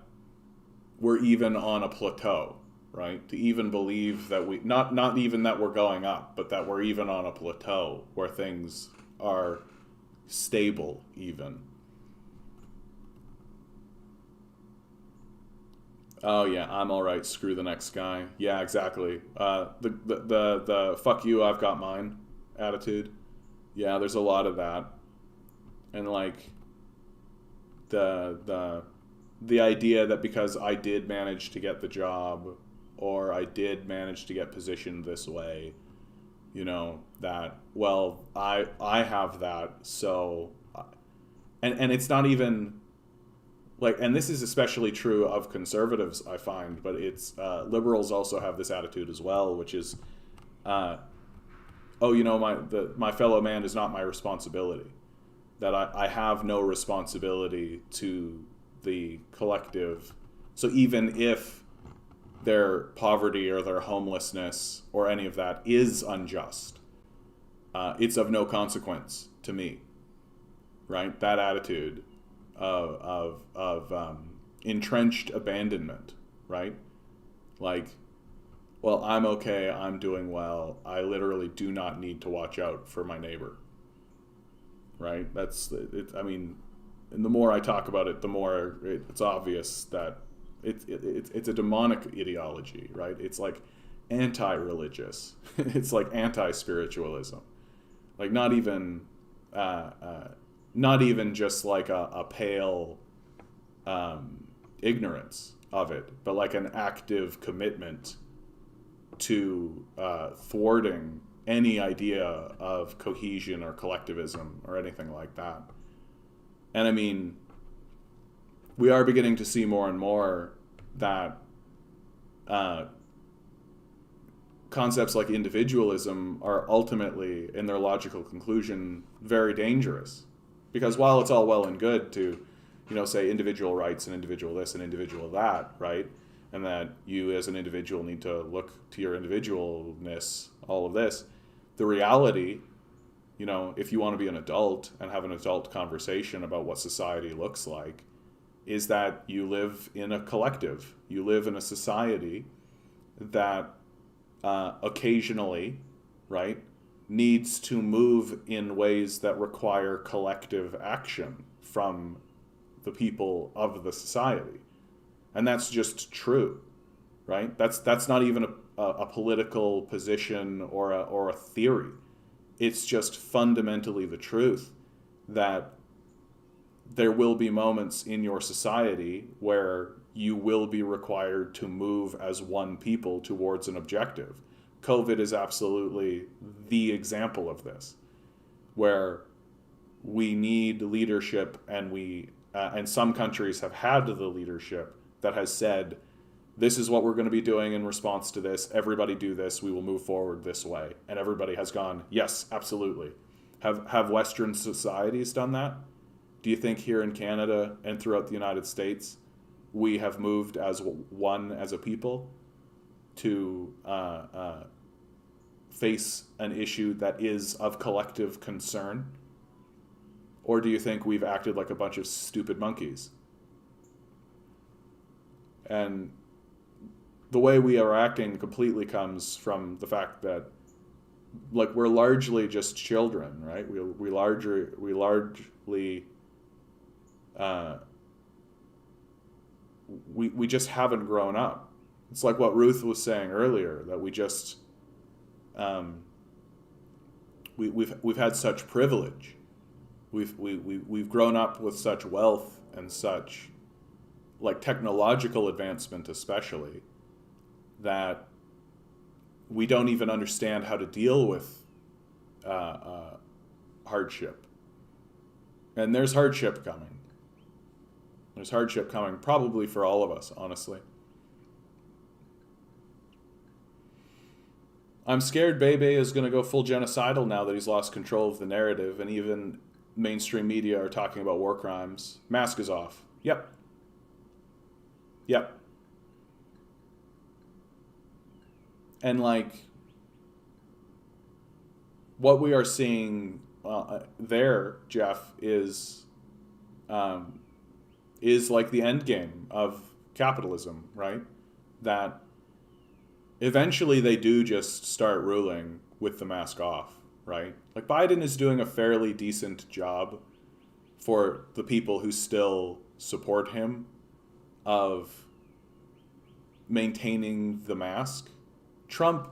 S13: we're even on a plateau, right? To even believe that we, not even that we're going up, but that we're even on a plateau where things are stable even. Oh yeah, I'm all right, screw the next guy. Yeah, exactly. The fuck you, I've got mine attitude. Yeah, there's a lot of that. And like the idea that because I did manage to get the job, or I did manage to get positioned this way, you know, that, well, I have that, so, and it's not even, like, and this is especially true of conservatives, I find, but it's, liberals also have this attitude as well, which is, oh, you know, my fellow man is not my responsibility. That I have no responsibility to the collective. So even if their poverty or their homelessness or any of that is unjust, it's of no consequence to me, right? That attitude of entrenched abandonment, right? Like, well, I'm okay, I'm doing well, I literally do not need to watch out for my neighbor. Right? That's it. I mean, and the more I talk about it, the more it's obvious that it's a demonic ideology, right? It's like anti-religious. It's like anti-spiritualism. Like not even just like a pale ignorance of it, but like an active commitment to thwarting any idea of cohesion or collectivism or anything like that. And I mean, we are beginning to see more and more that concepts like individualism are ultimately, in their logical conclusion, very dangerous. Because while it's all well and good to, you know, say individual rights and individual this and individual that, right? And that you as an individual need to look to your individualness, all of this. The reality you know, if you want to be an adult and have an adult conversation about what society looks like, is that you live in a collective. You live in a society that occasionally, right, needs to move in ways that require collective action from the people of the society. And that's just true, right? That's not even a political position or a theory. It's just fundamentally the truth that there will be moments in your society where you will be required to move as one people towards an objective. COVID is absolutely the example of this, where we need leadership, and some countries have had the leadership that has said, this is what we're going to be doing in response to this. Everybody do this. We will move forward this way. And everybody has gone, yes, absolutely. Have Western societies done that? Do you think here in Canada and throughout the United States, we have moved as one, as a people, to face an issue that is of collective concern? Or do you think we've acted like a bunch of stupid monkeys? And the way we are acting completely comes from the fact that, like, we're largely just children, right? We largely we just haven't grown up. It's like what Ruth was saying earlier, that we just we've had such privilege. We've grown up with such wealth and such, like, technological advancement especially, that we don't even understand how to deal with hardship. And there's hardship coming. There's hardship coming, probably for all of us, honestly. I'm scared Bebe is going to go full genocidal now that he's lost control of the narrative, and even mainstream media are talking about war crimes. Mask is off. Yep. And, like, what we are seeing there, Jeff, is like the end game of capitalism, right? That eventually they do just start ruling with the mask off, right? Like, Biden is doing a fairly decent job for the people who still support him of maintaining the mask. Trump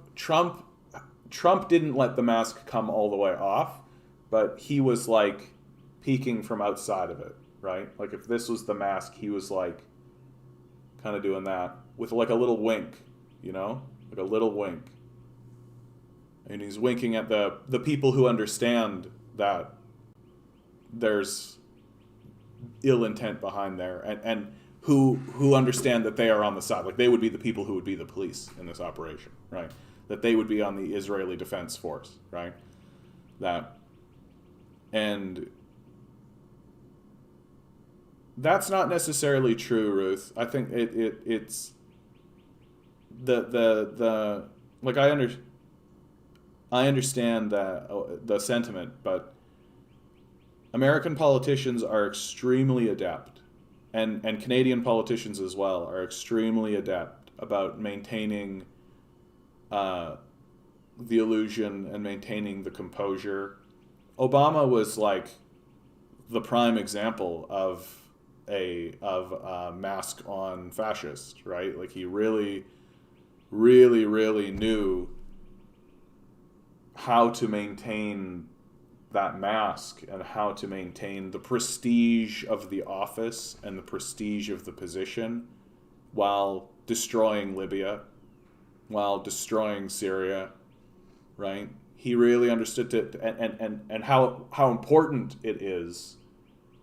S13: didn't let the mask come all the way off, but he was, like, peeking from outside of it, right? Like, if this was the mask, he was, like, kind of doing that with, like, a little wink, you know? Like a little wink. And he's winking at the people who understand that there's ill intent behind there, and who understand that they are on the side. Like, they would be the people who would be the police in this operation, right? That they would be on the Israeli Defense Force, right? And that's not necessarily true, Ruth. I think it's the like, I understand the sentiment, but American politicians are extremely adept, and Canadian politicians as well are extremely adept about maintaining the illusion and maintaining the composure. Obama was, like, the prime example of a mask on fascist, right? Like, he really knew how to maintain that mask and how to maintain the prestige of the office and the prestige of the position while destroying Libya, while destroying Syria, right? He really understood it, and how important it is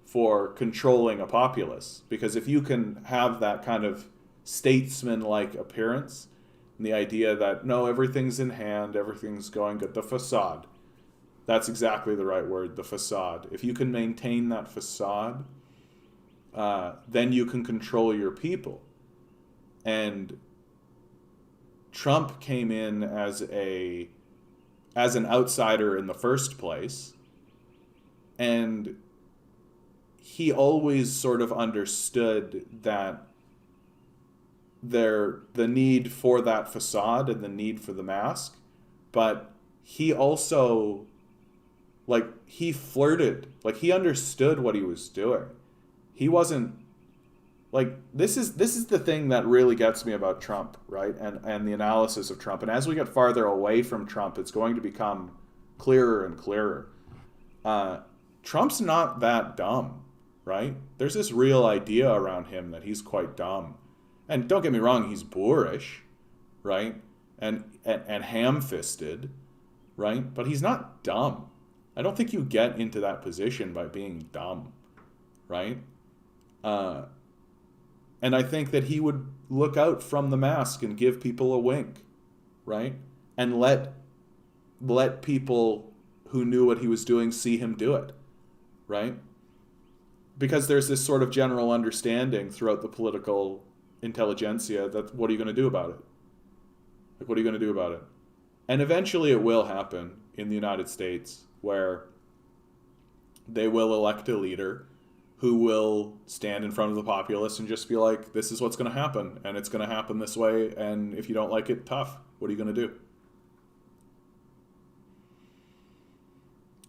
S13: for controlling a populace. Because if you can have that kind of statesman-like appearance, and the idea that, no, everything's in hand, everything's going good, the facade, that's exactly the right word, the facade. If you can maintain that facade, then you can control your people. And Trump came in as as an outsider in the first place. And he always sort of understood that the need for that facade and the need for the mask, but he also, like, he flirted, like, he understood what he was doing. He wasn't, like, this is the thing that really gets me about Trump, right? And the analysis of Trump. And as we get farther away from Trump, it's going to become clearer and clearer. Trump's not that dumb, right? There's this real idea around him that he's quite dumb. And don't get me wrong, he's boorish, right? And ham-fisted, right? But he's not dumb. I don't think you get into that position by being dumb, right? And I think that he would look out from the mask and give people a wink, right? And let people who knew what he was doing see him do it, right? Because there's this sort of general understanding throughout the political intelligentsia that what are you going to do about it? Like, what are you going to do about it? And eventually it will happen in the United States, where they will elect a leader who will stand in front of the populace and just be like, this is what's going to happen, and it's going to happen this way, and if you don't like it, tough. What are you going to do?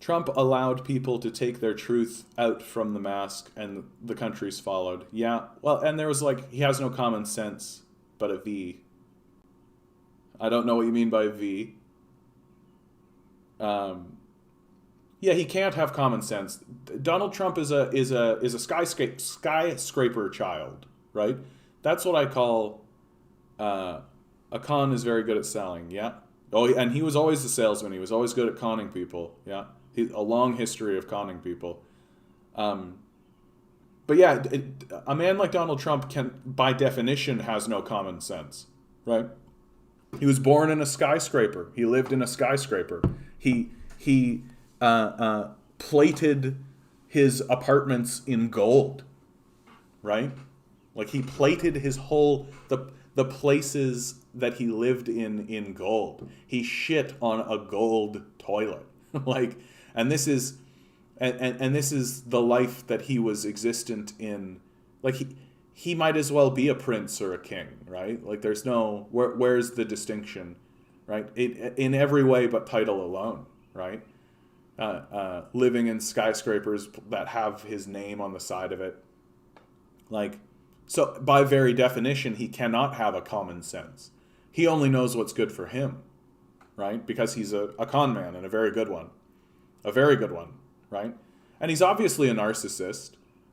S13: Trump allowed people to take their truth out from the mask, and the countries followed. Yeah, well, and there was like, he has no common sense, but a V. I don't know what you mean by V. Yeah, he can't have common sense. Donald Trump is a skyscraper child, right? That's what I call a con is very good at selling. Yeah. Oh, and he was always the salesman. He was always good at conning people. Yeah. A long history of conning people. But yeah, a man like Donald Trump can, by definition, has no common sense, right? He was born in a skyscraper. He lived in a skyscraper. He plated his apartments in gold, right? Like, he plated his whole, the places that he lived in gold. He shit on a gold toilet. Like, and this is the life that he was existent in. Like, he might as well be a prince or a king, right? Like, there's no, where's the distinction, right? In every way but title alone, right? Living in skyscrapers that have his name on the side of it. Like, so by very definition, he cannot have a common sense. He only knows what's good for him, right? Because he's a con man, and a very good one. A very good one, right? And he's obviously a narcissist.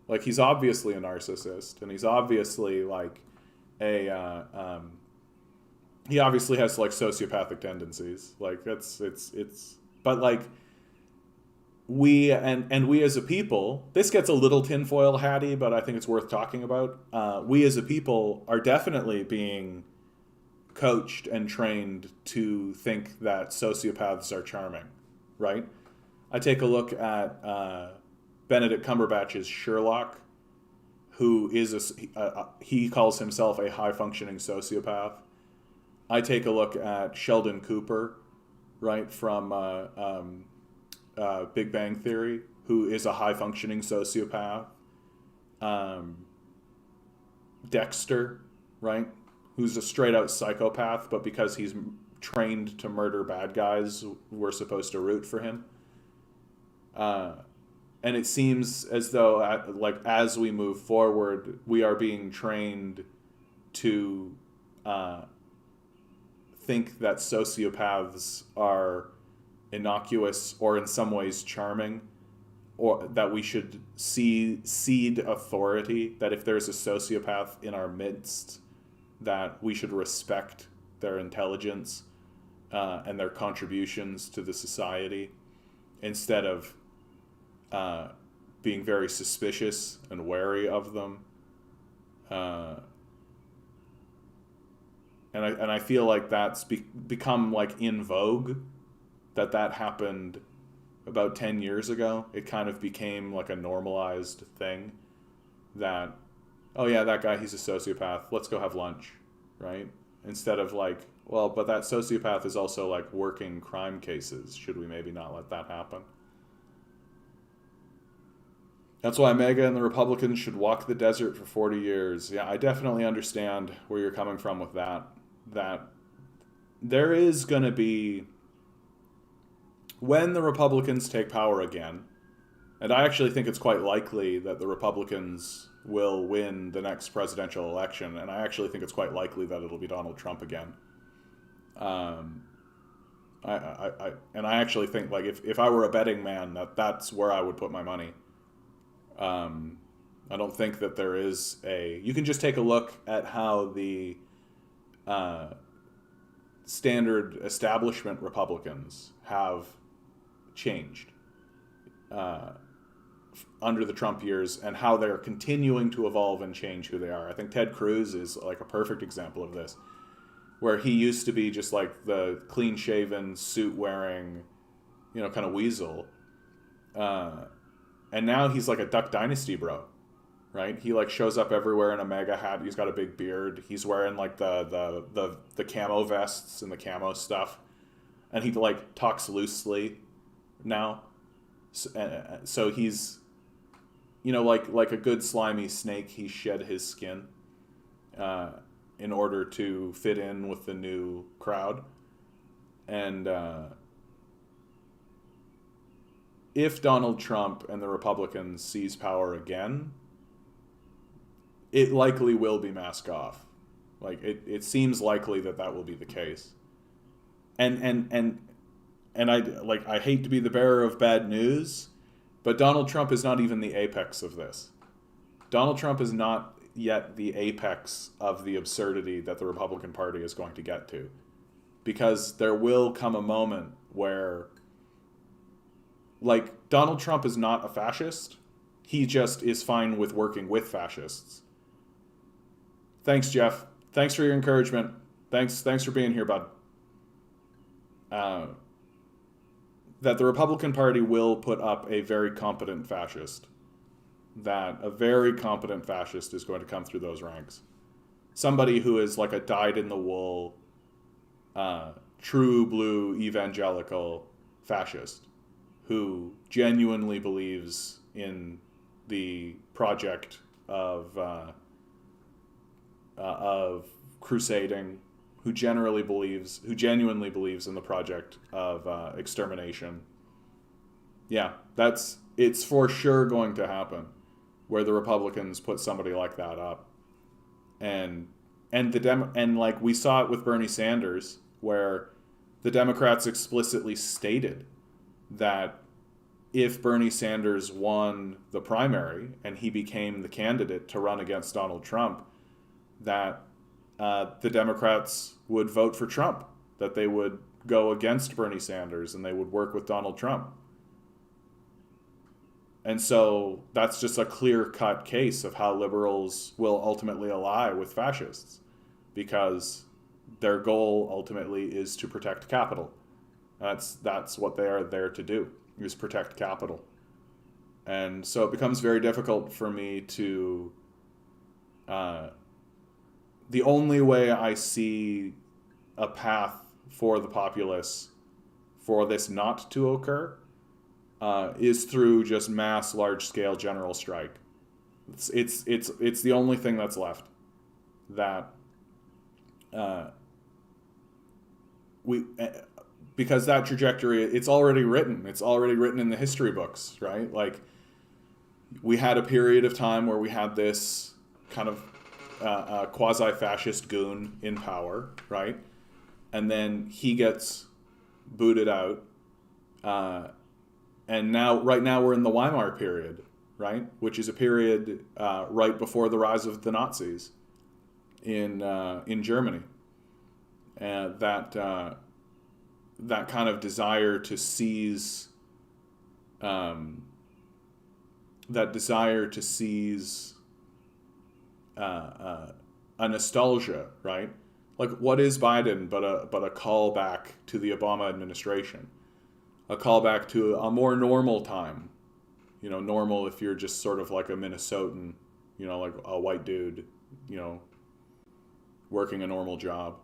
S13: Like, he's obviously a narcissist, and he's obviously like he obviously has like sociopathic tendencies. Like, but like, we as a people, this gets a little tinfoil hatty, but I think it's worth talking about. We as a people are definitely being coached and trained to think that sociopaths are charming, right? I take a look at Benedict Cumberbatch's Sherlock, who is he calls himself a high-functioning sociopath. I take a look at Sheldon Cooper, right, from Big Bang Theory, who is a high-functioning sociopath. Dexter, right, who's a straight-out psychopath, but because he's trained to murder bad guys, we're supposed to root for him. And it seems as though, as we move forward, we are being trained to think that sociopaths are innocuous or in some ways charming, or that we should cede authority, that if there's a sociopath in our midst, that we should respect their intelligence and their contributions to the society, instead of being very suspicious and wary of them. And I feel like that's become like in vogue, that happened about 10 years ago. It kind of became like a normalized thing that, oh yeah, that guy, he's a sociopath, let's go have lunch, right? Instead of like, Well, but that sociopath is also like working crime cases. Should we maybe not let that happen? That's why Mega and the Republicans should walk the desert for 40 years. Yeah, I definitely understand where you're coming from with that. That there is going to be, when the Republicans take power again, and I actually think it's quite likely that the Republicans will win the next presidential election, and I actually think it's quite likely that it'll be Donald Trump again. I actually think, like, if I were a betting man, that's where I would put my money. I don't think that there is you can just take a look at how the standard establishment Republicans have changed under the Trump years, and how they're continuing to evolve and change who they are. I think Ted Cruz is like a perfect example of this, where he used to be just like the clean-shaven, suit-wearing, kind of weasel. And now he's like a Duck Dynasty bro, right? He like shows up everywhere in a MAGA hat. He's got a big beard. He's wearing like the camo vests and the camo stuff. And he like talks loosely now. So he's, like a good slimy snake, he shed his skin in order to fit in with the new crowd. And if Donald Trump and the Republicans seize power again, it likely will be mask off. Like it seems likely that will be the case. And I hate to be the bearer of bad news, but Donald Trump is not even the apex of this. Donald Trump is not yet the apex of the absurdity that the Republican Party is going to get to. Because there will come a moment where, like, Donald Trump is not a fascist. He just is fine with working with fascists. Thanks, Jeff. Thanks for your encouragement. Thanks for being here, bud. That the Republican Party will put up a very competent fascist. That a very competent fascist is going to come through those ranks. Somebody who is like a dyed-in-the-wool, true blue evangelical fascist who genuinely believes in the project of crusading, who genuinely believes in the project of extermination. Yeah, it's for sure going to happen, where the Republicans put somebody like that up, and like we saw it with Bernie Sanders, where the Democrats explicitly stated that if Bernie Sanders won the primary and he became the candidate to run against Donald Trump, that the Democrats would vote for Trump, that they would go against Bernie Sanders and they would work with Donald Trump. And so that's just a clear-cut case of how liberals will ultimately ally with fascists, because their goal ultimately is to protect capital. That's what they are there to do, is protect capital. And so it becomes very difficult for me to... the only way I see a path for the populace for this not to occur is through just mass, large-scale general strike. It's the only thing that's left. That because that trajectory, it's already written. It's already written in the history books, right? Like, we had a period of time where we had this kind of quasi-fascist goon in power, right? And then he gets booted out. And right now we're in the Weimar period, right? Which is a period right before the rise of the Nazis in Germany. And that kind of desire to seize a nostalgia, right? Like, what is Biden but a callback to the Obama administration, a callback to a more normal time, normal if you're just sort of like a Minnesotan, like a white dude, working a normal job.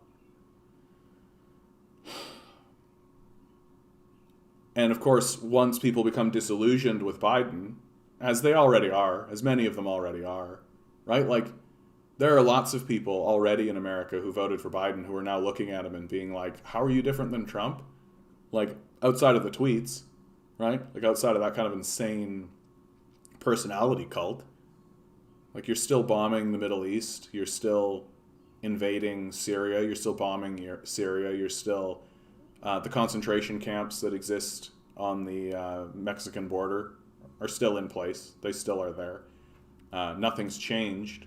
S13: And of course, once people become disillusioned with Biden, as they already are, as many of them already are, right? Like, there are lots of people already in America who voted for Biden who are now looking at him and being like, how are you different than Trump? Like, outside of the tweets, right? Like, outside of that kind of insane personality cult. Like, you're still bombing the Middle East. You're still invading Syria. You're still bombing Syria. You're still... the concentration camps that exist on the Mexican border are still in place. They still are there. Nothing's changed.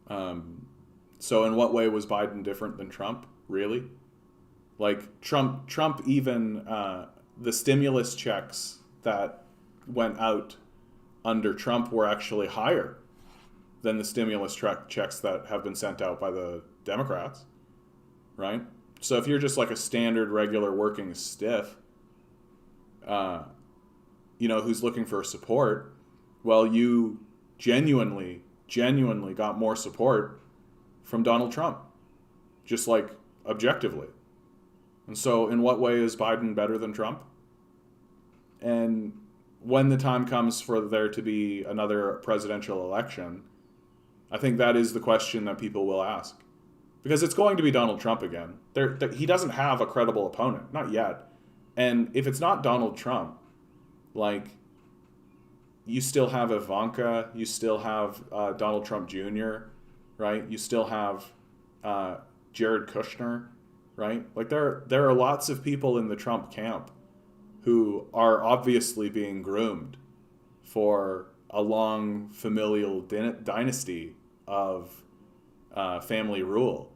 S13: So in what way was Biden different than Trump, really? Like, Trump even, the stimulus checks that went out under Trump were actually higher than the stimulus checks that have been sent out by the Democrats, right? So if you're just like a standard, regular working stiff, who's looking for support, well, you genuinely got more support from Donald Trump, just like objectively. And so in what way is Biden better than Trump? And when the time comes for there to be another presidential election, I think that is the question that people will ask. Because it's going to be Donald Trump again. He doesn't have a credible opponent, not yet. And if it's not Donald Trump, like, you still have Ivanka, you still have Donald Trump Jr., right? You still have Jared Kushner, right? Like, there are lots of people in the Trump camp who are obviously being groomed for a long familial dynasty of family rule,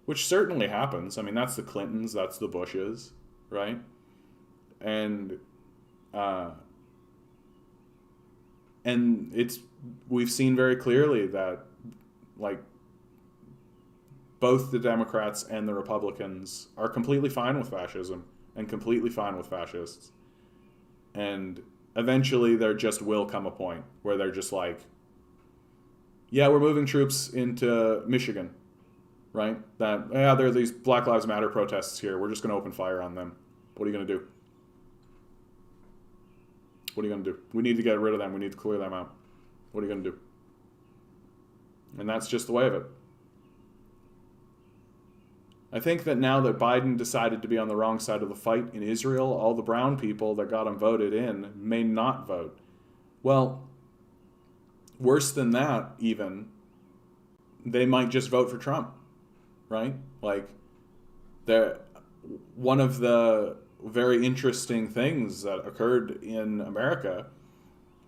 S13: which certainly happens. I mean, that's the Clintons, that's the Bushes, right? And we've seen very clearly that, like, both the Democrats and the Republicans are completely fine with fascism and completely fine with fascists. And eventually there just will come a point where they're just like, yeah, we're moving troops into Michigan, right? There are these Black Lives Matter protests here. We're just going to open fire on them. What are you going to do? What are you going to do? We need to get rid of them. We need to clear them out. What are you going to do? And that's just the way of it. I think that now that Biden decided to be on the wrong side of the fight in Israel, all the brown people that got him voted in may not vote. Well, worse than that, even, they might just vote for Trump, right? Like, one of the very interesting things that occurred in America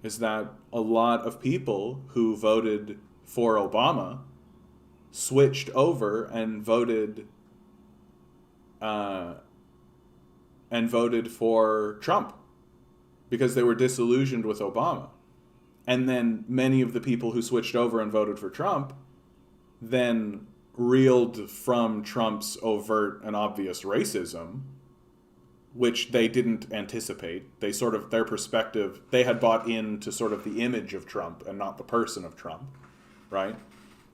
S13: is that a lot of people who voted for Obama switched over and voted for Trump because they were disillusioned with Obama. And then many of the people who switched over and voted for Trump then reeled from Trump's overt and obvious racism, which they didn't anticipate. They sort of, their perspective, they had bought into sort of the image of Trump and not the person of Trump, right?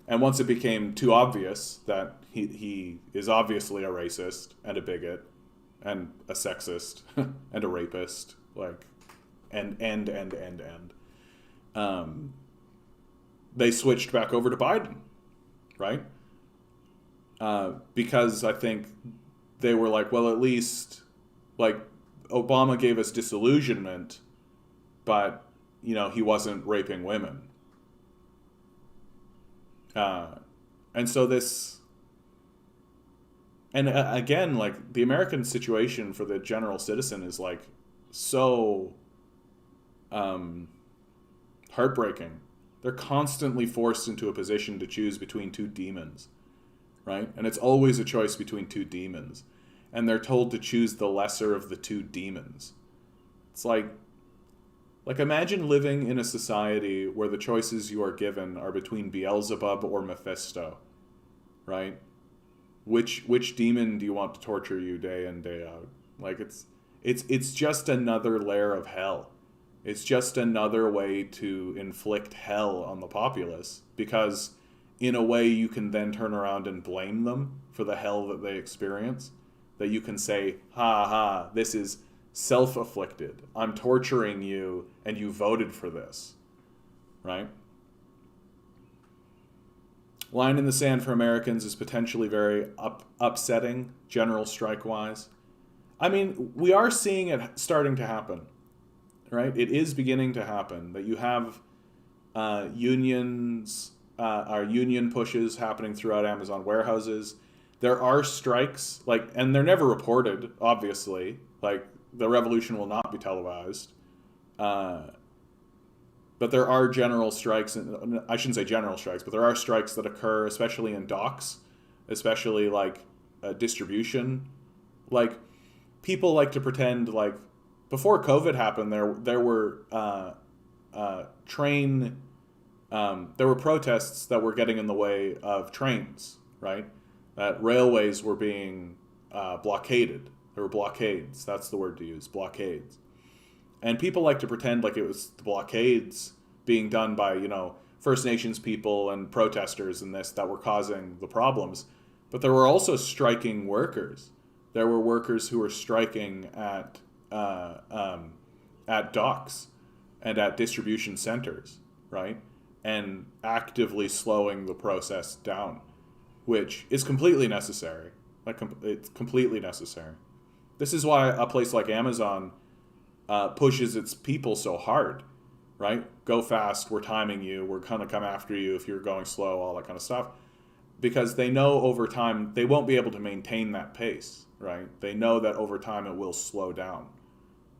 S13: And once it became too obvious that he is obviously a racist and a bigot and a sexist and a rapist, like, they switched back over to Biden, right? Because I think they were like, well, at least, like, Obama gave us disillusionment, but, he wasn't raping women. And so this, and again, like, the American situation for the general citizen is, like, so heartbreaking. They're constantly forced into a position to choose between two demons, right? And it's always a choice between two demons. And they're told to choose the lesser of the two demons. It's like imagine living in a society where the choices you are given are between Beelzebub or Mephisto, right? Which demon do you want to torture you day in, day out? Like, it's just another layer of hell. It's just another way to inflict hell on the populace, because in a way you can then turn around and blame them for the hell that they experience. That you can say, ha ha, this is self-afflicted. I'm torturing you, and you voted for this, right? Line in the sand for Americans is potentially very upsetting, general strike-wise. I mean, we are seeing it starting to happen, right? It is beginning to happen, that you have union pushes happening throughout Amazon warehouses. There are strikes, and they're never reported, obviously. Like, the revolution will not be televised. But there are general strikes, and I shouldn't say general strikes, but there are strikes that occur, especially in docks, especially distribution. Like, people like to pretend before COVID happened, there were protests that were getting in the way of trains, right? That railways were being blockaded. There were blockades. That's the word to use, blockades. And people like to pretend like it was the blockades being done by, First Nations people and protesters and this that were causing the problems. But there were also striking workers. There were workers who were striking at docks and at distribution centers, right? And actively slowing the process down, which is completely necessary. It's completely necessary. This is why a place like Amazon pushes its people so hard, right? Go fast, we're timing you, we're going to come after you if you're going slow, all that kind of stuff. Because they know over time they won't be able to maintain that pace, right? They know that over time it will slow down.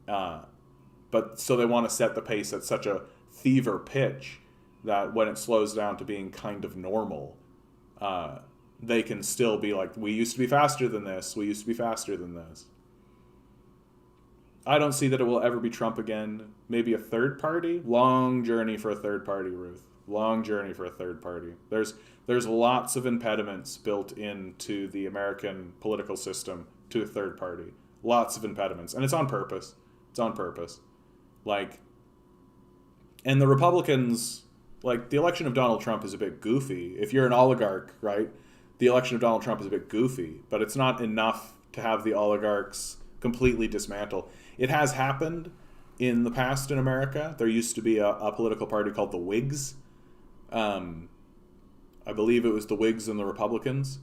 S13: But so they want to set the pace at such a fever pitch that when it slows down to being kind of normal, they can still be like, we used to be faster than this, we used to be faster than this. I don't see that it will ever be Trump again. Maybe a third party? Long journey for a third party, Ruth. Long journey for a third party. There's lots of impediments built into the American political system to a third party. Lots of impediments. And it's on purpose. It's on purpose. And the Republicans, the election of Donald Trump is a bit goofy. If you're an oligarch, right, the election of Donald Trump is a bit goofy, but it's not enough to have the oligarchs completely dismantle. It has happened in the past in America. There used to be a political party called the Whigs. I believe it was the Whigs and the Republicans.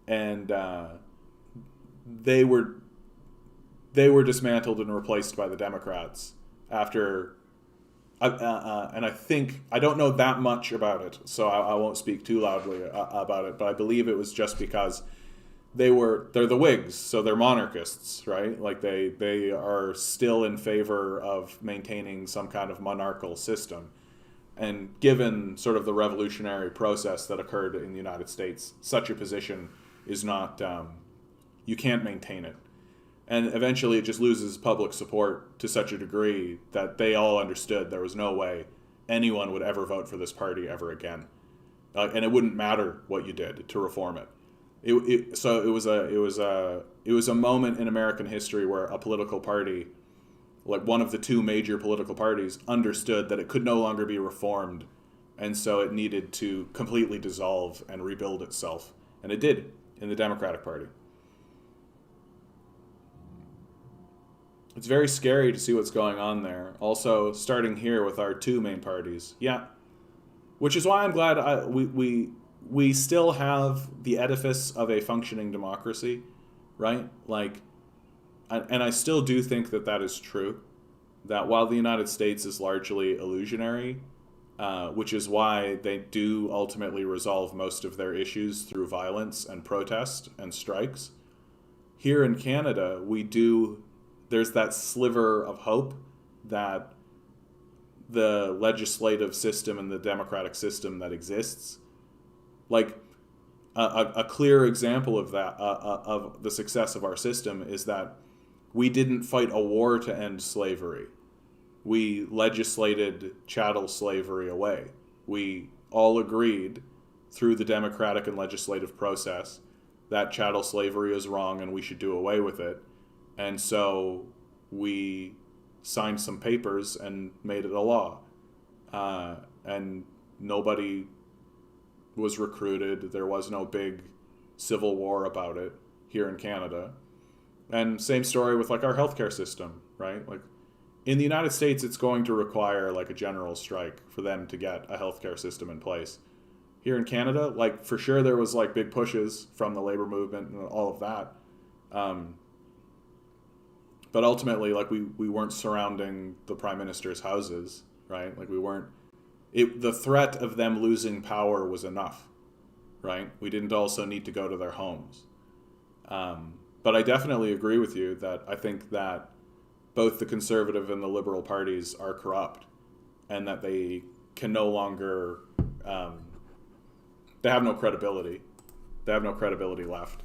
S13: And they were dismantled and replaced by the Democrats after... and I don't know that much about it, so I won't speak too loudly about it, but I believe it was just because they're the Whigs, so they're monarchists, right? They are still in favor of maintaining some kind of monarchical system. And given sort of the revolutionary process that occurred in the United States, such a position is not, you can't maintain it. And eventually it just loses public support to such a degree that they all understood there was no way anyone would ever vote for this party ever again. And it wouldn't matter what you did to reform it. So it was a moment in American history where a political party, one of the two major political parties, understood that it could no longer be reformed, and so it needed to completely dissolve and rebuild itself. And it did in the Democratic Party. It's very scary to see what's going on there. Also, starting here with our two main parties. Yeah. Which is why I'm glad we still have the edifice of a functioning democracy, right? And I still do think that is true. That while the United States is largely illusionary, which is why they do ultimately resolve most of their issues through violence and protest and strikes, here in Canada, there's that sliver of hope that the legislative system and the democratic system that exists, a clear example of that, of the success of our system, is that we didn't fight a war to end slavery. We legislated chattel slavery away. We all agreed through the democratic and legislative process that chattel slavery is wrong and we should do away with it. And so we signed some papers and made it a law. And nobody was recruited. There was no big civil war about it here in Canada. And same story with like our healthcare system, right? Like in the United States, it's going to require like a general strike for them to get a healthcare system in place. Here in Canada, like for sure there was like big pushes from the labor movement and all of that. But ultimately, like we weren't surrounding the prime minister's houses, right? Like we weren't, the threat of them losing power was enough, right? We didn't also need to go to their homes. But I definitely agree with you that I think that both the Conservative and the Liberal parties are corrupt and that they can no longer, they have no credibility. They have no credibility left.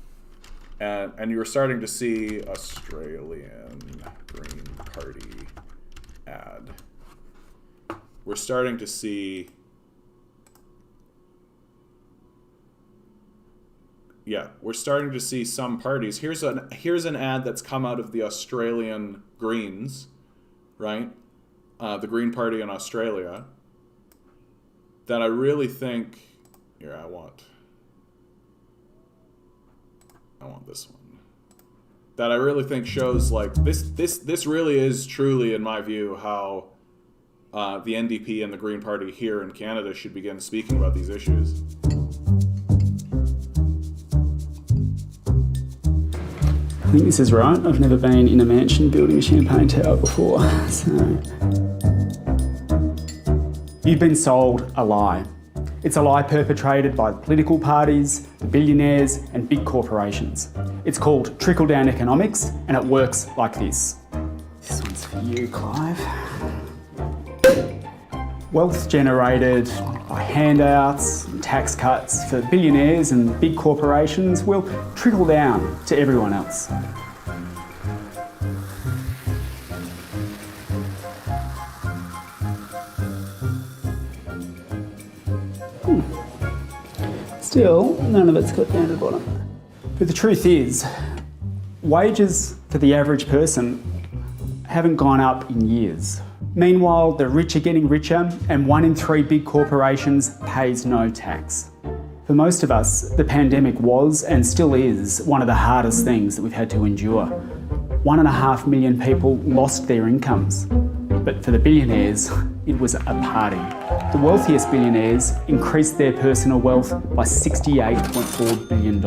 S13: And you're starting to see Australian Green Party ad. We're starting to see, we're starting to see some parties. Here's an ad that's come out of the Australian Greens, right? The Green Party in Australia, that I really think, here, I want this one, that I really think shows like this really is truly, in my view, how the NDP and the Green Party here in Canada should begin speaking about these issues.
S15: I think this is right. I've never been in a mansion building a champagne tower before, so... You've been sold a lie. It's a lie perpetrated by the political parties, the billionaires, and big corporations. It's called trickle-down economics, and it works like this. This one's for you, Clive. Wealth generated by handouts and tax cuts for billionaires and big corporations will trickle down to everyone else. Still, none of it's got down to the bottom. But the truth is, wages for the average person haven't gone up in years. Meanwhile, the rich are getting richer, and 1 in 3 big corporations pays no tax. For most of us, the pandemic was, and still is, one of the hardest things that we've had to endure. 1.5 million people lost their incomes. But for the billionaires, it was a party. The wealthiest billionaires increased their personal wealth by $68.4 billion.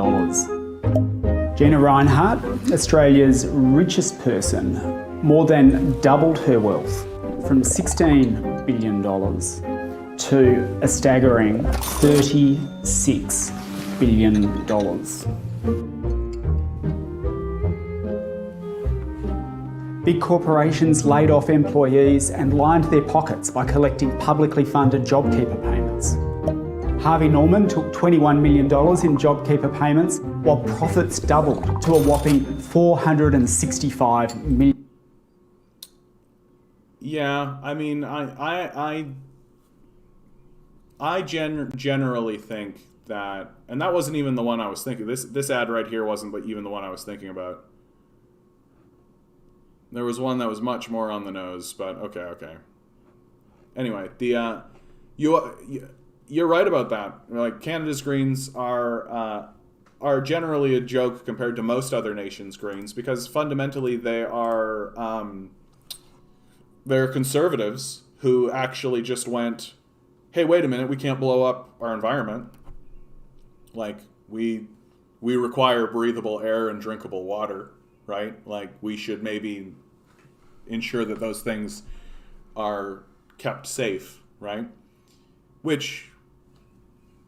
S15: Gina Rinehart, Australia's richest person, more than doubled her wealth from $16 billion to a staggering $36 billion. Big corporations laid off employees and lined their pockets by collecting publicly funded JobKeeper payments. Harvey Norman took $21 million in JobKeeper payments, while profits doubled to a whopping $465 million.
S13: Yeah, I mean, I generally think that, and that wasn't even the one I was thinking. This ad right here wasn't even the one I was thinking about. There was one that was much more on the nose, but okay. Anyway, you're right about that. Like, Canada's Greens are generally a joke compared to most other nations' Greens because fundamentally they're conservatives who actually just went, hey, wait a minute, we can't blow up our environment. Like, we require breathable air and drinkable water, right? Like, we should maybe ensure that those things are kept safe, right? Which,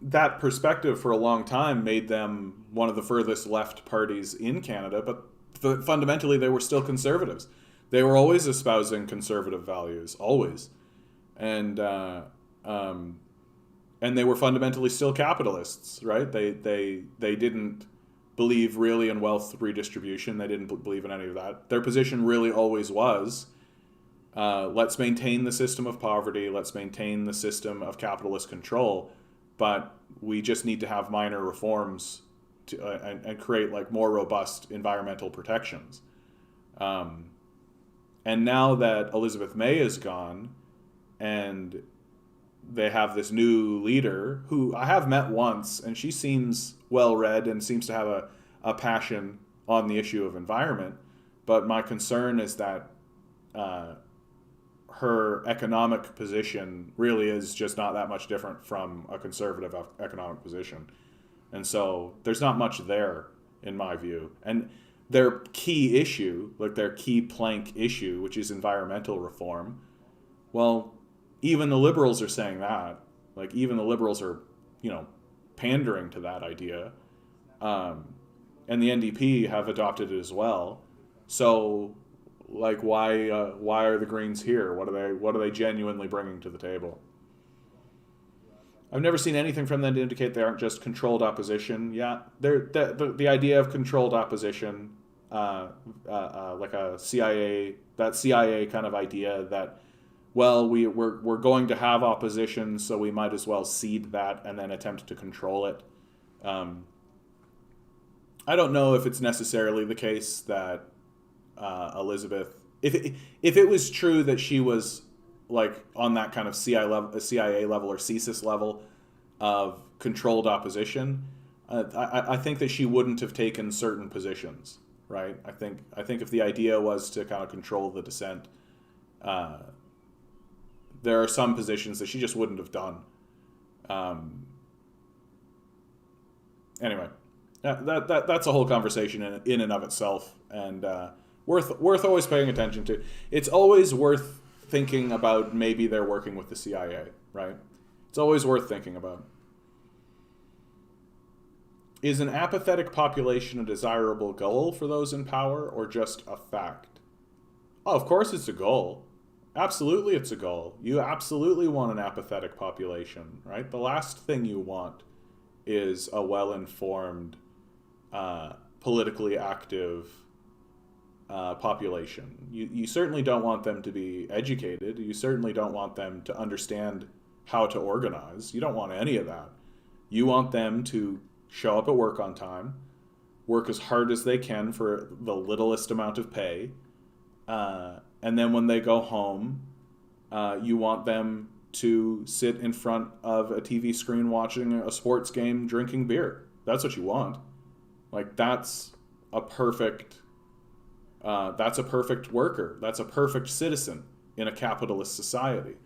S13: that perspective for a long time made them one of the furthest left parties in Canada, but fundamentally they were still conservatives. They were always espousing conservative values, always. And they were fundamentally still capitalists, right? They didn't believe really in wealth redistribution. They didn't believe in any of that. Their position really always was, let's maintain the system of poverty, let's maintain the system of capitalist control, but we just need to have minor reforms and create like more robust environmental protections. And now that Elizabeth May is gone and they have this new leader who I have met once, and she seems well-read and seems to have a passion on the issue of environment, but my concern is that her economic position really is just not that much different from a conservative economic position. And so there's not much there, in my view. And their key issue, like their key plank issue, which is environmental reform, well, even the liberals are saying that. Like, even the liberals are, pandering to that idea. And the NDP have adopted it as well. So, like, why are the Greens here? What are they genuinely bringing to the table? I've never seen anything from them to indicate they aren't just controlled opposition. Yeah, the idea of controlled opposition, like a CIA kind of idea that, well, we're going to have opposition, so we might as well cede that and then attempt to control it. I don't know if it's necessarily the case that Elizabeth, if it was true that she was like on that kind of CIA level or CSIS level of controlled opposition, I think that she wouldn't have taken certain positions, right? I think if the idea was to kind of control the dissent, there are some positions that she just wouldn't have done. Anyway, that's a whole conversation in and of itself, and worth always paying attention to. It's always worth thinking about maybe they're working with the CIA, right? It's always worth thinking about. Is an apathetic population a desirable goal for those in power or just a fact? Oh, of course it's a goal. Absolutely it's a goal. You absolutely want an apathetic population, right? The last thing you want is a well-informed, politically active population. You certainly don't want them to be educated. You certainly don't want them to understand how to organize. You don't want any of that. You want them to show up at work on time, work as hard as they can for the littlest amount of pay, and then when they go home, you want them to sit in front of a TV screen watching a sports game, drinking beer. That's what you want. Like, that's a perfect worker. That's a perfect citizen in a capitalist society,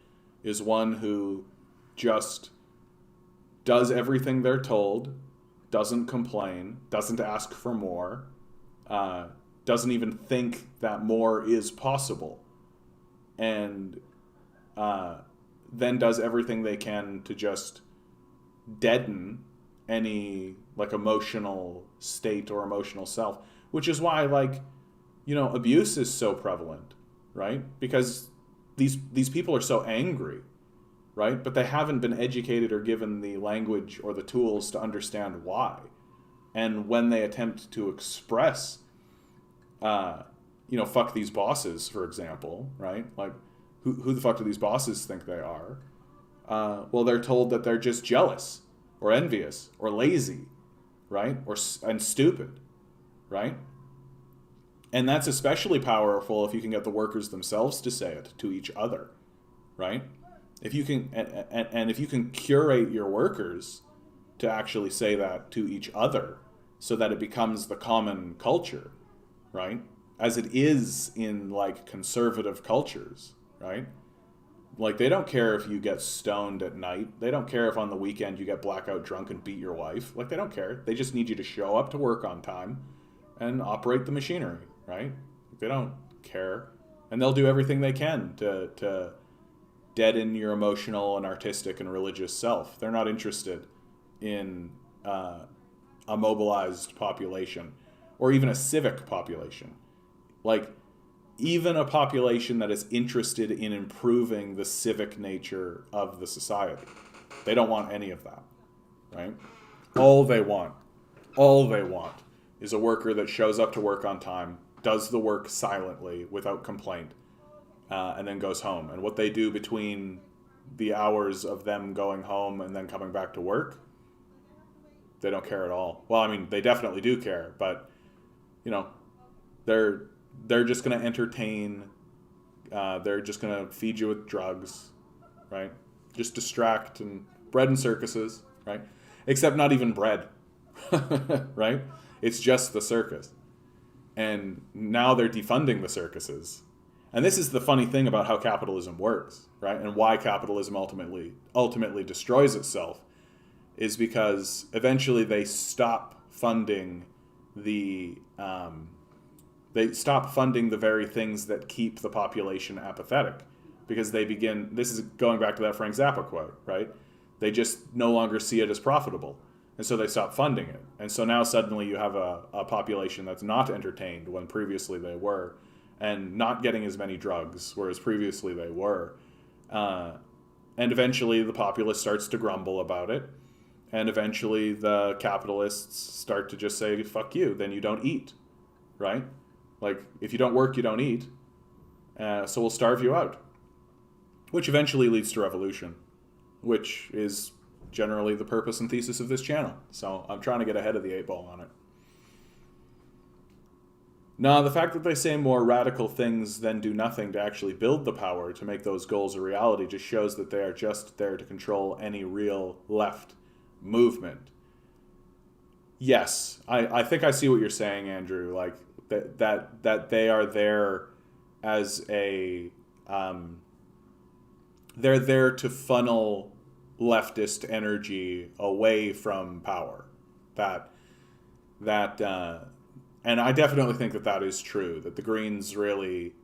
S13: is one who just does everything they're told, doesn't complain, doesn't ask for more, doesn't even think that more is possible, and then does everything they can to just deaden any like emotional state or emotional self, which is why abuse is so prevalent, right? Because these people are so angry, right? But they haven't been educated or given the language or the tools to understand why. And when they attempt to express, fuck these bosses, for example, right? Like, who the fuck do these bosses think they are? Well, they're told that they're just jealous or envious or lazy, right? And stupid, right? And that's especially powerful if you can get the workers themselves to say it to each other, right? If you can, and if you can curate your workers to actually say that to each other so that it becomes the common culture, right? As it is in like conservative cultures, right? Like, they don't care if you get stoned at night. They don't care if on the weekend you get blackout drunk and beat your wife. Like, they don't care. They just need you to show up to work on time and operate the machinery, right? They don't care. And they'll do everything they can to deaden your emotional and artistic and religious self. They're not interested in a mobilized population or even a civic population. Like, even a population that is interested in improving the civic nature of the society. They don't want any of that, right? All they want is a worker that shows up to work on time, does the work silently without complaint, and then goes home. And what they do between the hours of them going home and then coming back to work, they don't care at all. Well, I mean, they definitely do care, but, they're just going to entertain. They're just going to feed you with drugs, right? Just distract, and bread and circuses, right? Except not even bread, right? It's just the circus. And now they're defunding the circuses. And this is the funny thing about how capitalism works, right? And why capitalism ultimately destroys itself is because eventually they stop funding the very things that keep the population apathetic, because they begin, this is going back to that Frank Zappa quote, right? They just no longer see it as profitable. And so they stop funding it. And so now suddenly you have a population that's not entertained when previously they were, and not getting as many drugs, whereas previously they were. And eventually the populace starts to grumble about it. And eventually the capitalists start to just say, fuck you, then you don't eat, right? Like, if you don't work, you don't eat. So we'll starve you out. Which eventually leads to revolution, which is generally the purpose and thesis of this channel. So I'm trying to get ahead of the 8 ball on it. Now, the fact that they say more radical things than do nothing to actually build the power to make those goals a reality just shows that they are just there to control any real left movement. Yes, I think I see what you're saying, Andrew. Like that they are there as a they're there to funnel leftist energy away from power. And I definitely think that is true, that the Greens really,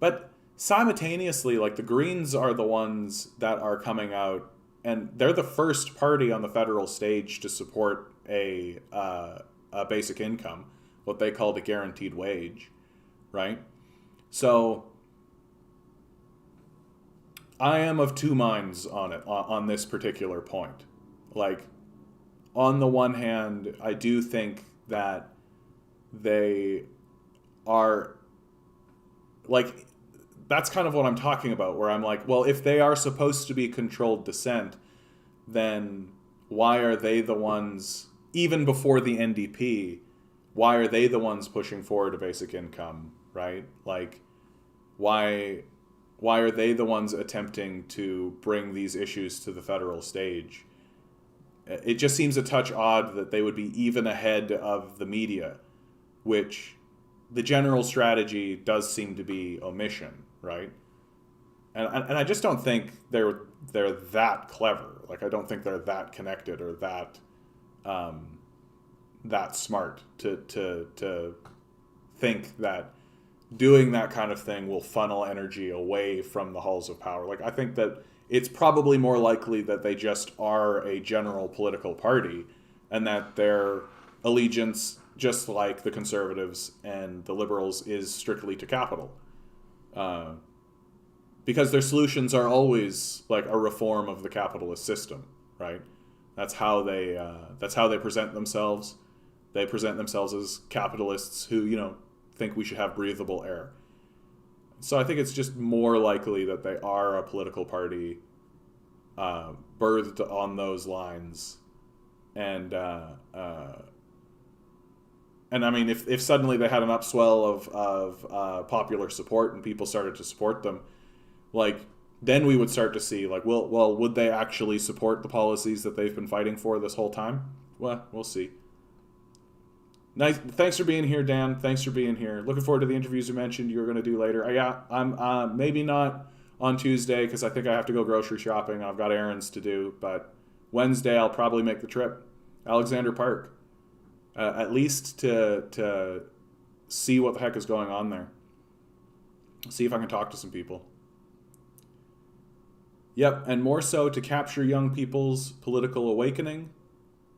S13: but simultaneously, like, the Greens are the ones that are coming out, and they're the first party on the federal stage to support a basic income, what they call the guaranteed wage, right? So I am of two minds on it, on this particular point. Like, on the one hand, I do think that they are, like, that's kind of what I'm talking about, where I'm like, well, if they are supposed to be controlled dissent, then why are they the ones, even before the NDP, why are they the ones pushing forward a basic income, right? Like, why are they the ones attempting to bring these issues to the federal stage? It just seems a touch odd that they would be even ahead of the media, which the general strategy does seem to be omission, right? And I just don't think they're that clever. Like, I don't think they're that connected or that smart to think that doing that kind of thing will funnel energy away from the halls of power. Like, I think that it's probably more likely that they just are a general political party, and that their allegiance, just like the Conservatives and the Liberals, is strictly to capital. Because their solutions are always like a reform of the capitalist system, right? That's how they present themselves. They present themselves as capitalists who, think we should have breathable air. So I think it's just more likely that they are a political party birthed on those lines. And I mean, if suddenly they had an upswell of popular support and people started to support them, like, then we would start to see, like, well, would they actually support the policies that they've been fighting for this whole time? Well, we'll see. Nice. Thanks for being here, Dan. Thanks for being here. Looking forward to the interviews you mentioned you were going to do later. Yeah, I'm maybe not on Tuesday because I think I have to go grocery shopping. I've got errands to do. But Wednesday I'll probably make the trip. Alexander Park. At least to see what the heck is going on there. See if I can talk to some people. Yep, and more so to capture young people's political awakening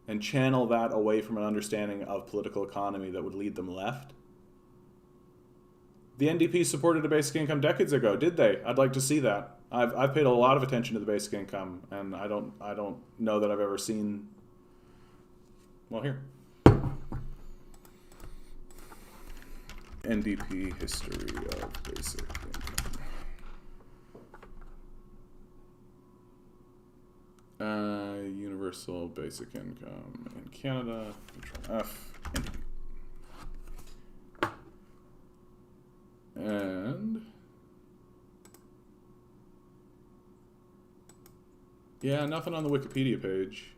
S13: and channel that away from an understanding of political economy that would lead them left. The NDP supported a basic income decades ago, did they? I'd like to see that. I've paid a lot of attention to the basic income, and I don't know that I've ever seen. Well, here. NDP history of basic income. Universal basic income in Canada, Control F, and yeah, nothing on the Wikipedia page.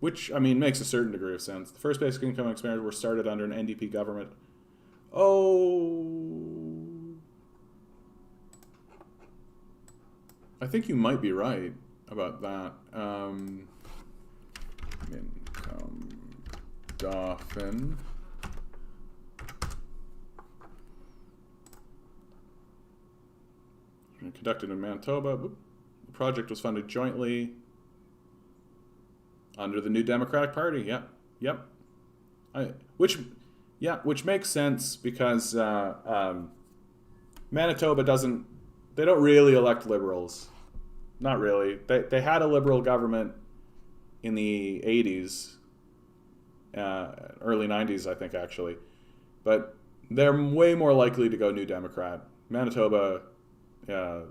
S13: Which, I mean, makes a certain degree of sense. The first basic income experiments were started under an NDP government. Oh, I think you might be right about that. Income Dauphin. Conducted in Manitoba. The project was funded jointly under the New Democratic Party. Yep. Which makes sense because Manitoba they don't really elect liberals. Not really. They had a liberal government in the 80s, early 90s, I think, actually. But they're way more likely to go New Democrat. Manitoba,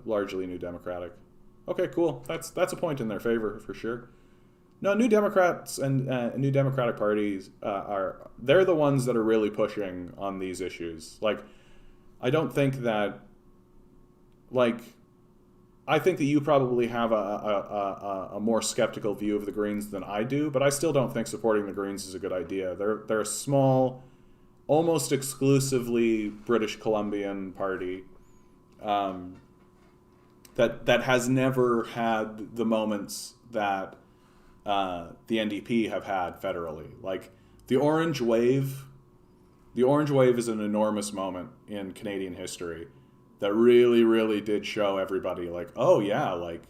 S13: largely New Democratic. Okay, cool. That's a point in their favor for sure. No, New Democrats and New Democratic parties they're the ones that are really pushing on these issues. Like, I don't think that, like, I think that you probably have a more skeptical view of the Greens than I do, but I still don't think supporting the Greens is a good idea. They're a small, almost exclusively British Columbian party that has never had the moments that the NDP have had federally. Like, the Orange Wave is an enormous moment in Canadian history that really, really did show everybody, like, oh yeah, like,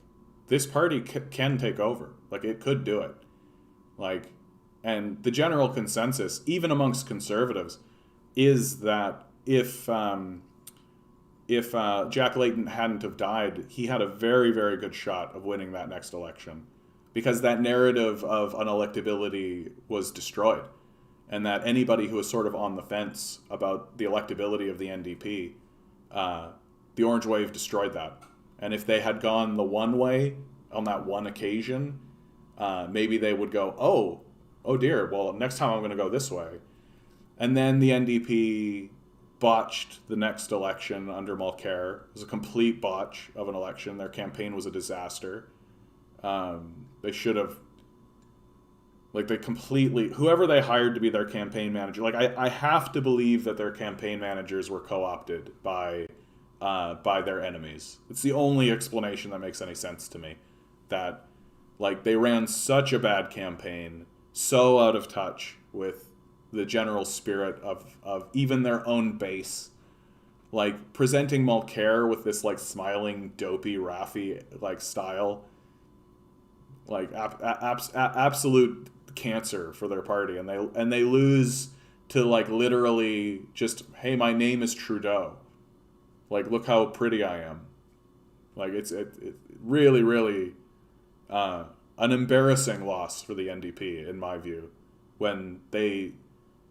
S13: this party can take over. Like, it could do it. Like, and the general consensus, even amongst conservatives, is that if Jack Layton hadn't have died, he had a very, very good shot of winning that next election, because that narrative of unelectability was destroyed, and that anybody who was sort of on the fence about the electability of the NDP, the Orange Wave destroyed that. And if they had gone the one way on that one occasion, maybe they would go, oh dear, well, next time I'm going to go this way. And then the NDP botched the next election under Mulcair. It was a complete botch of an election. Their campaign was a disaster. They should have, like, they completely, whoever they hired to be their campaign manager, like, I have to believe that their campaign managers were co-opted by their enemies. It's the only explanation that makes any sense to me. That, like, they ran such a bad campaign, so out of touch with the general spirit of even their own base. Like, presenting Mulcair with this, like, smiling, dopey, Raffi, like, style, like, absolute cancer for their party. And they lose to, like, literally just, hey, my name is Trudeau. Like, look how pretty I am. Like, it's really, really an embarrassing loss for the NDP, in my view.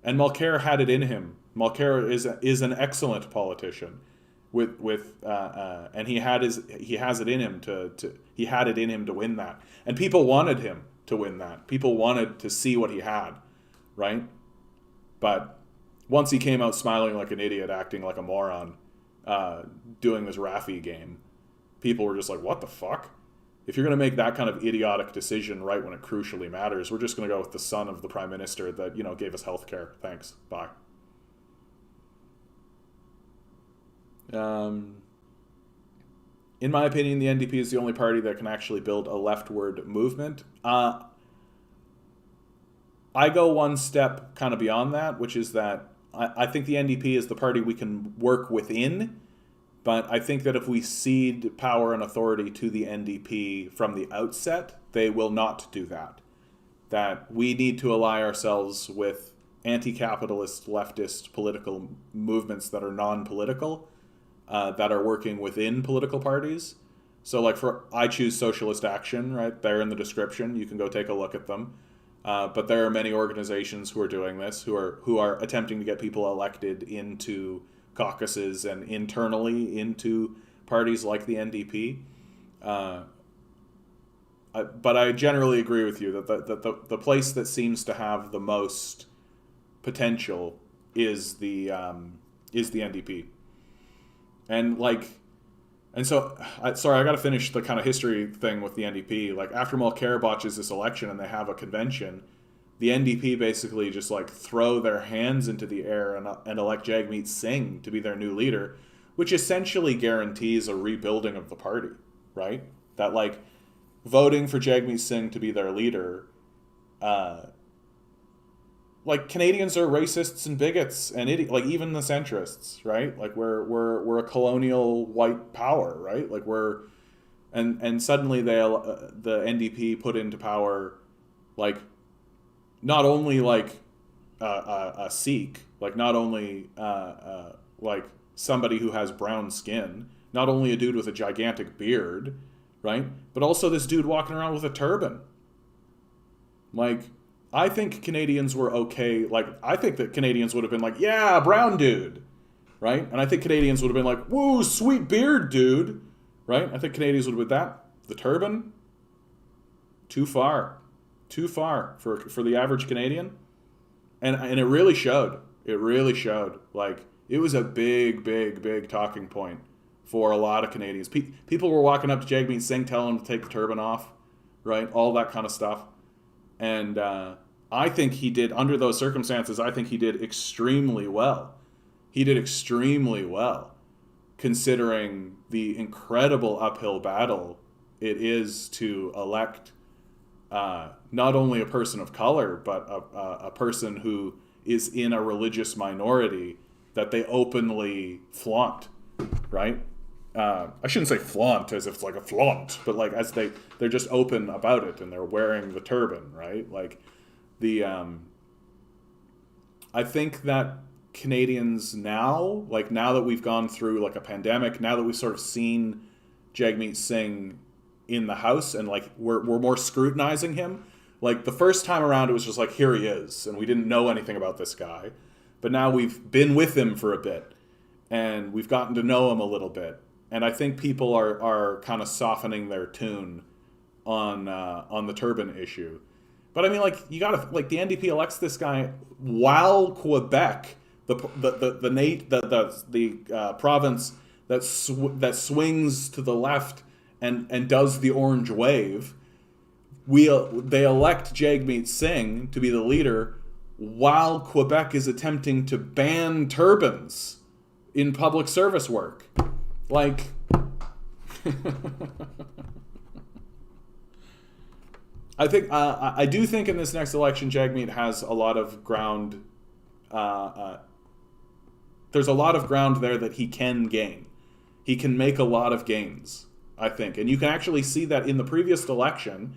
S13: And Mulcair had it in him. Mulcair is an excellent politician, and he has it in him to win that. And people wanted him to win that. People wanted to see what he had, right? But once he came out smiling like an idiot, acting like a moron, doing this Raffi game, people were just like, what the fuck? If you're going to make that kind of idiotic decision right when it crucially matters, we're just going to go with the son of the prime minister that, gave us health care. Thanks. Bye. In my opinion, the NDP is the only party that can actually build a leftward movement. I go one step kind of beyond that, which is that I think the NDP is the party we can work within, but I think that if we cede power and authority to the NDP from the outset, they will not do that. That we need to ally ourselves with anti-capitalist, leftist political movements that are non-political, that are working within political parties. So, like, I choose Socialist Action, right there in the description. You can go take a look at them. But there are many organizations who are doing this, who are attempting to get people elected into caucuses and internally into parties like the NDP. But I generally agree with you that the place that seems to have the most potential is the NDP. And And so, sorry, I got to finish the kind of history thing with the NDP. Like, after Mulcair botches this election and they have a convention, the NDP basically just like throw their hands into the air and elect Jagmeet Singh to be their new leader, which essentially guarantees a rebuilding of the party, right? That like voting for Jagmeet Singh to be their leader, like Canadians are racists and bigots and like even the centrists, right? Like we're a colonial white power, right? Like and suddenly the NDP put into power like not only like a Sikh, like not only like somebody who has brown skin, not only a dude with a gigantic beard, right? But also this dude walking around with a turban. Like, I think Canadians were okay. Like, I think that Canadians would have been like, yeah, brown dude, right? And I think Canadians would have been like, whoa, sweet beard, dude, right? I think Canadians would have been that. The turban, too far for the average Canadian. And it really showed. It really showed. Like, it was a big talking point for a lot of Canadians. People were walking up to Jagmeet Singh telling him to take the turban off, right? All that kind of stuff. And I think he did, under those circumstances, I think he did extremely well. He did extremely well, considering the incredible uphill battle it is to elect not only a person of color, but a person who is in a religious minority that they openly flaunt, right? I shouldn't say flaunt as if it's like a flaunt, but like as they're just open about it and they're wearing the turban, right? Like I think that Canadians now, like now that we've gone through like a pandemic, now that we've sort of seen Jagmeet Singh in the House and like we're more scrutinizing him. Like the first time around it was just like, here he is, and we didn't know anything about this guy. But now we've been with him for a bit and we've gotten to know him a little bit. And I think people are kind of softening their tune on the turban issue. But I mean, like you gotta like the NDP elects this guy while Quebec, the province that swings to the left and does the orange wave. They elect Jagmeet Singh to be the leader while Quebec is attempting to ban turbans in public service work. Like, I do think in this next election, Jagmeet has a lot of ground. There's a lot of ground there that he can gain. He can make a lot of gains, I think. And you can actually see that in the previous election,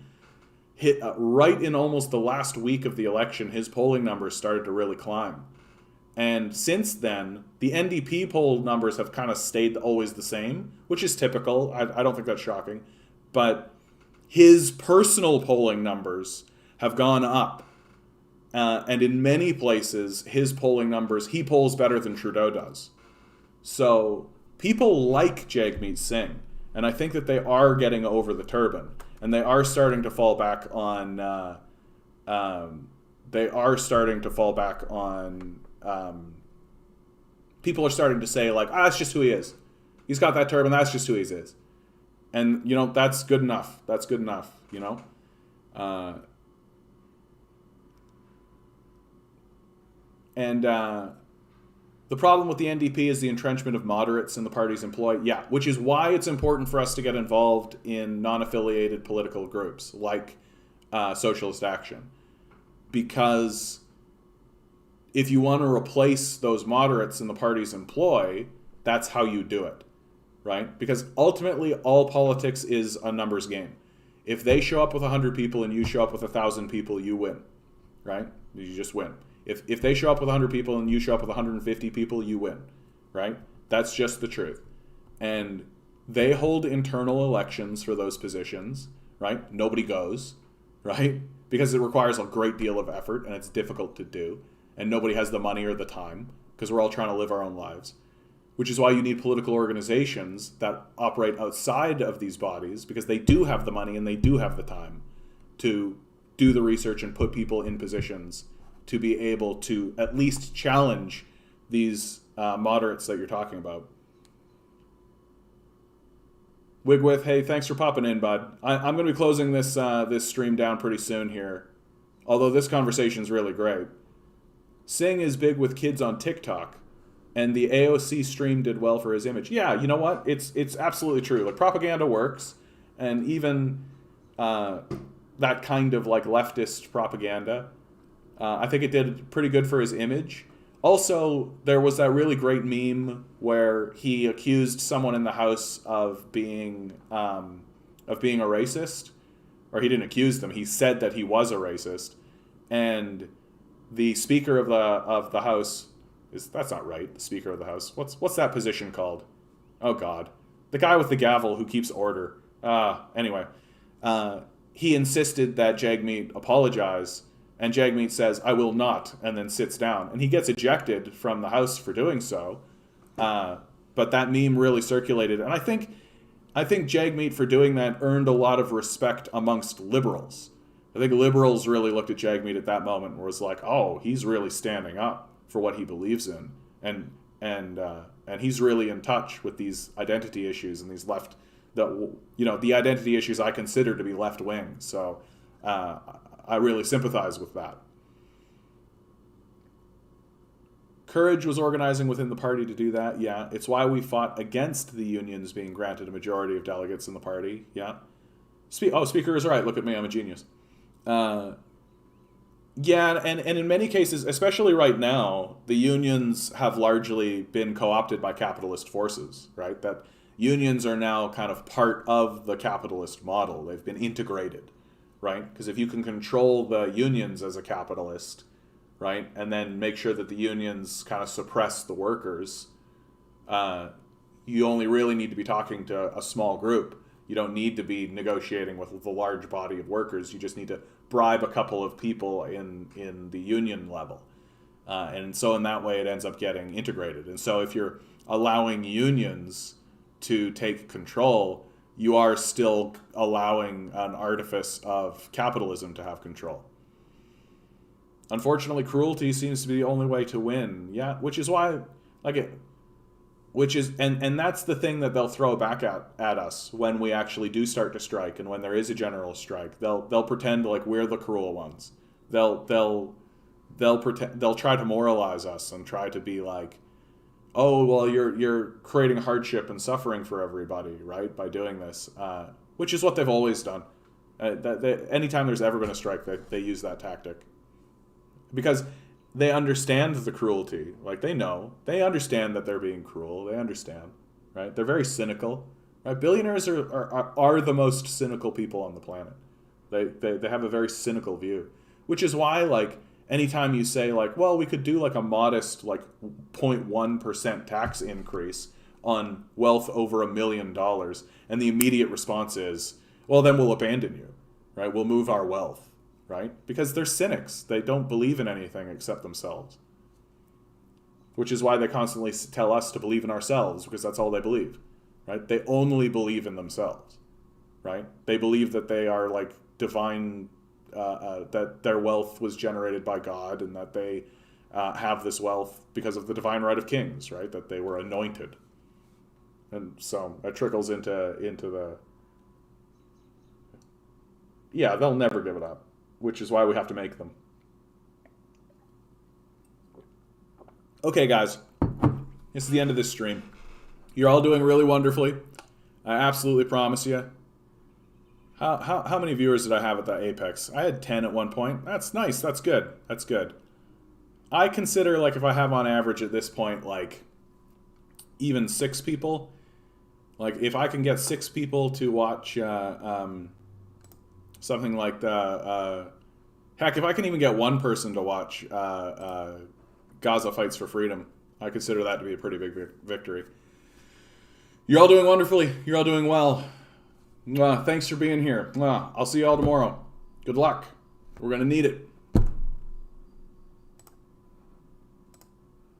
S13: right in almost the last week of the election, his polling numbers started to really climb. And since then, the NDP poll numbers have kind of stayed always the same, which is typical. I don't think that's shocking. But his personal polling numbers have gone up. And in many places, his polling numbers, he polls better than Trudeau does. So people like Jagmeet Singh. And I think that they are getting over the turban. And they are starting to fall back on... people are starting to say like, that's just who he is. He's got that turban, that's just who he is. And, you know, that's good enough. That's good enough, you know? The problem with the NDP is the entrenchment of moderates in the party's employ. Yeah, which is why it's important for us to get involved in non-affiliated political groups like Socialist Action. Because if you want to replace those moderates in the party's employ, that's how you do it, right? Because ultimately, all politics is a numbers game. If they show up with 100 people and you show up with 1,000 people, you win, right? You just win. If they show up with 100 people and you show up with 150 people, you win, right? That's just the truth. And they hold internal elections for those positions, right? Nobody goes, right? Because it requires a great deal of effort and it's difficult to do. And nobody has the money or the time because we're all trying to live our own lives, which is why you need political organizations that operate outside of these bodies because they do have the money and they do have the time to do the research and put people in positions to be able to at least challenge these moderates that you're talking about. Wigwith, hey, thanks for popping in, bud. I'm going to be closing this this stream down pretty soon here. Although this conversation's really great. Singh is big with kids on TikTok, and the AOC stream did well for his image. Yeah, you know what? It's absolutely true. Like, propaganda works, and even that kind of like leftist propaganda, I think it did pretty good for his image. Also, there was that really great meme where he accused someone in the House of being a racist, or he didn't accuse them. He said that he was a racist, and the Speaker of the House that's not right. The Speaker of the House. What's that position called? Oh God, the guy with the gavel who keeps order. Anyway, he insisted that Jagmeet apologize. And Jagmeet says, I will not, and then sits down. And he gets ejected from the House for doing so. But that meme really circulated. And I think Jagmeet, for doing that, earned a lot of respect amongst liberals. I think liberals really looked at Jagmeet at that moment and was like, oh, he's really standing up for what he believes in. And he's really in touch with these identity issues and these the identity issues I consider to be left-wing. So I really sympathize with that. Courage was organizing within the party to do that, yeah. It's why we fought against the unions being granted a majority of delegates in the party, yeah. Speaker is right, look at me, I'm a genius. Yeah, and in many cases, especially right now, the unions have largely been co-opted by capitalist forces, right? That unions are now kind of part of the capitalist model. They've been integrated. Right? Because if you can control the unions as a capitalist, right, and then make sure that the unions kind of suppress the workers, you only really need to be talking to a small group. You don't need to be negotiating with the large body of workers. You just need to bribe a couple of people in the union level. And so in that way, it ends up getting integrated. And so if you're allowing unions to take control, you are still allowing an artifice of capitalism to have control. Unfortunately, cruelty seems to be the only way to win. Yeah, which is why, and that's the thing that they'll throw back at us when we actually do start to strike, and when there is a general strike. They'll pretend like we're the cruel ones. They'll try to moralize us and try to be like, oh, well, you're creating hardship and suffering for everybody, right, by doing this, which is what they've always done. Anytime there's ever been a strike, they use that tactic. Because they understand the cruelty. Like, they understand that they're being cruel. They understand, right? They're very cynical. Right? Billionaires are the most cynical people on the planet. They have a very cynical view, which is why, like, anytime you say, like, well, we could do like a modest, like 0.1% tax increase on wealth over $1 million, and the immediate response is, well, then we'll abandon you, right? We'll move our wealth, right? Because they're cynics. They don't believe in anything except themselves. Which is why they constantly tell us to believe in ourselves, because that's all they believe, right? They only believe in themselves, right? They believe that they are like divine, that their wealth was generated by God, and that they have this wealth because of the divine right of kings, right? That they were anointed. And so that trickles into the... Yeah, they'll never give it up, which is why we have to make them. Okay, guys. This is the end of this stream. You're all doing really wonderfully. I absolutely promise you. How many viewers did I have at the Apex? I had 10 at one point. That's nice. That's good. That's good. I consider, like, if I have on average at this point, like, even 6 people, like, if I can get 6 people to watch something like the... heck, if I can even get one person to watch Gaza Fights for Freedom, I consider that to be a pretty big victory. You're all doing wonderfully. You're all doing well. Thanks for being here. I'll see you all tomorrow. Good luck. We're going to need it.